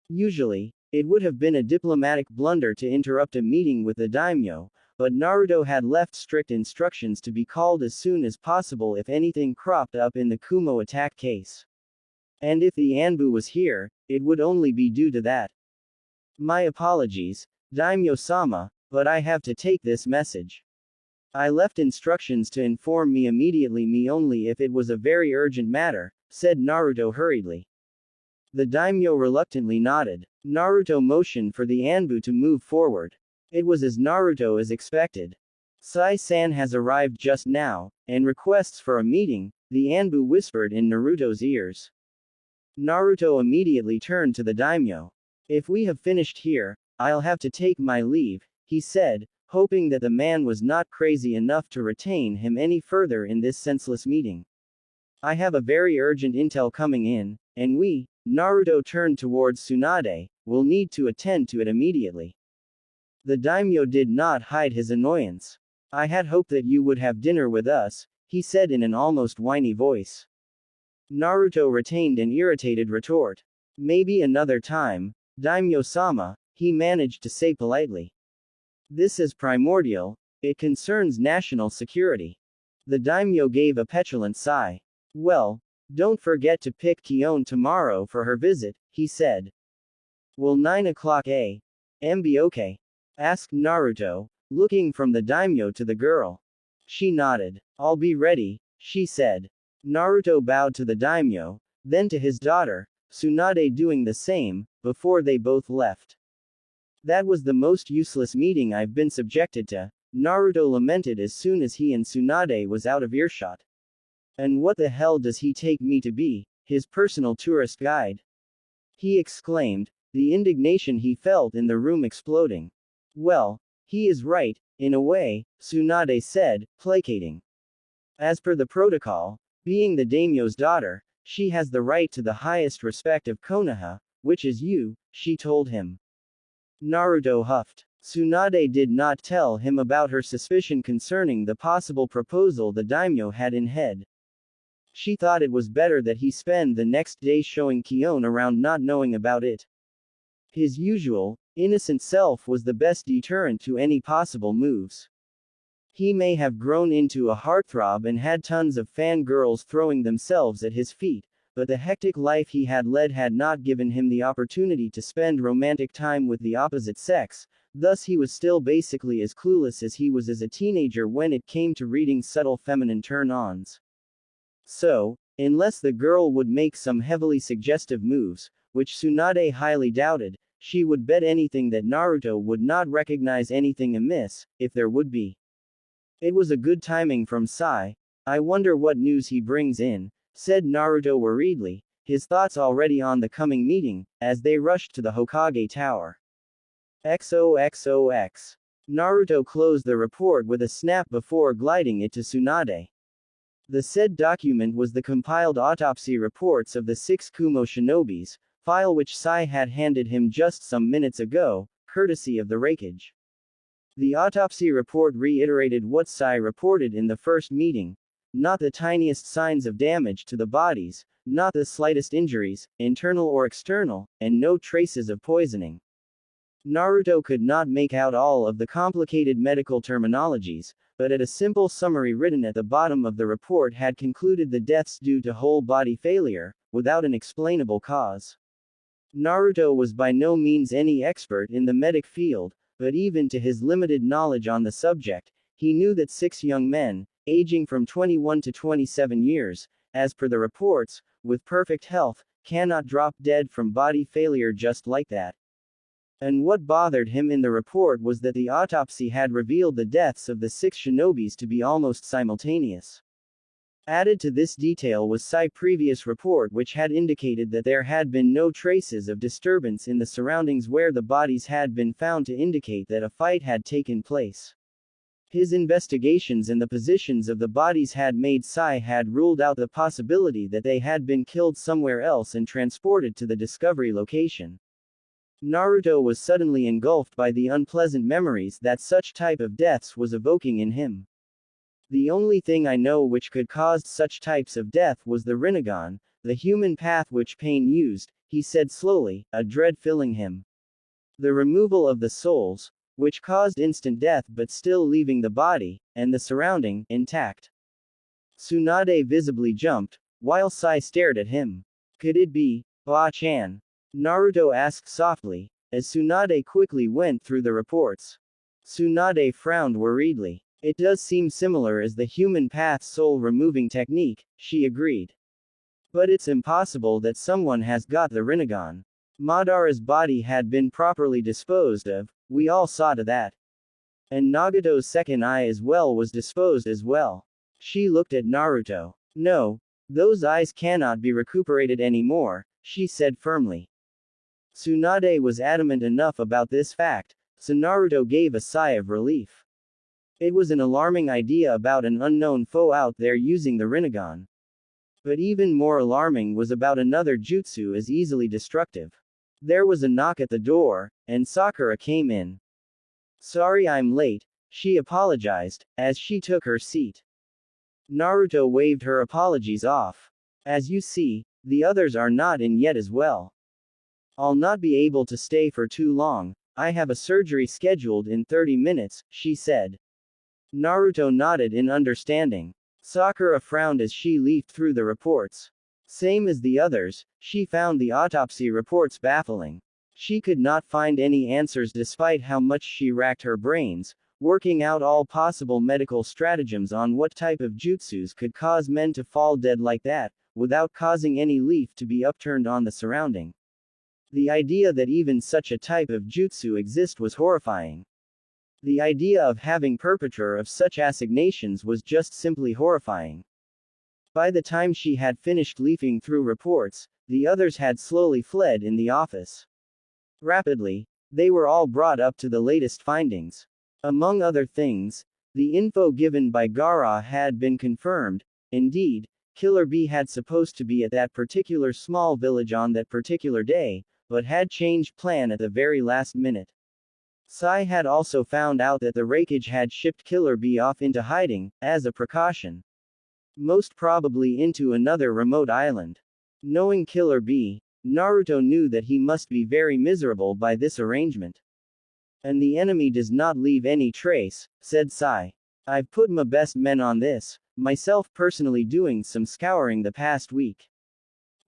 Usually, it would have been a diplomatic blunder to interrupt a meeting with the daimyo, but Naruto had left strict instructions to be called as soon as possible if anything cropped up in the Kumo attack case. And if the Anbu was here, it would only be due to that. My apologies, daimyo-sama, but I have to take this message. I left instructions to inform me immediately me only if it was a very urgent matter, said Naruto hurriedly. The daimyo reluctantly nodded. Naruto motioned for the Anbu to move forward. It was as Naruto as expected. Sai-san has arrived just now, and requests for a meeting, the Anbu whispered in Naruto's ears. Naruto immediately turned to the daimyo. If we have finished here, I'll have to take my leave, he said, hoping that the man was not crazy enough to retain him any further in this senseless meeting. I have a very urgent intel coming in, and we, Naruto turned towards Tsunade, will need to attend to it immediately. The daimyo did not hide his annoyance. I had hoped that you would have dinner with us, he said in an almost whiny voice. Naruto retained an irritated retort. Maybe another time, daimyo-sama, he managed to say politely. This is primordial, it concerns national security. The daimyo gave a petulant sigh. Well, don't forget to pick Keon tomorrow for her visit, he said. Will 9 o'clock a.m. be okay? Asked Naruto, looking from the daimyo to the girl. She nodded. I'll be ready, she said. Naruto bowed to the daimyo, then to his daughter, Tsunade doing the same, before they both left. That was the most useless meeting I've been subjected to, Naruto lamented as soon as he and Tsunade was out of earshot. And what the hell does he take me to be, his personal tourist guide? He exclaimed, the indignation he felt in the room exploding. Well, he is right, in a way, Tsunade said, placating. As per the protocol, being the daimyo's daughter, she has the right to the highest respect of Konoha, which is you, she told him. Naruto huffed. Tsunade did not tell him about her suspicion concerning the possible proposal the daimyo had in head. She thought it was better that he spend the next day showing Keon around not knowing about it. His usual, innocent self was the best deterrent to any possible moves. He may have grown into a heartthrob and had tons of fangirls throwing themselves at his feet, but the hectic life he had led had not given him the opportunity to spend romantic time with the opposite sex, thus he was still basically as clueless as he was as a teenager when it came to reading subtle feminine turn-ons. So, unless the girl would make some heavily suggestive moves, which Tsunade highly doubted, she would bet anything that Naruto would not recognize anything amiss, if there would be. It was a good timing from Sai. I wonder what news he brings in, said Naruto worriedly, his thoughts already on the coming meeting, as they rushed to the Hokage Tower. XOXOX. Naruto closed the report with a snap before gliding it to Tsunade. The said document was the compiled autopsy reports of the 6 Kumo shinobis, file which Sai had handed him just some minutes ago, courtesy of the Raikage. The autopsy report reiterated what Sai reported in the first meeting. Not the tiniest signs of damage to the bodies, not the slightest injuries, internal or external, and no traces of poisoning. Naruto could not make out all of the complicated medical terminologies, but at a simple summary written at the bottom of the report had concluded the deaths due to whole body failure, without an explainable cause. Naruto was by no means any expert in the medic field, but even to his limited knowledge on the subject, he knew that 6 young men, aging from 21 to 27 years, as per the reports, with perfect health, cannot drop dead from body failure just like that. And what bothered him in the report was that the autopsy had revealed the deaths of the 6 shinobis to be almost simultaneous. Added to this detail was Sai's previous report, which had indicated that there had been no traces of disturbance in the surroundings where the bodies had been found to indicate that a fight had taken place. His investigations and the positions of the bodies had made Sai had ruled out the possibility that they had been killed somewhere else and transported to the discovery location. Naruto was suddenly engulfed by the unpleasant memories that such type of deaths was evoking in him. The only thing I know which could cause such types of death was the Rinnegan, the human path which Pain used, he said slowly, a dread filling him. The removal of the souls, which caused instant death but still leaving the body, and the surrounding, intact. Tsunade visibly jumped, while Sai stared at him. Could it be, Ba-chan? Naruto asked softly, as Tsunade quickly went through the reports. Tsunade frowned worriedly. It does seem similar as the human path soul removing technique, she agreed. But it's impossible that someone has got the Rinnegan. Madara's body had been properly disposed of, we all saw to that. And Nagato's second eye as well was disposed as well. She looked at Naruto. No, those eyes cannot be recuperated anymore, she said firmly. Tsunade was adamant enough about this fact, so Naruto gave a sigh of relief. It was an alarming idea about an unknown foe out there using the Rinnegan. But even more alarming was about another jutsu as easily destructive. There was a knock at the door, and Sakura came in. Sorry I'm late, she apologized, as she took her seat. Naruto waved her apologies off. As you see, the others are not in yet as well. I'll not be able to stay for too long, I have a surgery scheduled in 30 minutes, she said. Naruto nodded in understanding. Sakura frowned as she leafed through the reports. Same as the others, she found the autopsy reports baffling. She could not find any answers despite how much she racked her brains, working out all possible medical stratagems on what type of jutsus could cause men to fall dead like that, without causing any leaf to be upturned on the surrounding. The idea that even such a type of jutsu exists was horrifying. The idea of having perpetrator of such assignations was just simply horrifying. By the time she had finished leafing through reports, the others had slowly fled in the office. Rapidly, they were all brought up to the latest findings. Among other things, the info given by Gaara had been confirmed. Indeed, Killer Bee had supposed to be at that particular small village on that particular day, but had changed plan at the very last minute. Sai had also found out that the Raikage had shipped Killer Bee off into hiding, as a precaution. Most probably into another remote island. Knowing Killer Bee, Naruto knew that he must be very miserable by this arrangement. And the enemy does not leave any trace, said Sai. I've put my best men on this, myself personally doing some scouring the past week.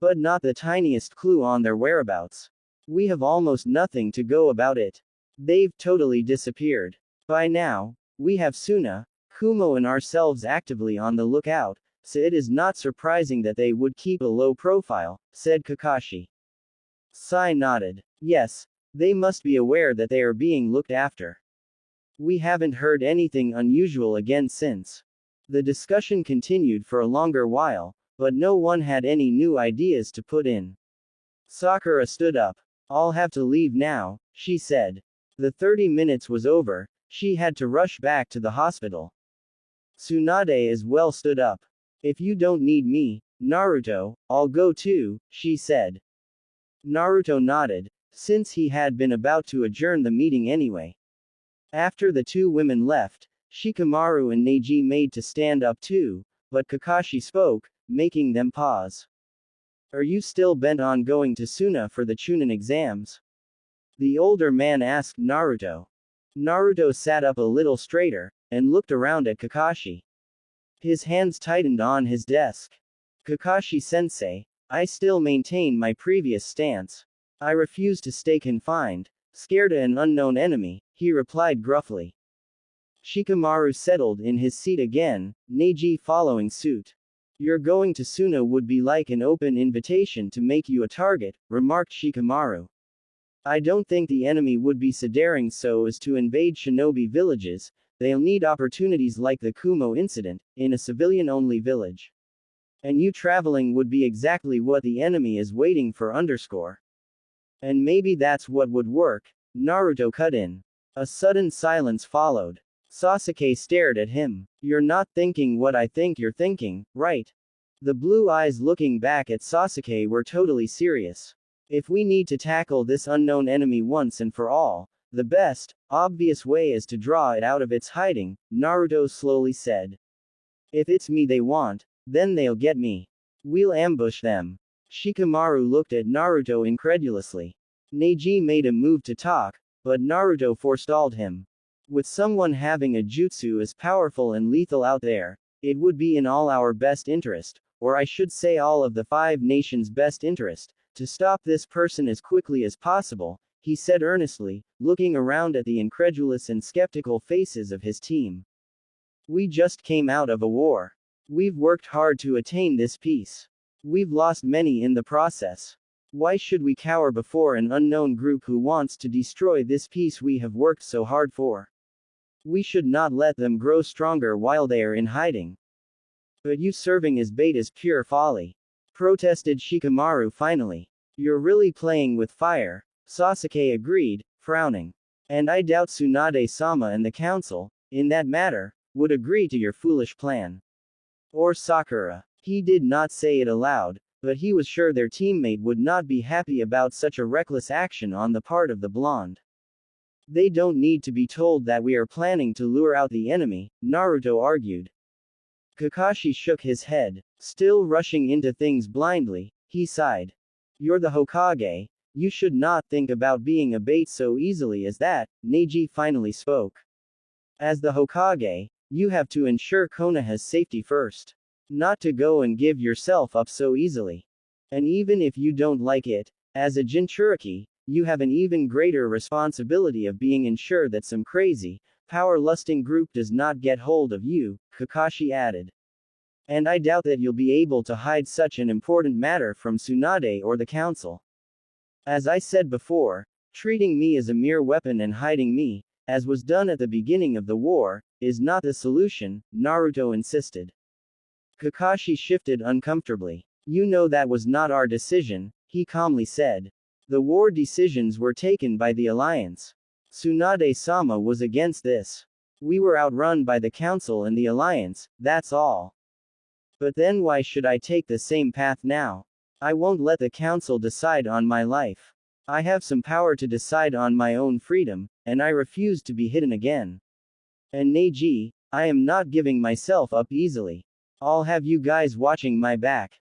But not the tiniest clue on their whereabouts. We have almost nothing to go about it. They've totally disappeared. By now, we have Suna, Kumo and ourselves actively on the lookout, so it is not surprising that they would keep a low profile, said Kakashi. Sai nodded. Yes, they must be aware that they are being looked after. We haven't heard anything unusual again since. The discussion continued for a longer while, but no one had any new ideas to put in. Sakura stood up. I'll have to leave now, she said. The 30 minutes was over, she had to rush back to the hospital. Tsunade as well stood up. If you don't need me, Naruto, I'll go too, she said. Naruto nodded, since he had been about to adjourn the meeting anyway. After the two women left, Shikamaru and Neji made to stand up too, but Kakashi spoke, making them pause. Are you still bent on going to Suna for the Chunin exams? The older man asked Naruto. Naruto sat up a little straighter, and looked around at Kakashi. His hands tightened on his desk. Kakashi-sensei, I still maintain my previous stance. I refuse to stay confined, scared of an unknown enemy, he replied gruffly. Shikamaru settled in his seat again, Neji following suit. Your going to Suna would be like an open invitation to make you a target, remarked Shikamaru. I don't think the enemy would be so daring so as to invade shinobi villages, they'll need opportunities like the Kumo incident, in a civilian-only village. And you traveling would be exactly what the enemy is waiting for underscore. And maybe that's what would work, Naruto cut in. A sudden silence followed. Sasuke stared at him. You're not thinking what I think you're thinking, right? The blue eyes looking back at Sasuke were totally serious. If we need to tackle this unknown enemy once and for all, the best, obvious way is to draw it out of its hiding, Naruto slowly said. If it's me they want, then they'll get me. We'll ambush them. Shikamaru looked at Naruto incredulously. Neji made a move to talk, but Naruto forestalled him. With someone having a jutsu as powerful and lethal out there, it would be in all our best interest, or I should say all of the 5 nations' best interest, to stop this person as quickly as possible, he said earnestly, looking around at the incredulous and skeptical faces of his team. We just came out of a war. We've worked hard to attain this peace. We've lost many in the process. Why should we cower before an unknown group who wants to destroy this peace we have worked so hard for? We should not let them grow stronger while they are in hiding. But you serving as bait is pure folly. Protested Shikamaru finally. You're really playing with fire, Sasuke agreed, frowning. And I doubt Tsunade-sama and the council, in that matter, would agree to your foolish plan. Or Sakura. He did not say it aloud, but he was sure their teammate would not be happy about such a reckless action on the part of the blonde. They don't need to be told that we are planning to lure out the enemy, Naruto argued. Kakashi shook his head. Still rushing into things blindly, he sighed. You're the Hokage, you should not think about being a bait so easily as that, Neji finally spoke. As the Hokage, you have to ensure Konoha's safety first. Not to go and give yourself up so easily. And even if you don't like it, as a Jinchuriki, you have an even greater responsibility of being ensured that some crazy, power-lusting group does not get hold of you, Kakashi added. And I doubt that you'll be able to hide such an important matter from Tsunade or the council. As I said before, treating me as a mere weapon and hiding me, as was done at the beginning of the war, is not the solution, Naruto insisted. Kakashi shifted uncomfortably. You know that was not our decision, he calmly said. The war decisions were taken by the alliance. Tsunade-sama was against this. We were outrun by the council and the alliance, that's all. But then why should I take the same path now? I won't let the council decide on my life. I have some power to decide on my own freedom, and I refuse to be hidden again. And Neji, I am not giving myself up easily. I'll have you guys watching my back.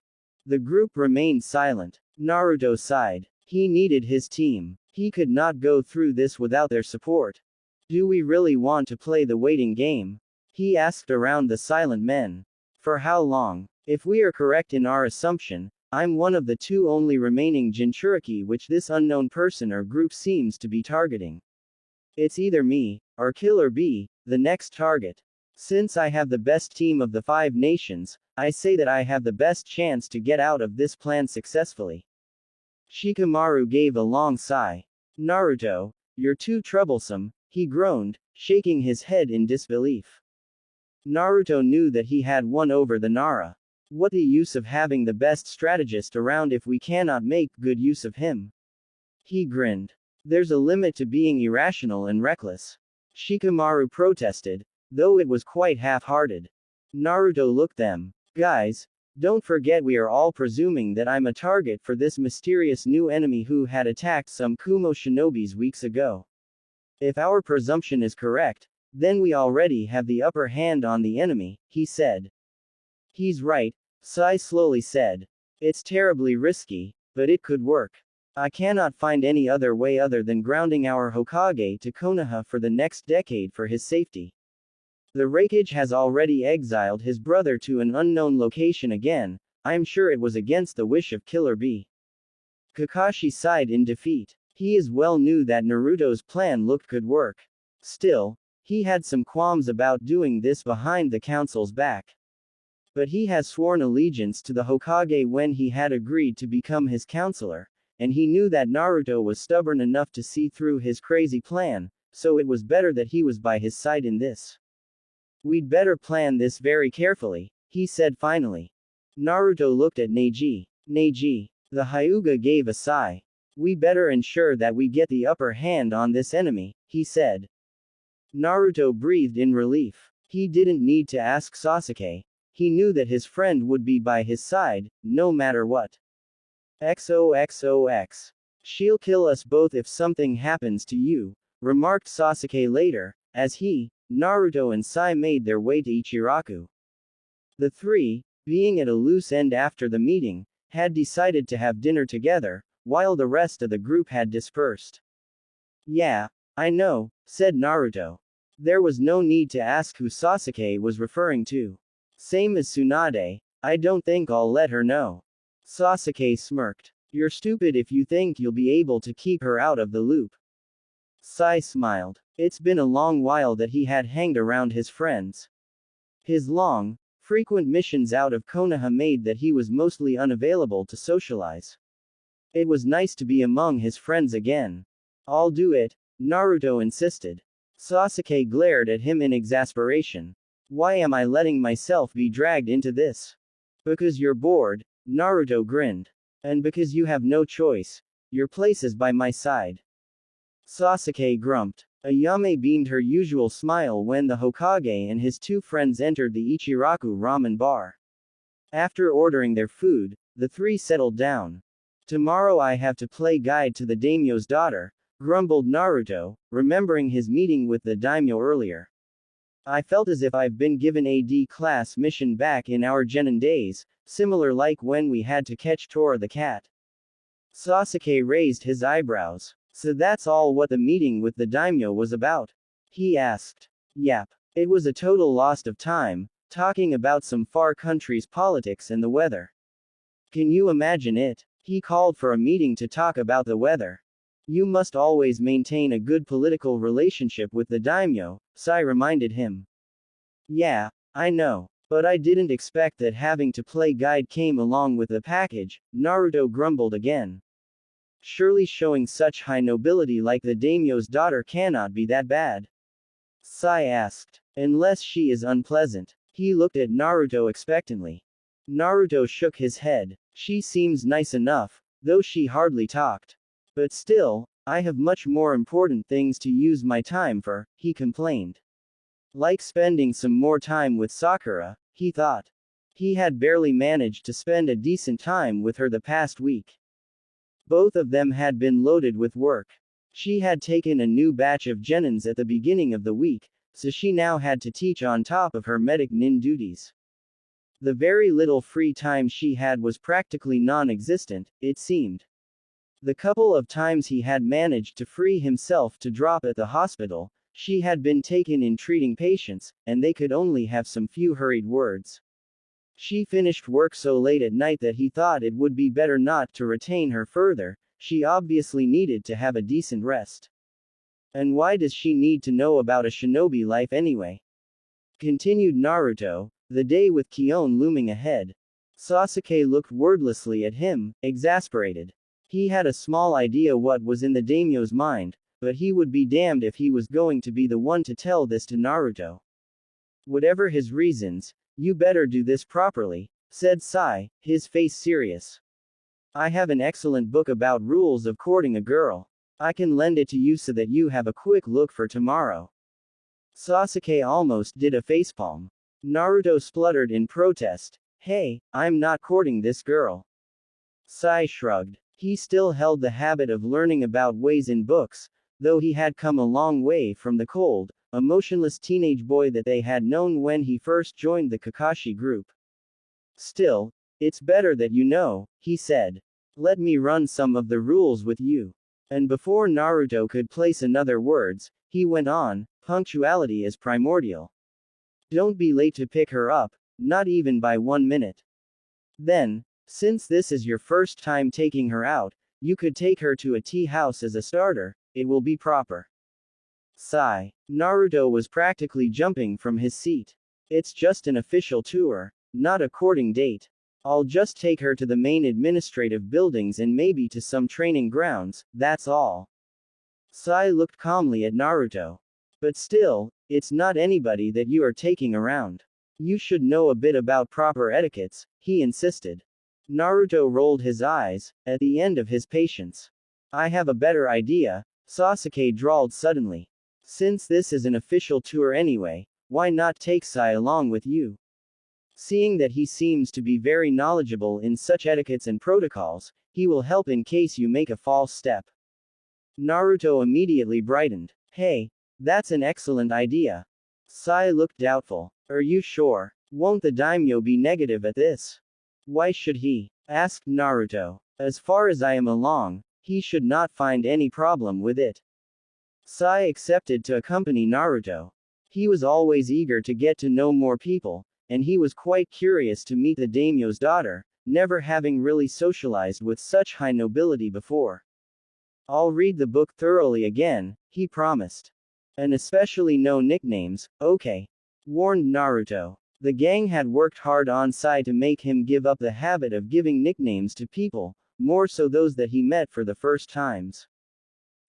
The group remained silent. Naruto sighed. He needed his team. He could not go through this without their support. Do we really want to play the waiting game? He asked around the silent men. For how long? If we are correct in our assumption, I'm one of the two only remaining Jinchuriki which this unknown person or group seems to be targeting. It's either me, or Killer B, the next target. Since I have the best team of the 5 nations, I say that I have the best chance to get out of this plan successfully. Shikamaru gave a long sigh. Naruto, you're too troublesome, he groaned, shaking his head in disbelief. Naruto knew that he had won over the Nara. What the use of having the best strategist around if we cannot make good use of him? He grinned. There's a limit to being irrational and reckless. Shikamaru protested, though it was quite half-hearted. Naruto looked them. Guys, don't forget we are all presuming that I'm a target for this mysterious new enemy who had attacked some Kumo shinobis weeks ago. If our presumption is correct, then we already have the upper hand on the enemy, he said. He's right, Sai slowly said. It's terribly risky, but it could work. I cannot find any other way other than grounding our Hokage to Konoha for the next decade for his safety. The Raikage has already exiled his brother to an unknown location again, I'm sure it was against the wish of Killer B. Kakashi sighed in defeat. He as well knew that Naruto's plan looked could work. Still, he had some qualms about doing this behind the council's back. But he has sworn allegiance to the Hokage when he had agreed to become his counselor, and he knew that Naruto was stubborn enough to see through his crazy plan, so it was better that he was by his side in this. We'd better plan this very carefully, he said finally. Naruto looked at Neji. Neji. The Hyuga gave a sigh. We better ensure that we get the upper hand on this enemy, he said. Naruto breathed in relief. He didn't need to ask Sasuke. He knew that his friend would be by his side, no matter what. XOXOX. She'll kill us both if something happens to you, remarked Sasuke later, as he, Naruto and Sai made their way to Ichiraku. The three, being at a loose end after the meeting, had decided to have dinner together, while the rest of the group had dispersed. Yeah, I know, said Naruto. There was no need to ask who Sasuke was referring to. Same as Tsunade, I don't think I'll let her know. Sasuke smirked. You're stupid if you think you'll be able to keep her out of the loop. Sai smiled. It's been a long while that he had hanged around his friends. His long, frequent missions out of Konoha made that he was mostly unavailable to socialize. It was nice to be among his friends again. I'll do it, Naruto insisted. Sasuke glared at him in exasperation. Why am I letting myself be dragged into this? Because you're bored, Naruto grinned. And because you have no choice. Your place is by my side. Sasuke grumped. Ayame beamed her usual smile when the Hokage and his two friends entered the Ichiraku ramen bar. After ordering their food, the three settled down. Tomorrow I have to play guide to the daimyo's daughter, grumbled Naruto, remembering his meeting with the daimyo earlier. I felt as if I've been given a D-class mission back in our genin days, similar like when we had to catch Tora the cat. Sasuke raised his eyebrows. So that's all what the meeting with the daimyo was about? He asked. Yap. It was a total loss of time, talking about some far country's politics and the weather. Can you imagine it? He called for a meeting to talk about the weather. You must always maintain a good political relationship with the daimyo, Sai reminded him. Yeah, I know. But I didn't expect that having to play guide came along with the package, Naruto grumbled again. Surely showing such high nobility like the daimyo's daughter cannot be that bad. Sai asked. Unless she is unpleasant. He looked at Naruto expectantly. Naruto shook his head. She seems nice enough, though she hardly talked. But still, I have much more important things to use my time for, he complained. Like spending some more time with Sakura, he thought. He had barely managed to spend a decent time with her the past week. Both of them had been loaded with work. She had taken a new batch of genins at the beginning of the week, so she now had to teach on top of her medic nin duties. The very little free time she had was practically non-existent, it seemed. The couple of times he had managed to free himself to drop at the hospital, she had been taken in treating patients, and they could only have some few hurried words. She finished work so late at night that he thought it would be better not to retain her further, she obviously needed to have a decent rest. And why does she need to know about a shinobi life anyway? Continued Naruto, the day with Keon looming ahead. Sasuke looked wordlessly at him, exasperated. He had a small idea what was in the daimyo's mind, but he would be damned if he was going to be the one to tell this to Naruto. Whatever his reasons, you better do this properly, said Sai, his face serious. I have an excellent book about rules of courting a girl. I can lend it to you so that you have a quick look for tomorrow. Sasuke almost did a facepalm. Naruto spluttered in protest. Hey, I'm not courting this girl. Sai shrugged. He still held the habit of learning about ways in books, though he had come a long way from the cold, emotionless teenage boy that they had known when he first joined the Kakashi group. Still, it's better that you know, he said. Let me run some of the rules with you. And before Naruto could place another words, he went on, punctuality is primordial. Don't be late to pick her up, not even by 1 minute. Then, since this is your first time taking her out, you could take her to a tea house as a starter, it will be proper. Sigh. Naruto was practically jumping from his seat. It's just an official tour, not a courting date. I'll just take her to the main administrative buildings and maybe to some training grounds, that's all. Sai looked calmly at Naruto. But still, it's not anybody that you are taking around. You should know a bit about proper etiquettes, he insisted. Naruto rolled his eyes, at the end of his patience. I have a better idea, Sasuke drawled suddenly. Since this is an official tour anyway, why not take Sai along with you? Seeing that he seems to be very knowledgeable in such etiquettes and protocols, he will help in case you make a false step. Naruto immediately brightened. Hey, that's an excellent idea. Sai looked doubtful. Are you sure? Won't the daimyo be negative at this? Why should he? Asked Naruto. As far as I am along, he should not find any problem with it. Sai accepted to accompany Naruto. He was always eager to get to know more people, and he was quite curious to meet the daimyo's daughter, never having really socialized with such high nobility before. I'll read the book thoroughly again, he promised. And especially no nicknames, okay? Warned Naruto. The gang had worked hard on Sai to make him give up the habit of giving nicknames to people, more so those that he met for the first times.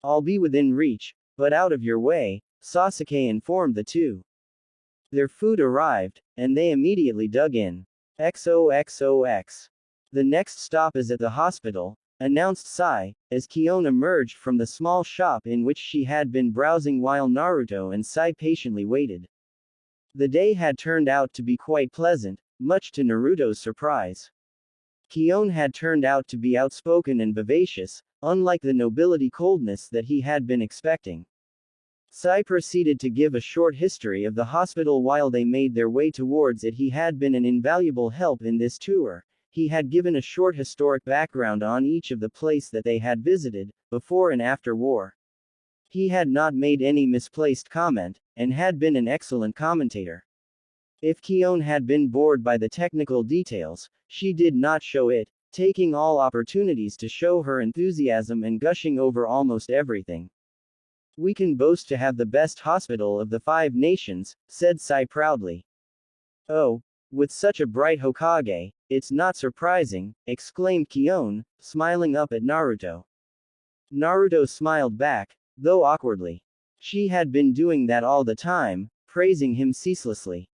I'll be within reach, but out of your way, Sasuke informed the two. Their food arrived, and they immediately dug in. XOXOX. The next stop is at the hospital, announced Sai, as Keon emerged from the small shop in which she had been browsing while Naruto and Sai patiently waited. The day had turned out to be quite pleasant, much to Naruto's surprise. Keon had turned out to be outspoken and vivacious, unlike the nobility coldness that he had been expecting. Sai proceeded to give a short history of the hospital while they made their way towards it. He had been an invaluable help in this tour. He had given a short historic background on each of the place that they had visited, before and after war. He had not made any misplaced comment, and had been an excellent commentator. If Keon had been bored by the technical details, she did not show it, taking all opportunities to show her enthusiasm and gushing over almost everything. We can boast to have the best hospital of the 5 nations, said Sai proudly. Oh, with such a bright Hokage, it's not surprising, exclaimed Keon, smiling up at Naruto. Naruto smiled back, though awkwardly. She had been doing that all the time, praising him ceaselessly.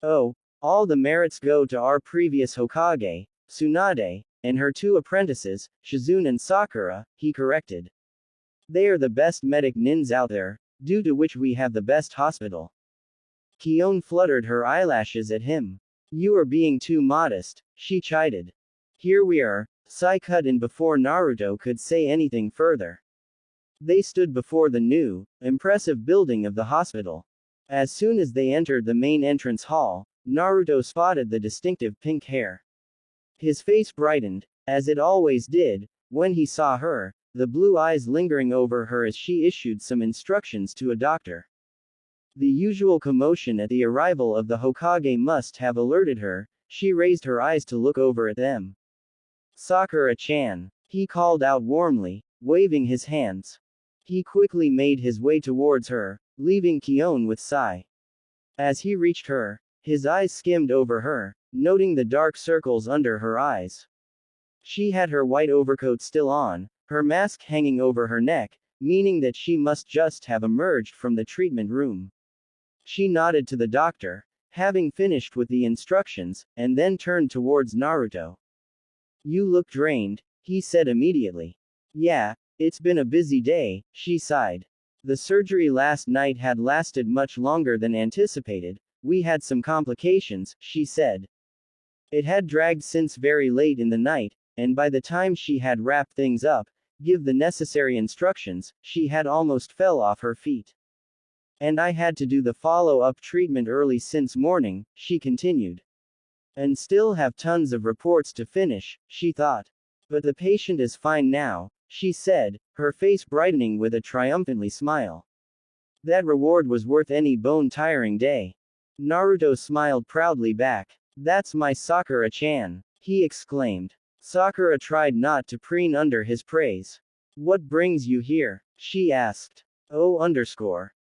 Oh, all the merits go to our previous Hokage, Tsunade, and her 2 apprentices, Shizune and Sakura, he corrected. They are the best medic nins out there, due to which we have the best hospital. Keon fluttered her eyelashes at him. You are being too modest, she chided. Here we are, Sai cut in before Naruto could say anything further. They stood before the new, impressive building of the hospital. As soon as they entered the main entrance hall, Naruto spotted the distinctive pink hair. His face brightened, as it always did, when he saw her, the blue eyes lingering over her as she issued some instructions to a doctor. The usual commotion at the arrival of the Hokage must have alerted her. She raised her eyes to look over at them. Sakura-chan, he called out warmly, waving his hands. He quickly made his way towards her, leaving Keon with Sai. As he reached her, his eyes skimmed over her, noting the dark circles under her eyes. She had her white overcoat still on, her mask hanging over her neck, meaning that she must just have emerged from the treatment room. She nodded to the doctor, having finished with the instructions, and then turned towards Naruto. You look drained, he said immediately. Yeah, it's been a busy day, she sighed. The surgery last night had lasted much longer than anticipated. We had some complications, she said. It had dragged since very late in the night, and by the time she had wrapped things up, give the necessary instructions, she had almost fell off her feet. And I had to do the follow-up treatment early since morning, she continued. And still have tons of reports to finish, she thought. But the patient is fine now, she said, her face brightening with a triumphantly smile. That reward was worth any bone-tiring day. Naruto smiled proudly back. That's my Sakura-chan, he exclaimed. Sakura tried not to preen under his praise. What brings you here? She asked.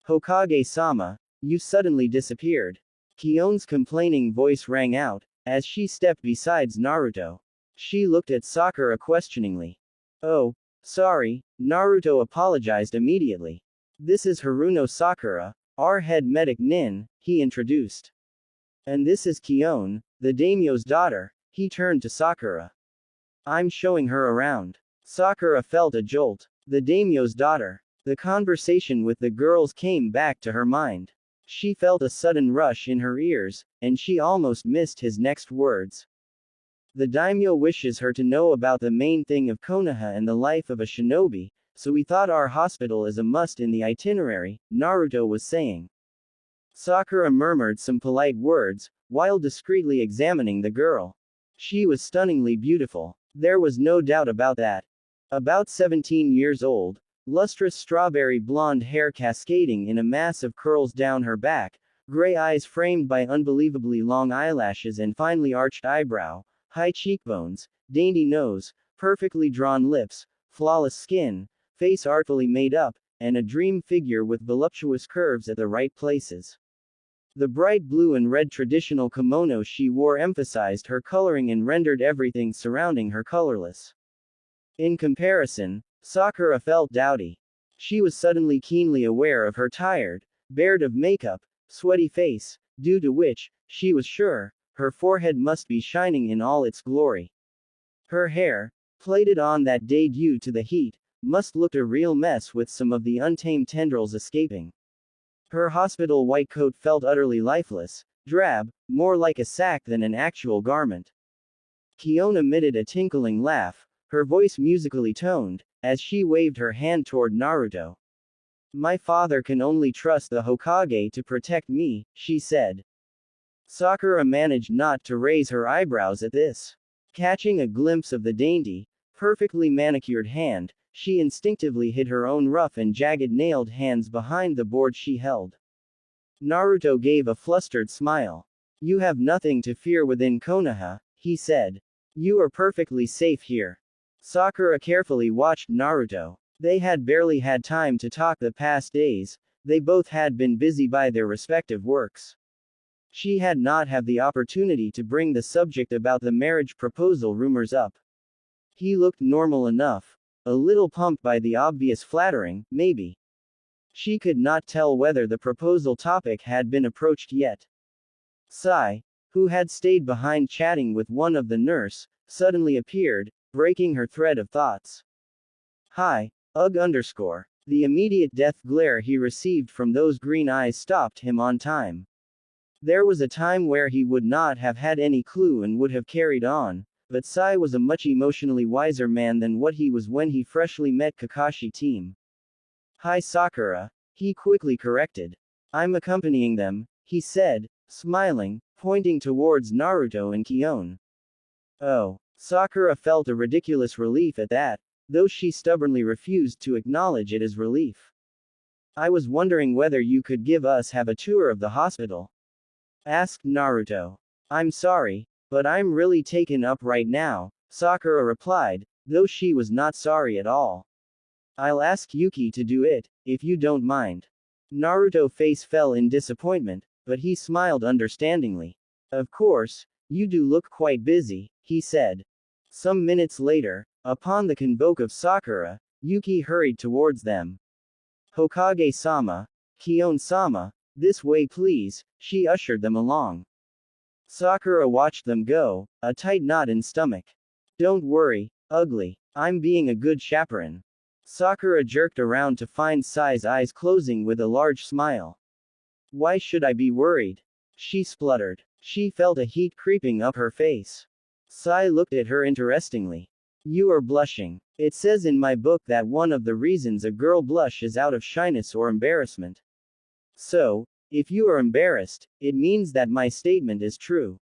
Hokage-sama, you suddenly disappeared. Keon's complaining voice rang out, as she stepped beside Naruto. She looked at Sakura questioningly. Oh, sorry, Naruto apologized immediately. This is Haruno Sakura, our head medic nin, he introduced. And this is Keon, the daimyo's daughter, he turned to Sakura. I'm showing her around. Sakura felt a jolt. The daimyo's daughter. The conversation with the girls came back to her mind. She felt a sudden rush in her ears, and she almost missed his next words. The daimyo wishes her to know about the main thing of Konoha and the life of a shinobi, so we thought our hospital is a must in the itinerary, Naruto was saying. Sakura murmured some polite words, while discreetly examining the girl. She was stunningly beautiful. There was no doubt about that. About 17 years old, lustrous strawberry blonde hair cascading in a mass of curls down her back, gray eyes framed by unbelievably long eyelashes and finely arched eyebrow, high cheekbones, dainty nose, perfectly drawn lips, flawless skin, face artfully made up, and a dream figure with voluptuous curves at the right places. The bright blue and red traditional kimono she wore emphasized her coloring and rendered everything surrounding her colorless. In comparison, Sakura felt dowdy. She was suddenly keenly aware of her tired, bared of makeup, sweaty face, due to which, she was sure, her forehead must be shining in all its glory. Her hair, plaited on that day due to the heat, must look a real mess with some of the untamed tendrils escaping. Her hospital white coat felt utterly lifeless, drab, more like a sack than an actual garment. Keon emitted a tinkling laugh, her voice musically toned, as she waved her hand toward Naruto. My father can only trust the Hokage to protect me, she said. Sakura managed not to raise her eyebrows at this. Catching a glimpse of the dainty, perfectly manicured hand, she instinctively hid her own rough and jagged nailed hands behind the board she held. Naruto gave a flustered smile. You have nothing to fear within Konoha, he said. You are perfectly safe here. Sakura carefully watched Naruto. They had barely had time to talk the past days, they both had been busy by their respective works. She had not had the opportunity to bring the subject about the marriage proposal rumors up. He looked normal enough. A little pumped by the obvious flattering, maybe. She could not tell whether the proposal topic had been approached yet. Sai, who had stayed behind chatting with one of the nurse, suddenly appeared, breaking her thread of thoughts. Hi, ugh_. The immediate death glare he received from those green eyes stopped him on time. There was a time where he would not have had any clue and would have carried on, but Sai was a much emotionally wiser man than what he was when he freshly met Kakashi team. Hi Sakura, he quickly corrected. I'm accompanying them, he said, smiling, pointing towards Naruto and Keon. Oh. Sakura felt a ridiculous relief at that, though she stubbornly refused to acknowledge it as relief. I was wondering whether you could give us have a tour of the hospital. Asked Naruto. I'm sorry, but I'm really taken up right now, Sakura replied, though she was not sorry at all. I'll ask Yuki to do it, if you don't mind. Naruto's face fell in disappointment, but he smiled understandingly. Of course, you do look quite busy, he said. Some minutes later, upon the convoke of Sakura, Yuki hurried towards them. Hokage-sama, Keon-sama, this way please, she ushered them along. Sakura watched them go, a tight knot in stomach. Don't worry, ugly, I'm being a good chaperone. Sakura jerked around to find Sai's eyes closing with a large smile. Why should I be worried? She spluttered. She felt a heat creeping up her face. Sai looked at her interestingly. You are blushing. It says in my book that one of the reasons a girl blush is out of shyness or embarrassment. So, if you are embarrassed, it means that my statement is true.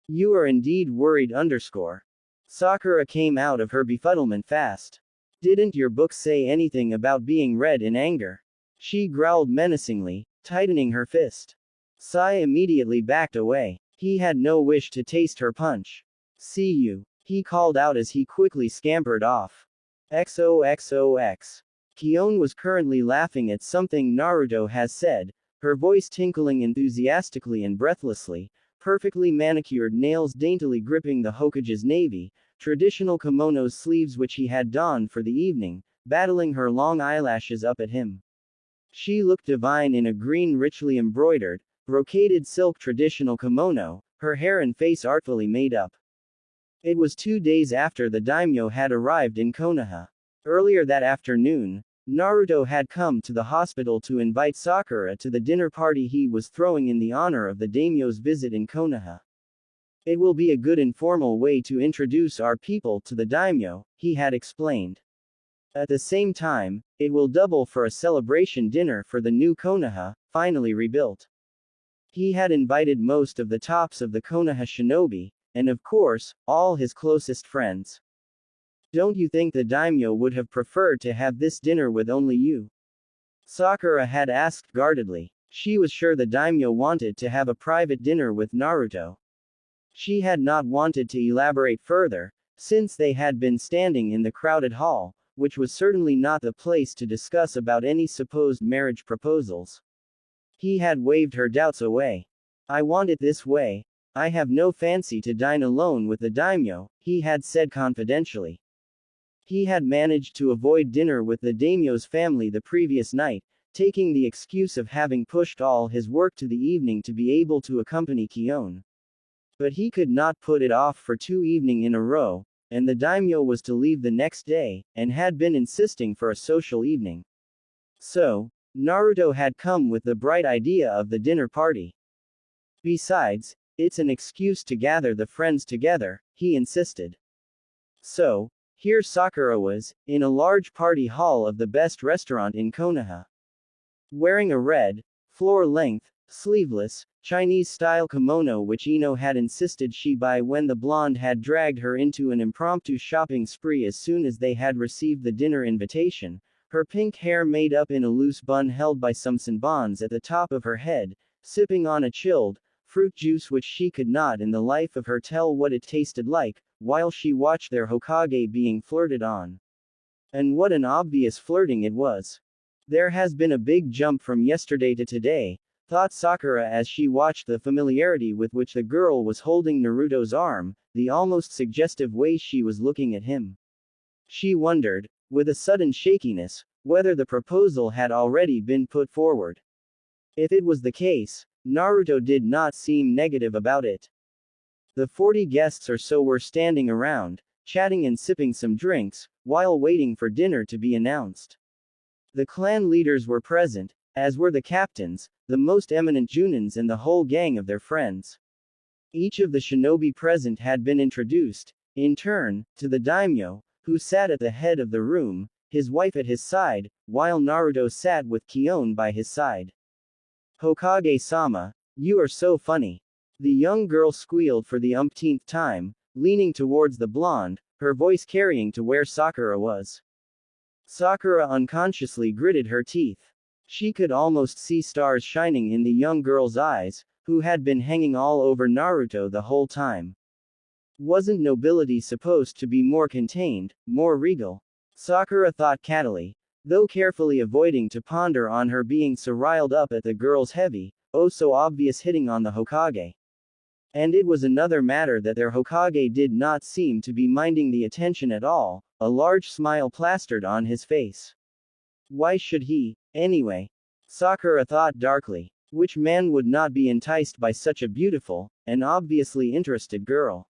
You are indeed worried_. Sakura came out of her befuddlement fast. Didn't your book say anything about being red in anger? She growled menacingly, tightening her fist. Sai immediately backed away. He had no wish to taste her punch. See you, he called out as he quickly scampered off. XOXOX. Keon was currently laughing at something Naruto has said, her voice tinkling enthusiastically and breathlessly, perfectly manicured nails daintily gripping the Hokage's navy, traditional kimono's sleeves which he had donned for the evening, battling her long eyelashes up at him. She looked divine in a green richly embroidered, brocaded silk traditional kimono, her hair and face artfully made up. It was 2 days after the daimyo had arrived in Konoha. Earlier that afternoon, Naruto had come to the hospital to invite Sakura to the dinner party he was throwing in the honor of the daimyo's visit in Konoha. It will be a good informal way to introduce our people to the daimyo, he had explained. At the same time, it will double for a celebration dinner for the new Konoha, finally rebuilt. He had invited most of the tops of the Konoha shinobi, and of course, all his closest friends. Don't you think the daimyo would have preferred to have this dinner with only you? Sakura had asked guardedly. She was sure the daimyo wanted to have a private dinner with Naruto. She had not wanted to elaborate further, since they had been standing in the crowded hall, which was certainly not the place to discuss about any supposed marriage proposals. He had waved her doubts away. I want it this way. I have no fancy to dine alone with the daimyo, he had said confidentially. He had managed to avoid dinner with the daimyo's family the previous night, taking the excuse of having pushed all his work to the evening to be able to accompany Keon. But he could not put it off for 2 evenings in a row, and the daimyo was to leave the next day, and had been insisting for a social evening. So, Naruto had come with the bright idea of the dinner party. Besides, it's an excuse to gather the friends together, he insisted. So, here Sakura was, in a large party hall of the best restaurant in Konoha. Wearing a red, floor-length, sleeveless, Chinese-style kimono which Ino had insisted she buy when the blonde had dragged her into an impromptu shopping spree as soon as they had received the dinner invitation, her pink hair made up in a loose bun held by some sanbons at the top of her head, sipping on a chilled, fruit juice which she could not in the life of her tell what it tasted like, while she watched their Hokage being flirted on. And what an obvious flirting it was. There has been a big jump from yesterday to today, thought Sakura as she watched the familiarity with which the girl was holding Naruto's arm, the almost suggestive way she was looking at him. She wondered, with a sudden shakiness, whether the proposal had already been put forward. If it was the case, Naruto did not seem negative about it. The 40 guests or so were standing around, chatting and sipping some drinks, while waiting for dinner to be announced. The clan leaders were present, as were the captains, the most eminent junins and the whole gang of their friends. Each of the shinobi present had been introduced, in turn, to the daimyo, who sat at the head of the room, his wife at his side, while Naruto sat with Keon by his side. Hokage-sama, you are so funny. The young girl squealed for the umpteenth time, leaning towards the blonde, her voice carrying to where Sakura was. Sakura unconsciously gritted her teeth. She could almost see stars shining in the young girl's eyes, who had been hanging all over Naruto the whole time. Wasn't nobility supposed to be more contained, more regal? Sakura thought cattily, though carefully avoiding to ponder on her being so riled up at the girl's heavy, oh so obvious hitting on the Hokage. And it was another matter that their Hokage did not seem to be minding the attention at all, a large smile plastered on his face. Why should he, anyway? Sakura thought darkly. Which man would not be enticed by such a beautiful, and obviously interested girl?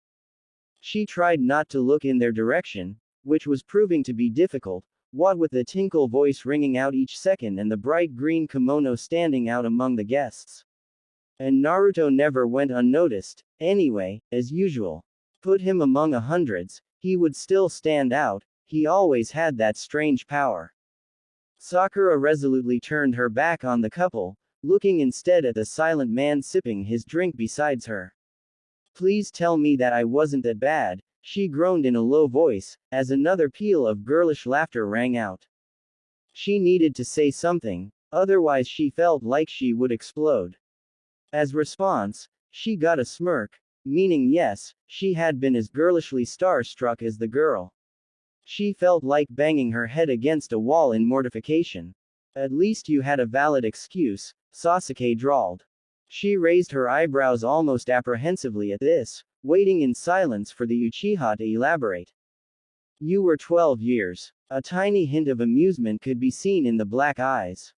She tried not to look in their direction, which was proving to be difficult, what with the tinkle voice ringing out each second and the bright green kimono standing out among the guests. And Naruto never went unnoticed, anyway, as usual. Put him among hundreds, he would still stand out, he always had that strange power. Sakura resolutely turned her back on the couple, looking instead at the silent man sipping his drink beside her. Please tell me that I wasn't that bad, she groaned in a low voice, as another peal of girlish laughter rang out. She needed to say something, otherwise she felt like she would explode. As response, she got a smirk, meaning yes, she had been as girlishly starstruck as the girl. She felt like banging her head against a wall in mortification. At least you had a valid excuse, Sasuke drawled. She raised her eyebrows almost apprehensively at this, waiting in silence for the Uchiha to elaborate. You were 12 years. A tiny hint of amusement could be seen in the black eyes.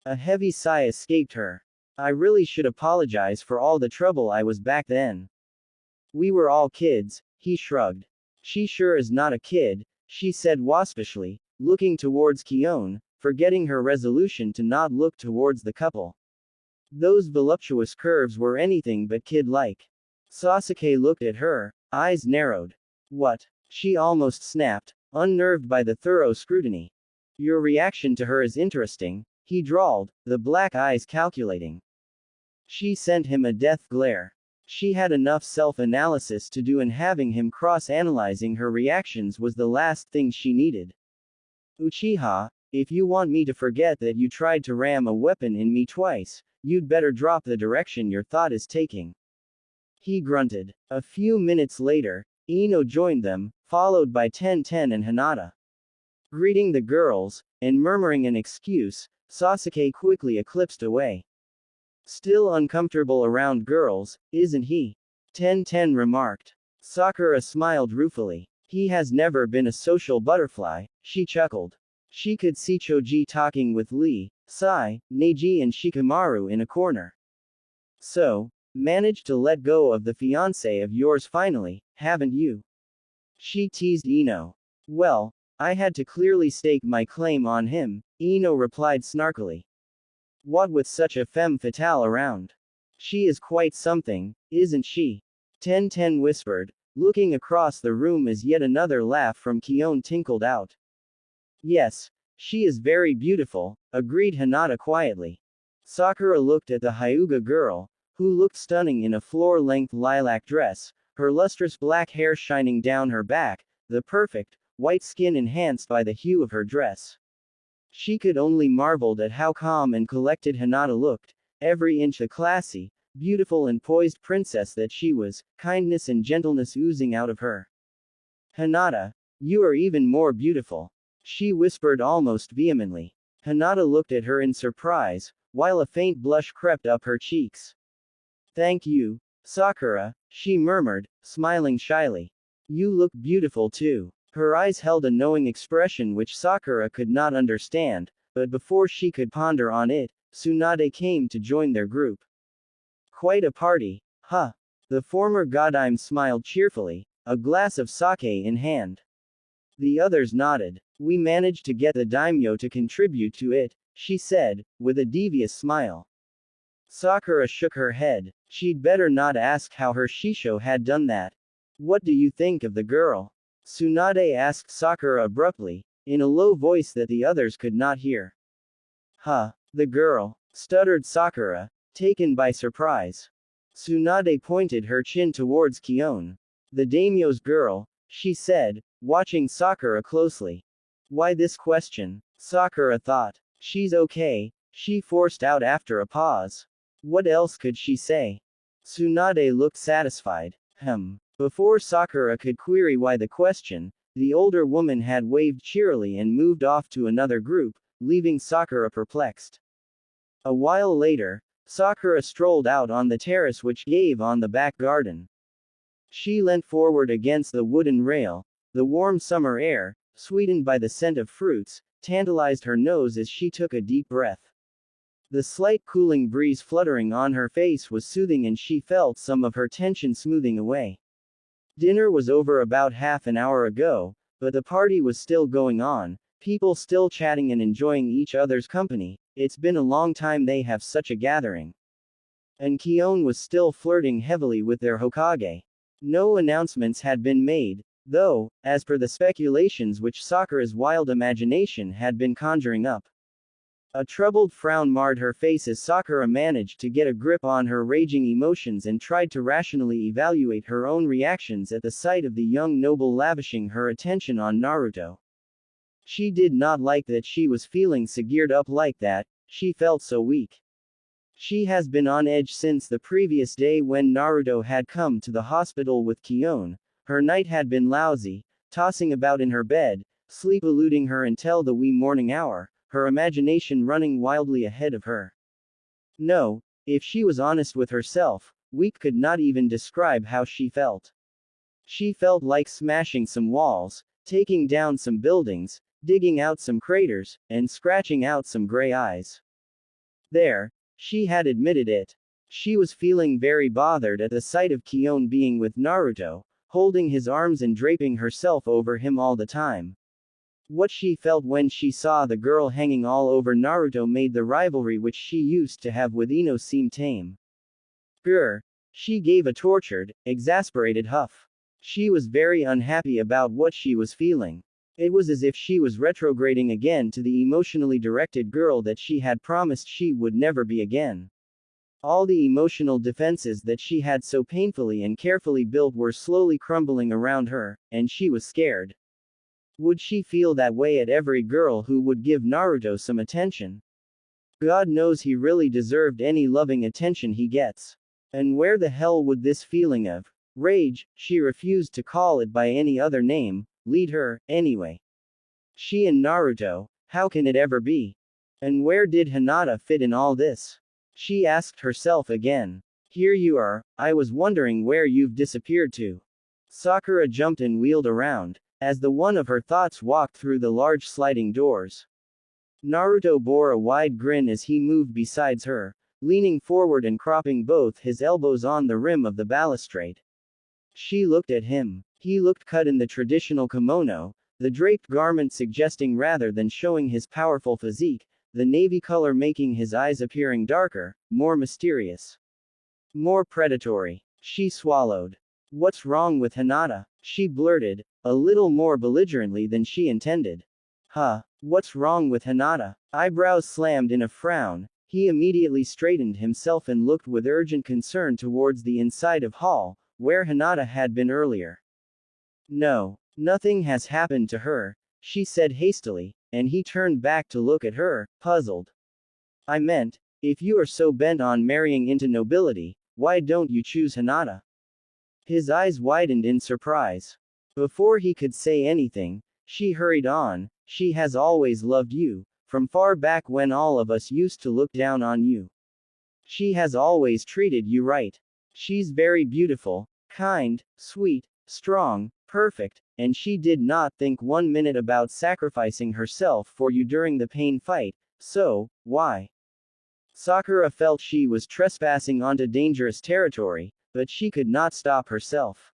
A heavy sigh escaped her. I really should apologize for all the trouble I was back then. We were all kids, he shrugged. She sure is not a kid, she said waspishly, looking towards Keon, forgetting her resolution to not look towards the couple. Those voluptuous curves were anything but kid-like. Sasuke looked at her, eyes narrowed. What? She almost snapped, unnerved by the thorough scrutiny. Your reaction to her is interesting, he drawled, the black eyes calculating. She sent him a death glare. She had enough self-analysis to do, and having him cross-analyzing her reactions was the last thing she needed. Uchiha, if you want me to forget that you tried to ram a weapon in me twice, you'd better drop the direction your thought is taking. He grunted. A few minutes later, Ino joined them, followed by Ten and Hinata. Greeting the girls, and murmuring an excuse, Sasuke quickly eclipsed away. Still uncomfortable around girls, isn't he? Ten remarked. Sakura smiled ruefully. He has never been a social butterfly, she chuckled. She could see Choji talking with Lee, Sai, Neji and Shikamaru in a corner. So, managed to let go of the fiancé of yours finally, haven't you? She teased Ino. Well, I had to clearly stake my claim on him, Ino replied snarkily. What with such a femme fatale around? She is quite something, isn't she? Ten whispered, looking across the room as yet another laugh from Keon tinkled out. Yes, she is very beautiful, agreed Hinata quietly. Sakura looked at the Hyuga girl, who looked stunning in a floor-length lilac dress, her lustrous black hair shining down her back, the perfect, white skin enhanced by the hue of her dress. She could only marveled at how calm and collected Hinata looked, every inch a classy, beautiful and poised princess that she was, kindness and gentleness oozing out of her. Hinata, you are even more beautiful. She whispered almost vehemently. Hinata looked at her in surprise, while a faint blush crept up her cheeks. Thank you, Sakura, she murmured, smiling shyly. You look beautiful too. Her eyes held a knowing expression which Sakura could not understand, but before she could ponder on it, Tsunade came to join their group. Quite a party, huh? The former Godime smiled cheerfully, a glass of sake in hand. The others nodded. We managed to get the daimyo to contribute to it, she said, with a devious smile. Sakura shook her head. She'd better not ask how her shisho had done that. What do you think of the girl? Tsunade asked Sakura abruptly, in a low voice that the others could not hear. Huh, the girl, stuttered Sakura, taken by surprise. Tsunade pointed her chin towards Keon. The daimyo's girl, she said, watching Sakura closely. Why this question? Sakura thought. She's okay, she forced out after a pause. What else could she say? Tsunade looked satisfied. Before Sakura could query why the question, the older woman had waved cheerily and moved off to another group, leaving Sakura perplexed. A while later, Sakura strolled out on the terrace which gave on the back garden. She leant forward against the wooden rail. The warm summer air, sweetened by the scent of fruits, tantalized her nose as she took a deep breath. The slight cooling breeze fluttering on her face was soothing and she felt some of her tension smoothing away. Dinner was over about half an hour ago, but the party was still going on, people still chatting and enjoying each other's company. It's been a long time they have such a gathering. And Keon was still flirting heavily with their Hokage. No announcements had been made, though, as per the speculations which Sakura's wild imagination had been conjuring up. A troubled frown marred her face as Sakura managed to get a grip on her raging emotions and tried to rationally evaluate her own reactions at the sight of the young noble lavishing her attention on Naruto. She did not like that she was feeling so geared up like that, she felt so weak. She has been on edge since the previous day when Naruto had come to the hospital with Keon. Her night had been lousy, tossing about in her bed, sleep eluding her until the wee morning hour, her imagination running wildly ahead of her. No, if she was honest with herself, weak could not even describe how she felt. She felt like smashing some walls, taking down some buildings, digging out some craters, and scratching out some gray eyes. There, she had admitted it. She was feeling very bothered at the sight of Keon being with Naruto, holding his arms and draping herself over him all the time. What she felt when she saw the girl hanging all over Naruto made the rivalry which she used to have with Ino seem tame. Grr. She gave a tortured, exasperated huff. She was very unhappy about what she was feeling. It was as if she was retrograding again to the emotionally directed girl that she had promised she would never be again. All the emotional defenses that she had so painfully and carefully built were slowly crumbling around her, and she was scared. Would she feel that way at every girl who would give Naruto some attention? God knows he really deserved any loving attention he gets. And where the hell would this feeling of rage, she refused to call it by any other name, lead her, anyway? She and Naruto, how can it ever be? And where did Hinata fit in all this? She asked herself again. Here you are, I was wondering where you've disappeared to. Sakura jumped and wheeled around. as the one of her thoughts walked through the large sliding doors. Naruto bore a wide grin as he moved beside her, leaning forward and propping both his elbows on the rim of the balustrade. She looked at him. He looked cut in the traditional kimono, the draped garment suggesting rather than showing his powerful physique, the navy color making his eyes appearing darker, more mysterious, more predatory. She swallowed. What's wrong with Hinata? She blurted, a little more belligerently than she intended. Huh? What's wrong with Hinata? Eyebrows slammed in a frown, he immediately straightened himself and looked with urgent concern towards the inside of hall, where Hinata had been earlier. No, nothing has happened to her, she said hastily, and he turned back to look at her, puzzled. I meant, if you are so bent on marrying into nobility, why don't you choose Hinata? His eyes widened in surprise. Before he could say anything, she hurried on, she has always loved you, from far back when all of us used to look down on you. She has always treated you right. She's very beautiful, kind, sweet, strong, perfect, and she did not think 1 minute about sacrificing herself for you during the pain fight, so, why? Sakura felt she was trespassing onto dangerous territory, but she could not stop herself.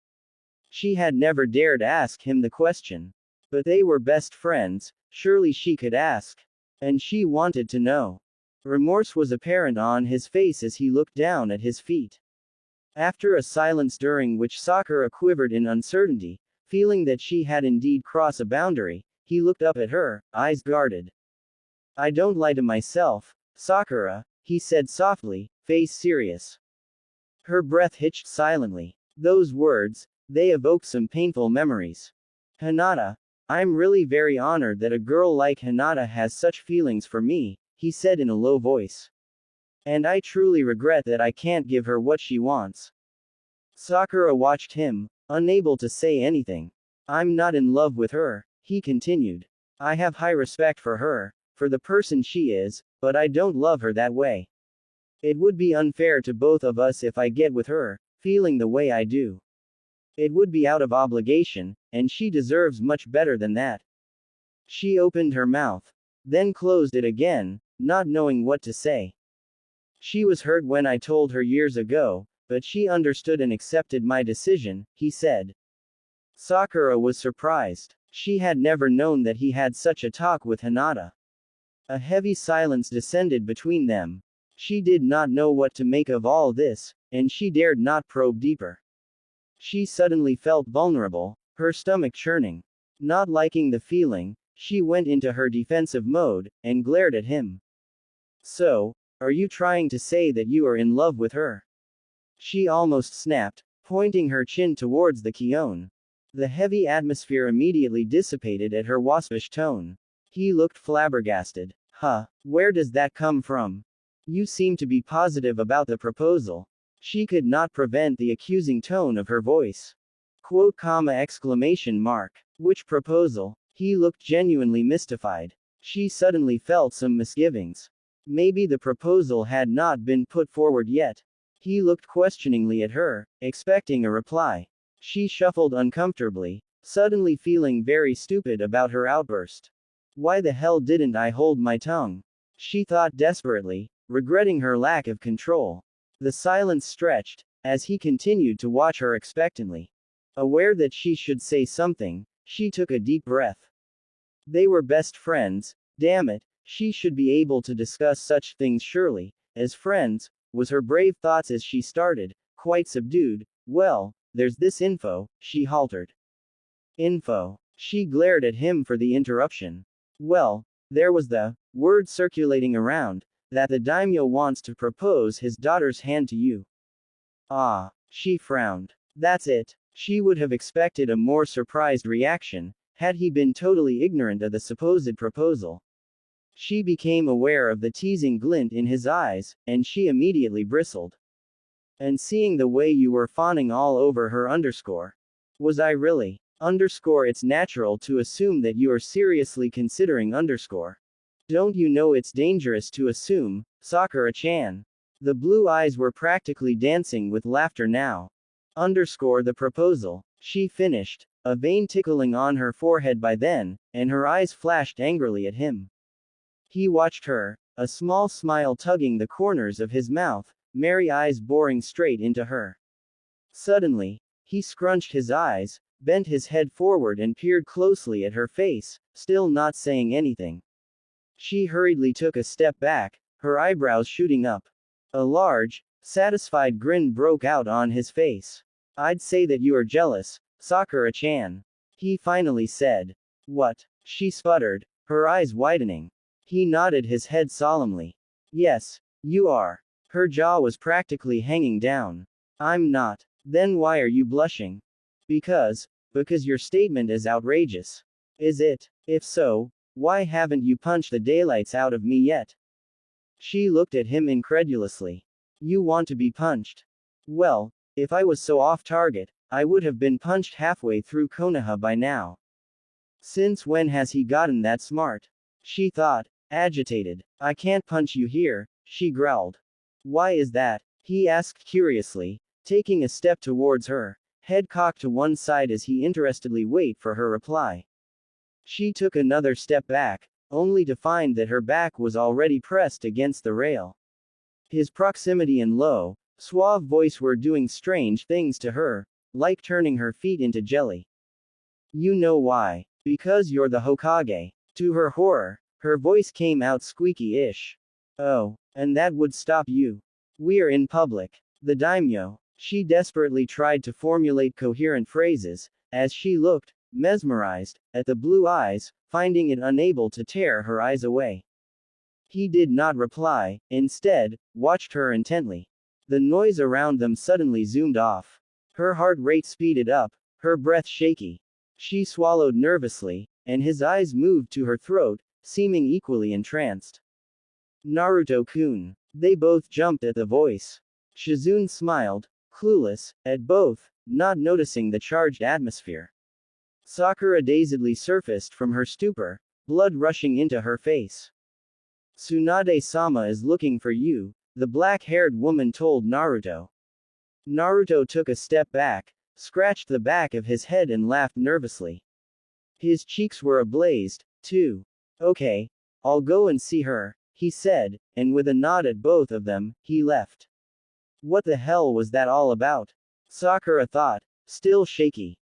She had never dared ask him the question. But they were best friends, surely she could ask. And she wanted to know. Remorse was apparent on his face as he looked down at his feet. After a silence during which Sakura quivered in uncertainty, feeling that she had indeed crossed a boundary, he looked up at her, eyes guarded. I don't lie to myself, Sakura, he said softly, face serious. Her breath hitched silently. Those words, they evoked some painful memories. Hinata, I'm really very honored that a girl like Hinata has such feelings for me, he said in a low voice. And I truly regret that I can't give her what she wants. Sakura watched him, unable to say anything. I'm not in love with her, he continued. I have high respect for her, for the person she is, but I don't love her that way. It would be unfair to both of us if I get with her, feeling the way I do. It would be out of obligation, and she deserves much better than that. She opened her mouth, then closed it again, not knowing what to say. She was hurt when I told her years ago, but she understood and accepted my decision, he said. Sakura was surprised. She had never known that he had such a talk with Hinata. A heavy silence descended between them. She did not know what to make of all this, and she dared not probe deeper. She suddenly felt vulnerable, her stomach churning. Not liking the feeling, she went into her defensive mode, and glared at him. So, are you trying to say that you are in love with her? She almost snapped, pointing her chin towards the Keon. The heavy atmosphere immediately dissipated at her waspish tone. He looked flabbergasted. Huh, where does that come from? You seem to be positive about the proposal. She could not prevent the accusing tone of her voice. Quote, exclamation mark. Which proposal? He looked genuinely mystified. She suddenly felt some misgivings. Maybe the proposal had not been put forward yet. He looked questioningly at her, expecting a reply. She shuffled uncomfortably, suddenly feeling very stupid about her outburst. Why the hell didn't I hold my tongue? She thought desperately, regretting her lack of control. The silence stretched, as he continued to watch her expectantly. Aware that she should say something, she took a deep breath. They were best friends, damn it, she should be able to discuss such things surely, as friends, was her brave thoughts as she started, quite subdued. Well, there's this info, she halted. Info. She glared at him for the interruption. Well, there was the word circulating around, that the daimyo wants to propose his daughter's hand to you. Ah, she frowned. That's it. She would have expected a more surprised reaction, had he been totally ignorant of the supposed proposal. She became aware of the teasing glint in his eyes, and she immediately bristled. And seeing the way you were fawning all over her underscore. Was I really? Underscore, it's natural to assume that you are seriously considering underscore. Don't you know it's dangerous to assume, Sakura-chan? The blue eyes were practically dancing with laughter now. Underscore the proposal, she finished. a vein tickling on her forehead by then, and her eyes flashed angrily at him. He watched her, a small smile tugging the corners of his mouth, merry eyes boring straight into her. Suddenly, he scrunched his eyes, bent his head forward and peered closely at her face, still not saying anything. She hurriedly took a step back, her eyebrows shooting up. A large, satisfied grin broke out on his face. "I'd say that you are jealous, Sakura-chan," he finally said. "What?" she sputtered, her eyes widening. He nodded his head solemnly. "Yes, you are." Her jaw was practically hanging down. "I'm not." "Then why are you blushing?" Because your statement is outrageous." "Is it? If so, why haven't you punched the daylights out of me yet?" She looked at him incredulously. "You want to be punched?" "Well, if I was so off target, I would have been punched halfway through Konoha by now." "Since when has he gotten that smart?" she thought, agitated. "I can't punch you here," she growled. "Why is that?" he asked curiously, taking a step towards her, head cocked to one side as he interestedly waited for her reply. She took another step back, only to find that her back was already pressed against the rail. His proximity and low, suave voice were doing strange things to her, like turning her feet into jelly. "You know why. Because you're the Hokage." To her horror, her voice came out squeaky-ish. "Oh, and that would stop you. We're in public. The daimyo." She desperately tried to formulate coherent phrases, as she looked, mesmerized, at the blue eyes, finding it unable to tear her eyes away. He did not reply, instead, watched her intently. The noise around them suddenly zoomed off. Her heart rate speeded up, her breath shaky. She swallowed nervously, and his eyes moved to her throat, seeming equally entranced. "Naruto-kun." They both jumped at the voice. Shizune smiled, clueless, at both, not noticing the charged atmosphere. Sakura dazedly surfaced from her stupor, blood rushing into her face. "Tsunade-sama is looking for you," the black-haired woman told Naruto. Naruto took a step back, scratched the back of his head and laughed nervously. His cheeks were ablaze, too. "Okay, I'll go and see her," he said, and with a nod at both of them, he left. What the hell was that all about? Sakura thought, still shaky.